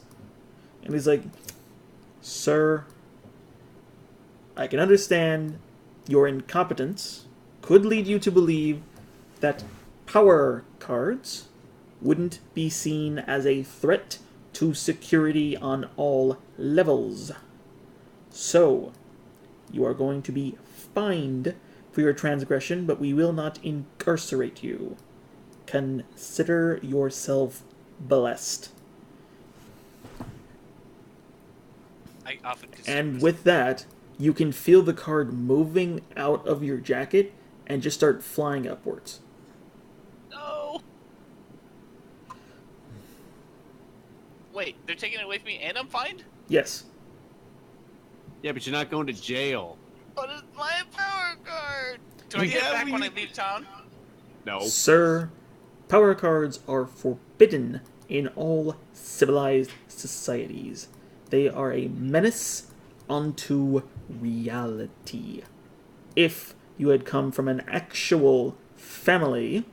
and he's like, Sir, I can understand your incompetence could lead you to believe that power cards wouldn't be seen as a threat to security on all levels. So, you are going to be fined for your transgression, but we will not incarcerate you. Consider yourself blessed. I often And with that, you can feel the card moving out of your jacket and just start flying upwards. No! Wait, they're taking it away from me and I'm fined? Yes. Yeah, but you're not going to jail. But it's my power card! Do I get it back when I leave town? No. Sir, power cards are forbidden in all civilized societies. They are a menace unto reality. If you had come from an actual family,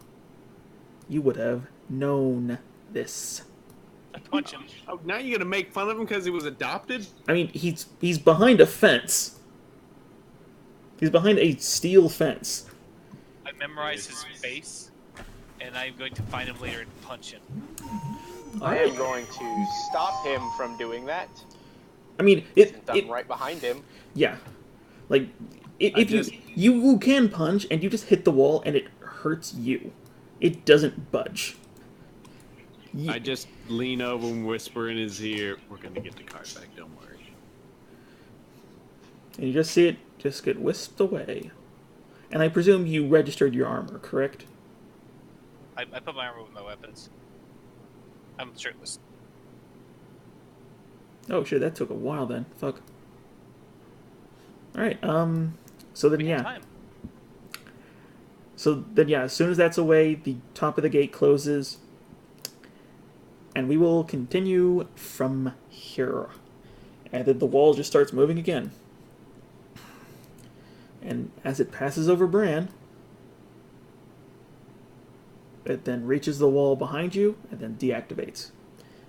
you would have known this. I punch him. Oh, now you're gonna make fun of him because he was adopted? I mean, he's behind a fence. He's behind a steel fence. I memorize his face, and I'm going to find him later and punch him. I am going to stop him from doing that. I mean, Since I'm right behind him. Yeah, like if you can punch and you just hit the wall and it hurts you, it doesn't budge. I just lean over and whisper in his ear, "We're gonna get the card back. Don't worry." And you just see it just get whisked away. And I presume you registered your armor, correct? I put my armor with my weapons. I'm shirtless. Oh shit, that took a while then. Fuck. Alright, so then yeah. Time. So then yeah, as soon as that's away, the top of the gate closes. And we will continue from here. And then the wall just starts moving again. And as it passes over Bran, it then reaches the wall behind you and then deactivates.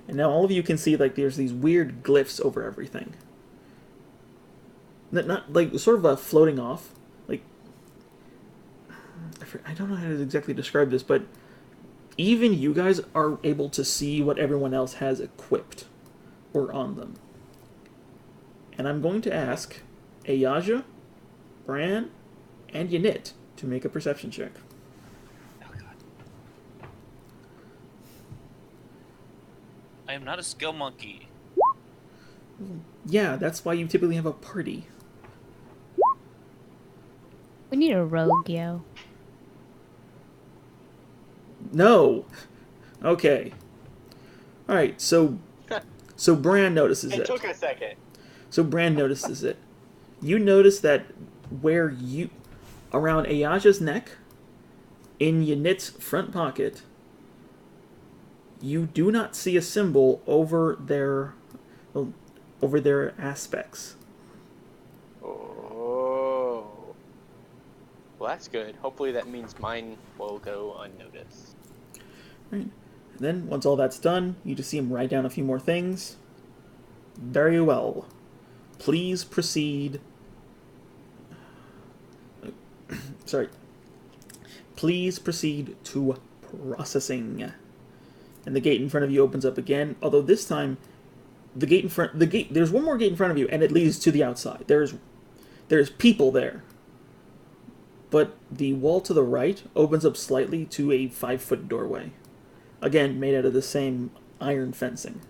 And now all of you can see like there's these weird glyphs over everything. Not like sort of floating off. Like I don't know how to exactly describe this, but even you guys are able to see what everyone else has equipped or on them. And I'm going to ask Ayaja, Bran, and Ynit to make a perception check. Oh god. I am not a skill monkey. Yeah, that's why you typically have a party. We need a rogue, yo. No! Okay. Alright, so Bran notices it. It took a second. So Bran notices it. You notice that where you... around Ayaja's neck, in Ynit's front pocket, you do not see a symbol over their aspects. Oh. Well, that's good. Hopefully that means mine will go unnoticed. Right. And then, once all that's done, you just see him write down a few more things. Very well. Please proceed... Sorry. Please proceed to processing. And the gate in front of you opens up again, although this time there's one more gate in front of you and it leads to the outside. There's people there. But the wall to the right opens up slightly to a 5-foot doorway. Again, made out of the same iron fencing.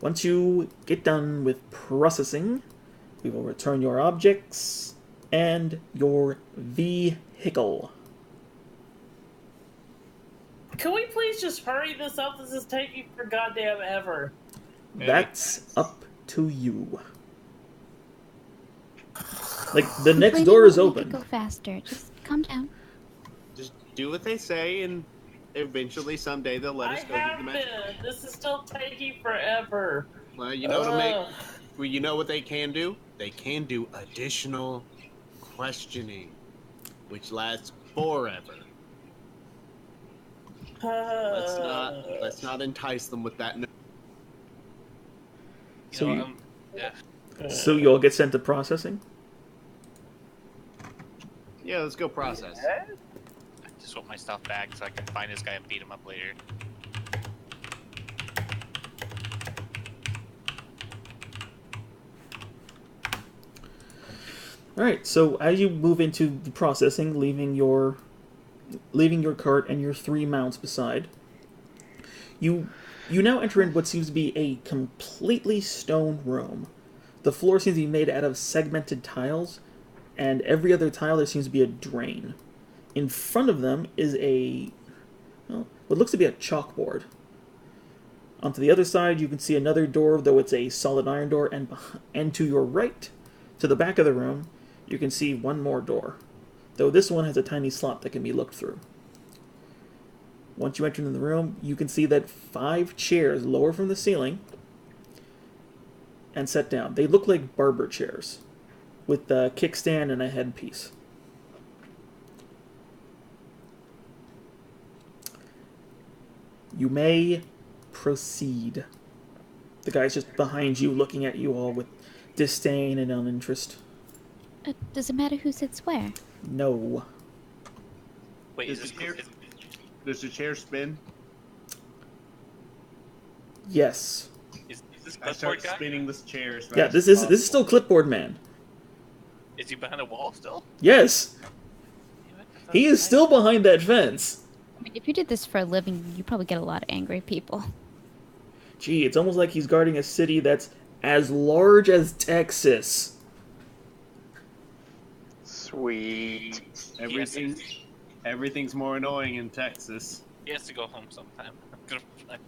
Once you get done with processing, we will return your objects and your vehicle. Can we please just hurry this up? This is taking for goddamn ever. That's up to you. Like, the next door is open. Go faster. Just calm down. Just do what they say, and eventually, someday, they'll let us go to the magic. This is still taking forever. Well, you know well, you know what they can do? They can do additional questioning, which lasts forever. Let's not entice them with that. So yeah. So you all get sent to processing? Yeah, let's go process. I just want my stuff back so I can find this guy and beat him up later. Alright, so as you move into the processing, leaving your cart and your 3 mounts beside, you now enter in what seems to be a completely stone room. The floor seems to be made out of segmented tiles, and every other tile there seems to be a drain. In front of them is what looks to be a chalkboard. Onto the other side, you can see another door, though it's a solid iron door, and to your right, to the back of the room, you can see one more door, though this one has a tiny slot that can be looked through. Once you enter into the room, you can see that 5 chairs lower from the ceiling and set down. They look like barber chairs, with a kickstand and a headpiece. You may proceed. The guy's just behind you, looking at you all with disdain and uninterest. Does it matter who sits where? No. Wait, Does the chair spin? Yes. Is this I start clipboard guy? spinning this chair. As Yeah, fast this as is still Clipboard Man. Is he behind a wall still? Yes. Damn it, I thought He is still behind that fence. I mean, if you did this for a living, you probably get a lot of angry people. Gee, it's almost like he's guarding a city that's as large as Texas. Sweet. Everything's more annoying in Texas. He has to go home sometime. I'm gonna find-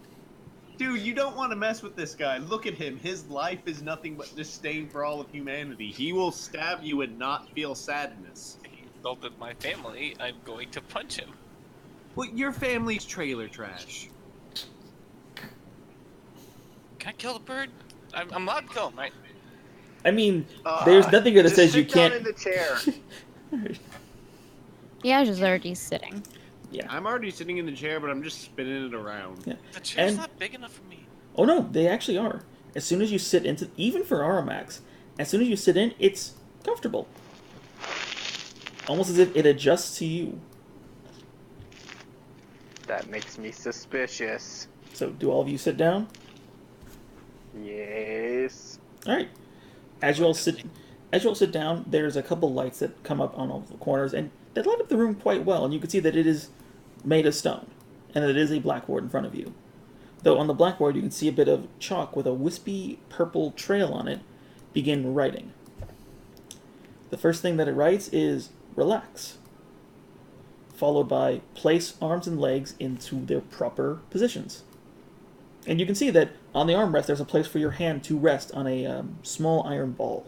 Dude, you don't want to mess with this guy. Look at him. His life is nothing but disdain for all of humanity. He will stab you and not feel sadness. He insulted my family. I'm going to punch him. Well, your family's trailer trash. Can I kill the bird? I'm allowed to kill him, right? I mean, there's nothing here that Just says you sit down can't. in the chair. Yeah, just already sitting. Yeah. I'm already sitting in the chair, but I'm just spinning it around. Yeah. The chair's And- not big enough for me. Oh no, they actually are. As soon as you sit into, even for Aramax, as soon as you sit in, it's comfortable. Almost as if it adjusts to you. That makes me suspicious. So, do all of you sit down? Yes. All right. As you all sit down, there's a couple lights that come up on all the corners, and they light up the room quite well. And you can see that it is made of stone, and that it is a blackboard in front of you. Though on the blackboard, you can see a bit of chalk with a wispy purple trail on it. Begin writing. The first thing that it writes is relax, followed by place arms and legs into their proper positions. And you can see that on the armrest, there's a place for your hand to rest on a small iron ball.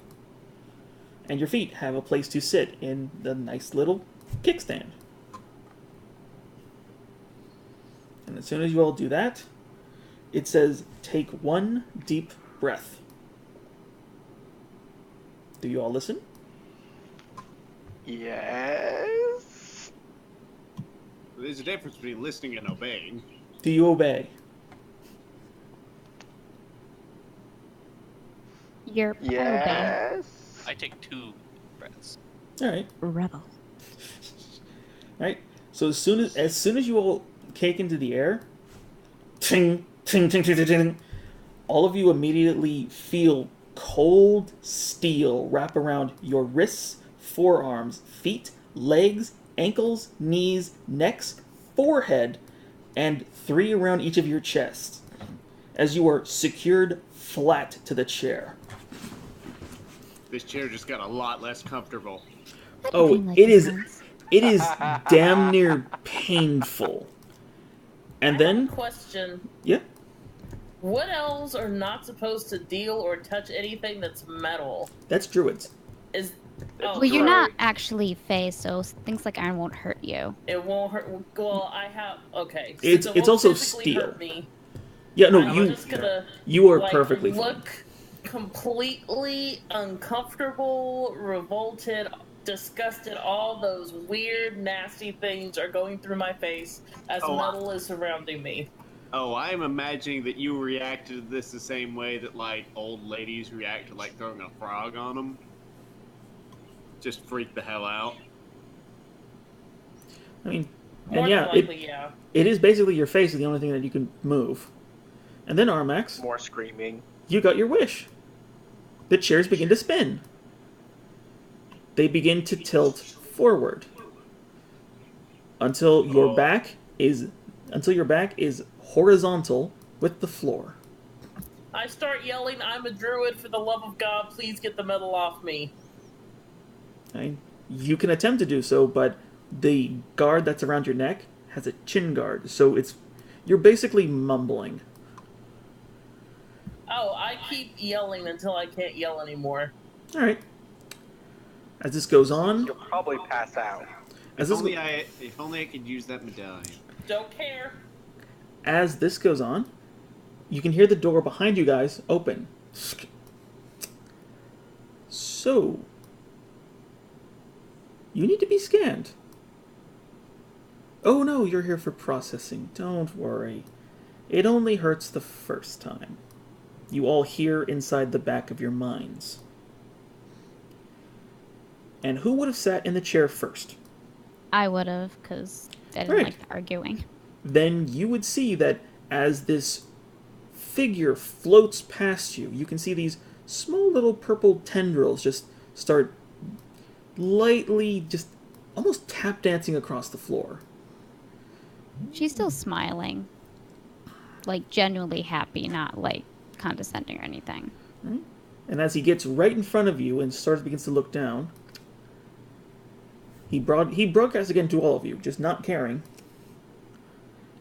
And your feet have a place to sit in the nice little kickstand. And as soon as you all do that, it says, take 1 deep breath. Do you all listen? Yes. There's a difference between listening and obeying. Do you obey? You're obeying. Yes. I take 2 breaths. Alright. Rebel. Alright. So as soon as you all cake into the air, ting, ting, ting, ting, ting, ting, all of you immediately feel cold steel wrap around your wrists, forearms, feet, legs, ankles, knees, necks, forehead, and 3 around each of your chests, as you are secured flat to the chair. This chair just got a lot less comfortable. Oh, Anything like it this is once. it is damn near painful. And I have then, a question. yeah, What elves are not supposed to deal or touch anything that's metal? that's druids. Is Well, you're not actually Fae, so things like iron won't hurt you. It won't hurt. Well, I have. Okay. It's- it it's won't also physically steel. hurt me. Yeah, no, I'm you just gonna are like, perfectly fine. look completely uncomfortable, revolted, disgusted. All those weird, nasty things are going through my face as Oh, metal is surrounding me. Oh, I'm imagining that you reacted to this the same way that, like, old ladies react to, like, throwing a frog on them. Just freak the hell out. I mean, More and than yeah, likely, yeah. it is basically your face is the only thing that you can move. And then Armax, More screaming. you got your wish. The chairs begin to spin. They begin to tilt forward until your back is horizontal with the floor. I start yelling, I'm a druid, for the love of God, please get the metal off me. Okay? You can attempt to do so, but the guard that's around your neck has a chin guard, so you're basically mumbling. Oh, I keep yelling until I can't yell anymore. Alright. As this goes on, You'll probably pass out. as If this, only I could use that medallion. Don't care. as this goes on, you can hear the door behind you guys open. So, you need to be scanned. Oh no, you're here for processing. Don't worry. It only hurts the first time. You all hear inside the back of your minds. And who would have sat in the chair first? I would have, because I didn't Right. like arguing. Then you would see that as this figure floats past you, you can see these small little purple tendrils just start lightly, just almost tap dancing across the floor. She's still smiling. Like, genuinely happy, not, like, condescending or anything. And as he gets right in front of you and begins to look down, he broadcasts again to all of you, just not caring.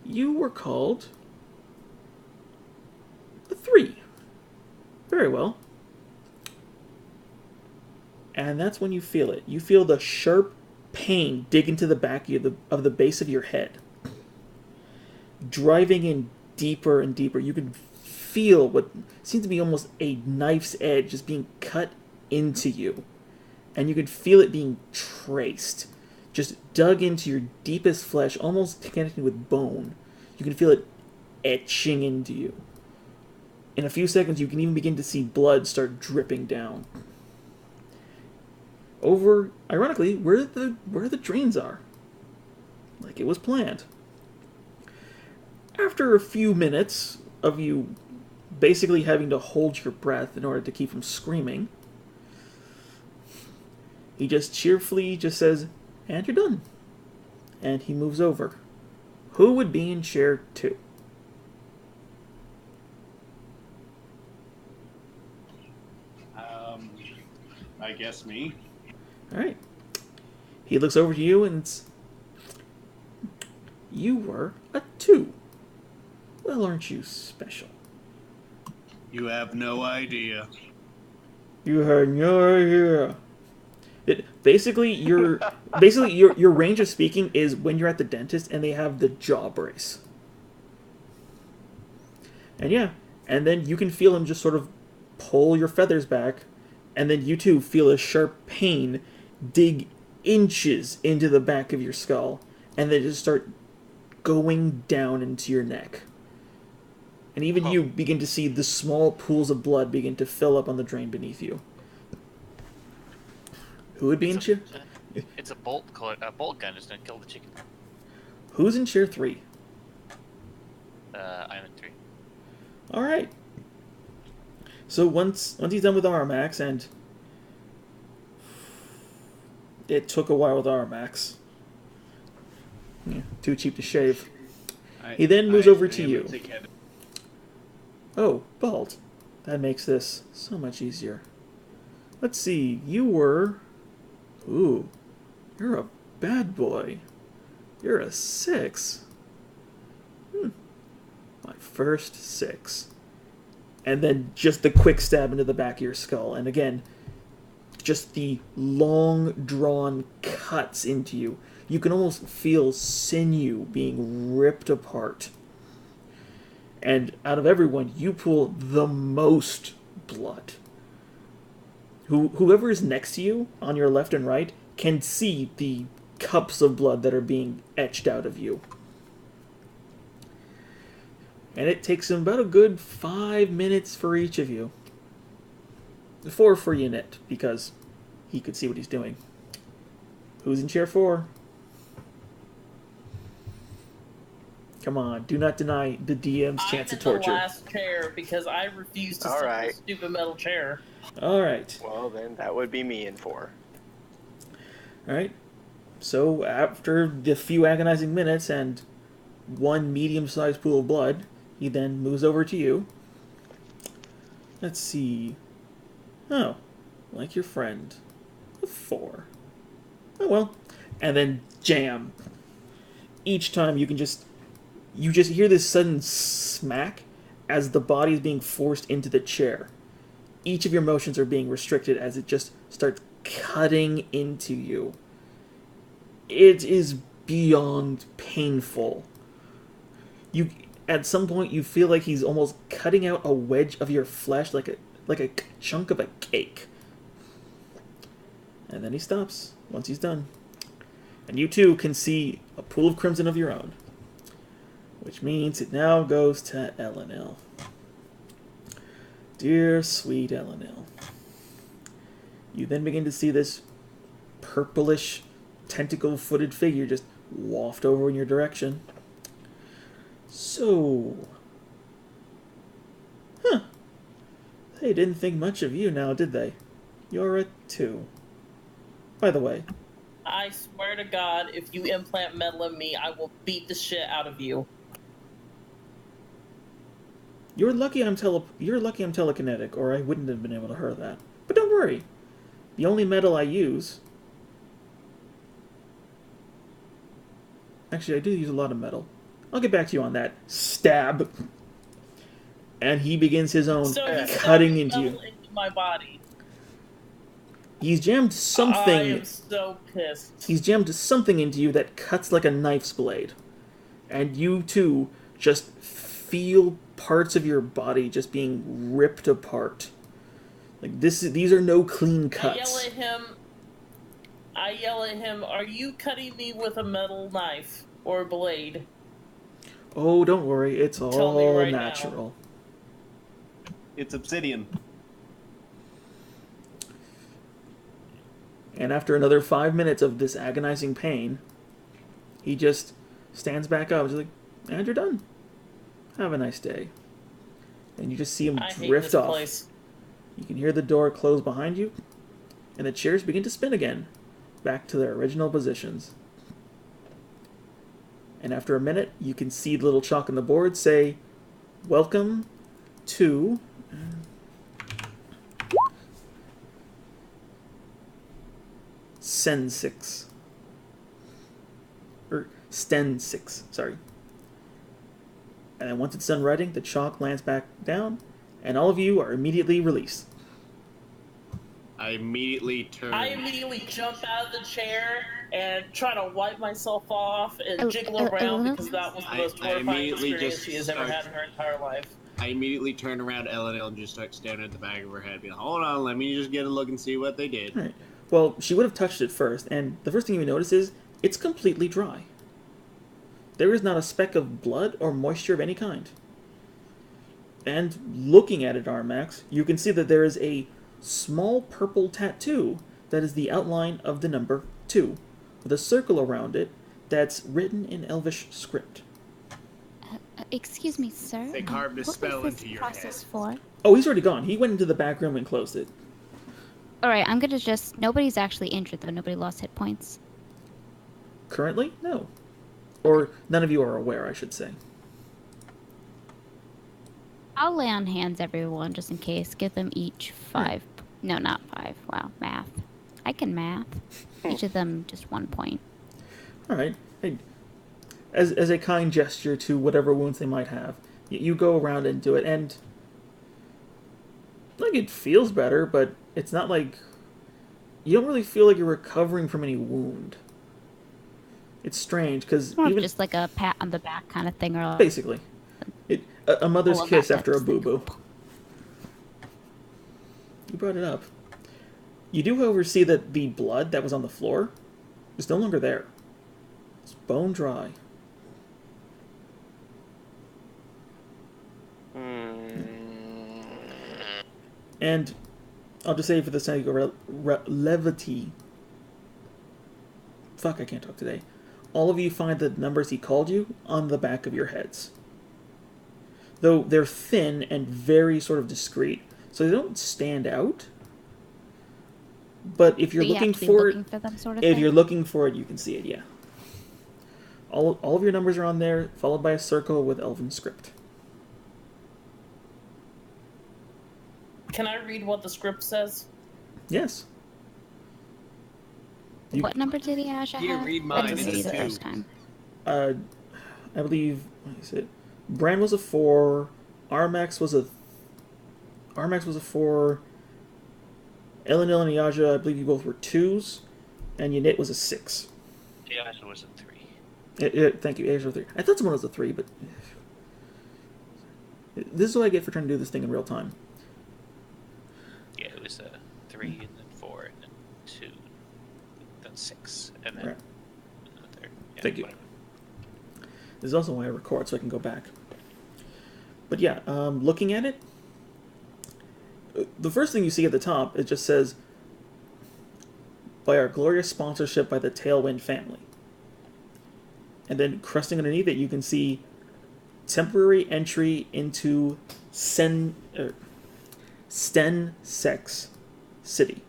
You were called the 3. Very well. And that's when you feel it. You feel the sharp pain dig into the back of the base of your head, driving in deeper and deeper. You can feel what seems to be almost a knife's edge just being cut into you. And you can feel it being traced, just dug into your deepest flesh, almost connecting with bone. You can feel it etching into you. In a few seconds, you can even begin to see blood start dripping down. Over, ironically, where the drains are. Like it was planned. After a few minutes of you basically having to hold your breath in order to keep from screaming, he just cheerfully just says, and you're done. And he moves over. Who would be in chair 2? I guess me. Alright. He looks over to you and you were a 2. Well, aren't you special? You have no idea. You had no idea. Basically, your range of speaking is when you're at the dentist and they have the jaw brace. And yeah, and then you can feel him just sort of pull your feathers back, and then you too feel a sharp pain dig inches into the back of your skull, and then just start going down into your neck. And even you begin to see the small pools of blood begin to fill up on the drain beneath you. Who would be in chair? It's a bolt gun is gonna kill the chicken. Who's in chair 3? I'm in 3. All right. So once he's done with Armax, and it took a while with Armax. Yeah, too cheap to shave. He then moves over to you. Oh, Bald. That makes this so much easier. Let's see. You were... Ooh. You're a bad boy. You're a 6. My first 6. And then just the quick stab into the back of your skull. And again, just the long drawn cuts into you. You can almost feel sinew being ripped apart. And out of everyone, you pull the most blood. Whoever is next to you, on your left and right, can see the cups of blood that are being etched out of you. And it takes him about a good 5 minutes for each of you. 4 for Unit, because he could see what he's doing. Who's in chair 4? Come on, do not deny the DM's chance of torture. I'm in the last chair because I refuse to sit in the stupid metal chair. Alright. Well, then that would be me in 4. Alright. So, after the few agonizing minutes and 1 medium-sized pool of blood, he then moves over to you. Let's see. Oh, like your friend. A 4. Oh well. And then jam. Each time you just hear this sudden smack as the body is being forced into the chair. Each of your motions are being restricted as it just starts cutting into you. It is beyond painful. At some point you feel like he's almost cutting out a wedge of your flesh like a chunk of a cake. And then he stops once he's done. And you too can see a pool of crimson of your own. Which means it now goes to Elenil. Dear sweet Elenil. You then begin to see this purplish, tentacle-footed figure just waft over in your direction. So... Huh. They didn't think much of you now, did they? You're a 2. By the way... I swear to God, if you implant metal in me, I will beat the shit out of you. You're lucky I'm telekinetic, or I wouldn't have been able to hurt that. But don't worry. The only metal I use... Actually, I do use a lot of metal. I'll get back to you on that. Stab. And he begins his own cutting into you. Into my body. He's jammed something... I am so pissed. He's jammed something into you that cuts like a knife's blade. And you, too, just feel parts of your body just being ripped apart. Like, these are no clean cuts. I yell at him, are you cutting me with a metal knife or blade? Oh, don't worry, it's all right natural. Now. It's obsidian. And after another 5 minutes of this agonizing pain, he just stands back up. He's like, and you're done. Have a nice day. And you just see him drift off. Place. You can hear the door close behind you, and the chairs begin to spin again, back to their original positions. And after a minute, you can see the little chalk on the board say, welcome to... Sen 6. Or Sten 6, sorry. And then once it's done writing, the chalk lands back down, and all of you are immediately released. I immediately jump out of the chair and try to wipe myself off and jiggle around because that was the most horrifying experience she has ever had in her entire life. I immediately turn around to Elenil and just start staring at the back of her head. Being, hold on, let me just get a look and see what they did. All right. Well, she would have touched it first, and the first thing you notice is it's completely dry. There is not a speck of blood or moisture of any kind. And looking at it, Armax, you can see that there is a small purple tattoo that is the outline of the number 2, with a circle around it that's written in Elvish script. Excuse me, sir. Think hard to spell into your process head. For? Oh, he's already gone. He went into the back room and closed it. Alright, I'm gonna just... Nobody's actually injured, though. Nobody lost hit points. Currently? No. Or none of you are aware, I should say. I'll lay on hands, everyone, just in case. Give them each 5. No, not 5. Wow, math. I can math. Each of them just 1 point. Alright. Hey, as a kind gesture to whatever wounds they might have, you go around and do it, and... like, it feels better, but it's not like... you don't really feel like you're recovering from any wound. It's strange, because even... just like a pat on the back kind of thing, or... basically. A mother's kiss after a boo-boo. You brought it up. You do, however, see that the blood that was on the floor is no longer there. It's bone dry. And I'll just say for the sake of levity. Fuck, I can't talk today. All of you find the numbers he called you on the back of your heads. Though they're thin and very sort of discreet, so they don't stand out. But if you're looking for it, them sort of if thing? you're looking for it, you can see it, yeah. All of your numbers are on there, followed by a circle with Elven script. Can I read what the script says? Yes. What number did Aja have? You read I mine, didn't it's see the a first two. time. I believe, what is it? Bran was a 4, Armax was a 4, Elenil and Yaja, I believe you both were 2s, and Yanit was a 6. Yeah, it was a 3. Thank you, Asia 3. I thought someone was a 3, but this is what I get for trying to do this thing in real time. Yeah, it was a 3, and then 4, and then 2, then 6, and then Right. another. Yeah, Thank you. whatever. This is also why I record, so I can go back. But yeah, looking at it, the first thing you see at the top, it just says, by our glorious sponsorship by the Tailwind family. And then crusting underneath it, you can see temporary entry into Sten Sex City.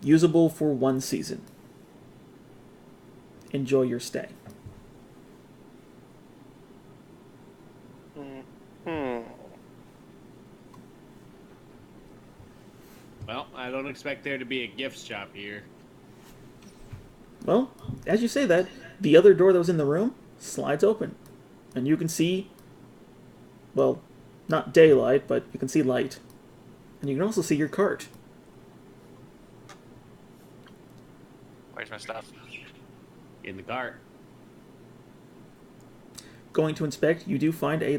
Usable for 1 season. Enjoy your stay. Well, I don't expect there to be a gift shop here. Well, as you say that, the other door that was in the room slides open. And you can see, well, not daylight, but you can see light. And you can also see your cart. Where's my stuff? In the cart. Going to inspect, you do find a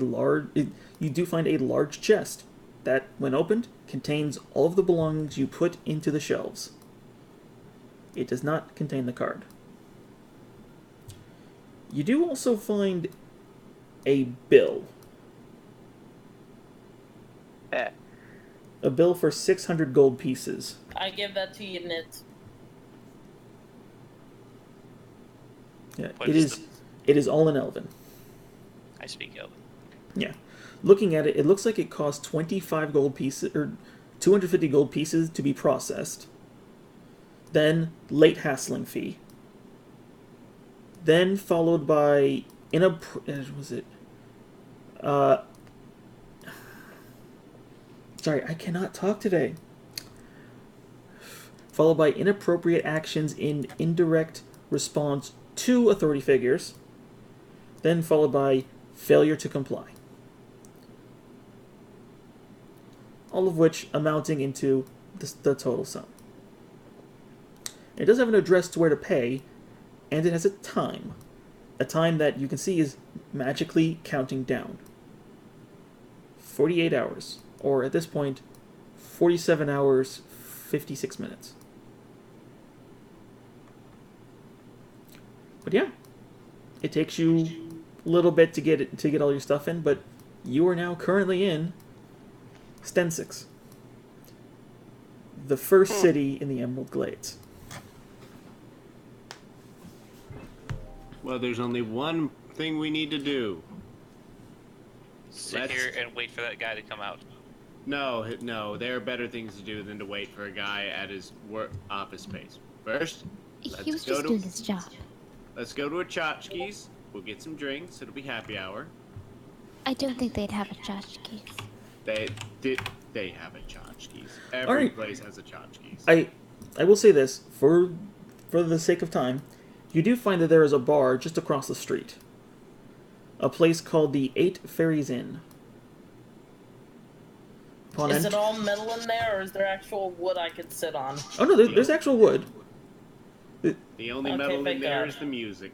large chest that, when opened, contains all of the belongings you put into the shelves. It does not contain the card. You do also find a bill. A bill for 600 gold pieces. I give that to you, Knit. Yeah, What it is is. It is all in Elven. I speak Elven. Yeah, looking at it, it looks like it costs 25 gold pieces or 250 gold pieces to be processed. Then late hassling fee. Then followed by was it? Sorry, I cannot talk today. Followed by inappropriate actions in indirect response to authority figures. Then followed by failure to comply. All of which amounting into the total sum. It does have an address to where to pay, and it has a time. A time that you can see is magically counting down. 48 hours. Or at this point, 47 hours, 56 minutes. But yeah, it takes you a little bit to get all your stuff in, but you are now currently in Stensix, the first city in the Emerald Glades. Well, there's only one thing we need to do. Sit Let's- here and wait for that guy to come out. No, there are better things to do than to wait for a guy at his work office space. First, He was just doing his job. let's go to a tchotchkes. We'll get some drinks. It'll be happy hour. I don't think they'd have a tchotchkes. They have a tchotchkes. Every Alright. place has a tchotchkes. I will say this, for the sake of time, you do find that there is a bar just across the street. A place called the 8 Fairies Inn. Upon Is it all metal in there, or is there actual wood I could sit on? Oh no, there's actual wood. The only Okay, metal in thank there God. is the music.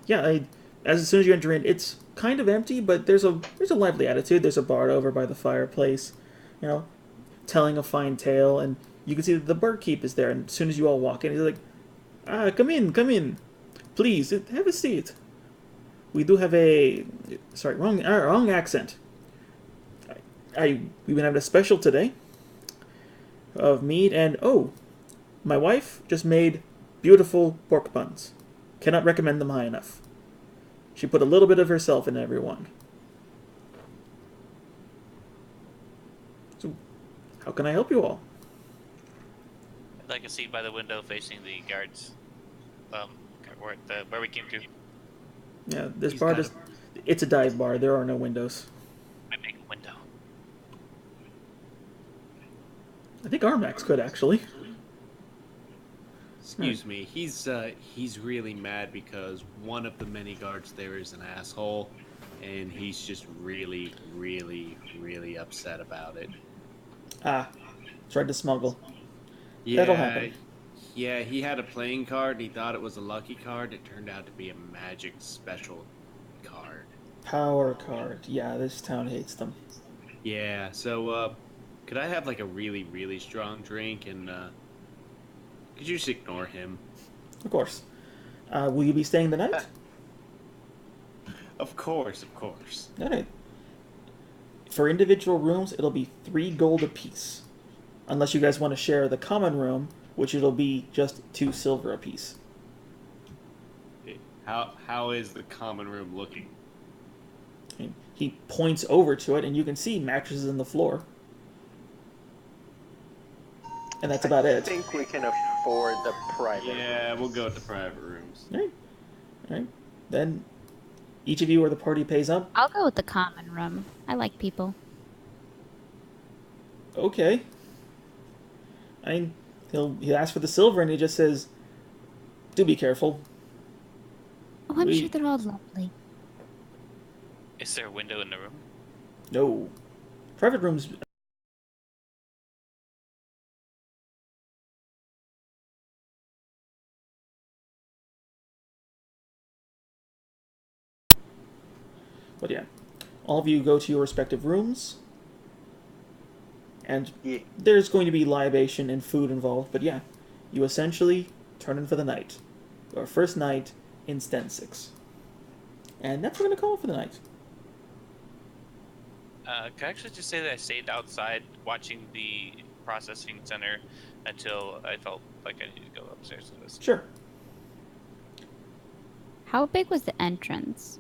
Yeah, as soon as you enter in, it's kind of empty, but there's a lively attitude. There's a bar over by the fireplace, telling a fine tale, and you can see that the barkeep is there. And as soon as you all walk in, he's like, come in, please have a seat. We do have wrong accent. we've been having a special today of meat, and my wife just made beautiful pork buns. Cannot recommend them high enough. She put a little bit of herself in every one. So, how can I help you all? I'd like a seat by the window facing the guards. Where we came to. Yeah, this bar it's a dive bar. There are no windows. I make a window. I think Armax could actually. Excuse me. He's really mad because one of the many guards there is an asshole, and he's just really, really, really upset about it. Tried to smuggle. Yeah, That'll happen. Yeah, he had a playing card and he thought it was a lucky card. It turned out to be a magic special card. Power card. Yeah, this town hates them. Yeah, so could I have like a really, really strong drink and could you just ignore him? Of course. Will you be staying the night? Of course, of course. All right. For individual rooms, it'll be 3 gold apiece. Unless you guys want to share the common room, which it'll be just 2 silver apiece. How is the common room looking? And he points over to it, and you can see mattresses in the floor. And that's about it. I think we can afford the private. Yeah, we'll go with the private rooms. All right. Then each of you or the party pays up. I'll go with the common room. I like people. Okay. I mean, he'll ask for the silver, and he just says, "Do be careful." Oh, I'm sure they're all lovely. Is there a window in the room? No. Private rooms. But yeah, all of you go to your respective rooms, and there's going to be libation and food involved, but yeah, you essentially turn in for the night. Your first night in Sten 6. And that's what we're going to call it for the night. Can I actually just say that I stayed outside watching the processing center until I felt like I needed to go upstairs to this? Sure. How big was the entrance?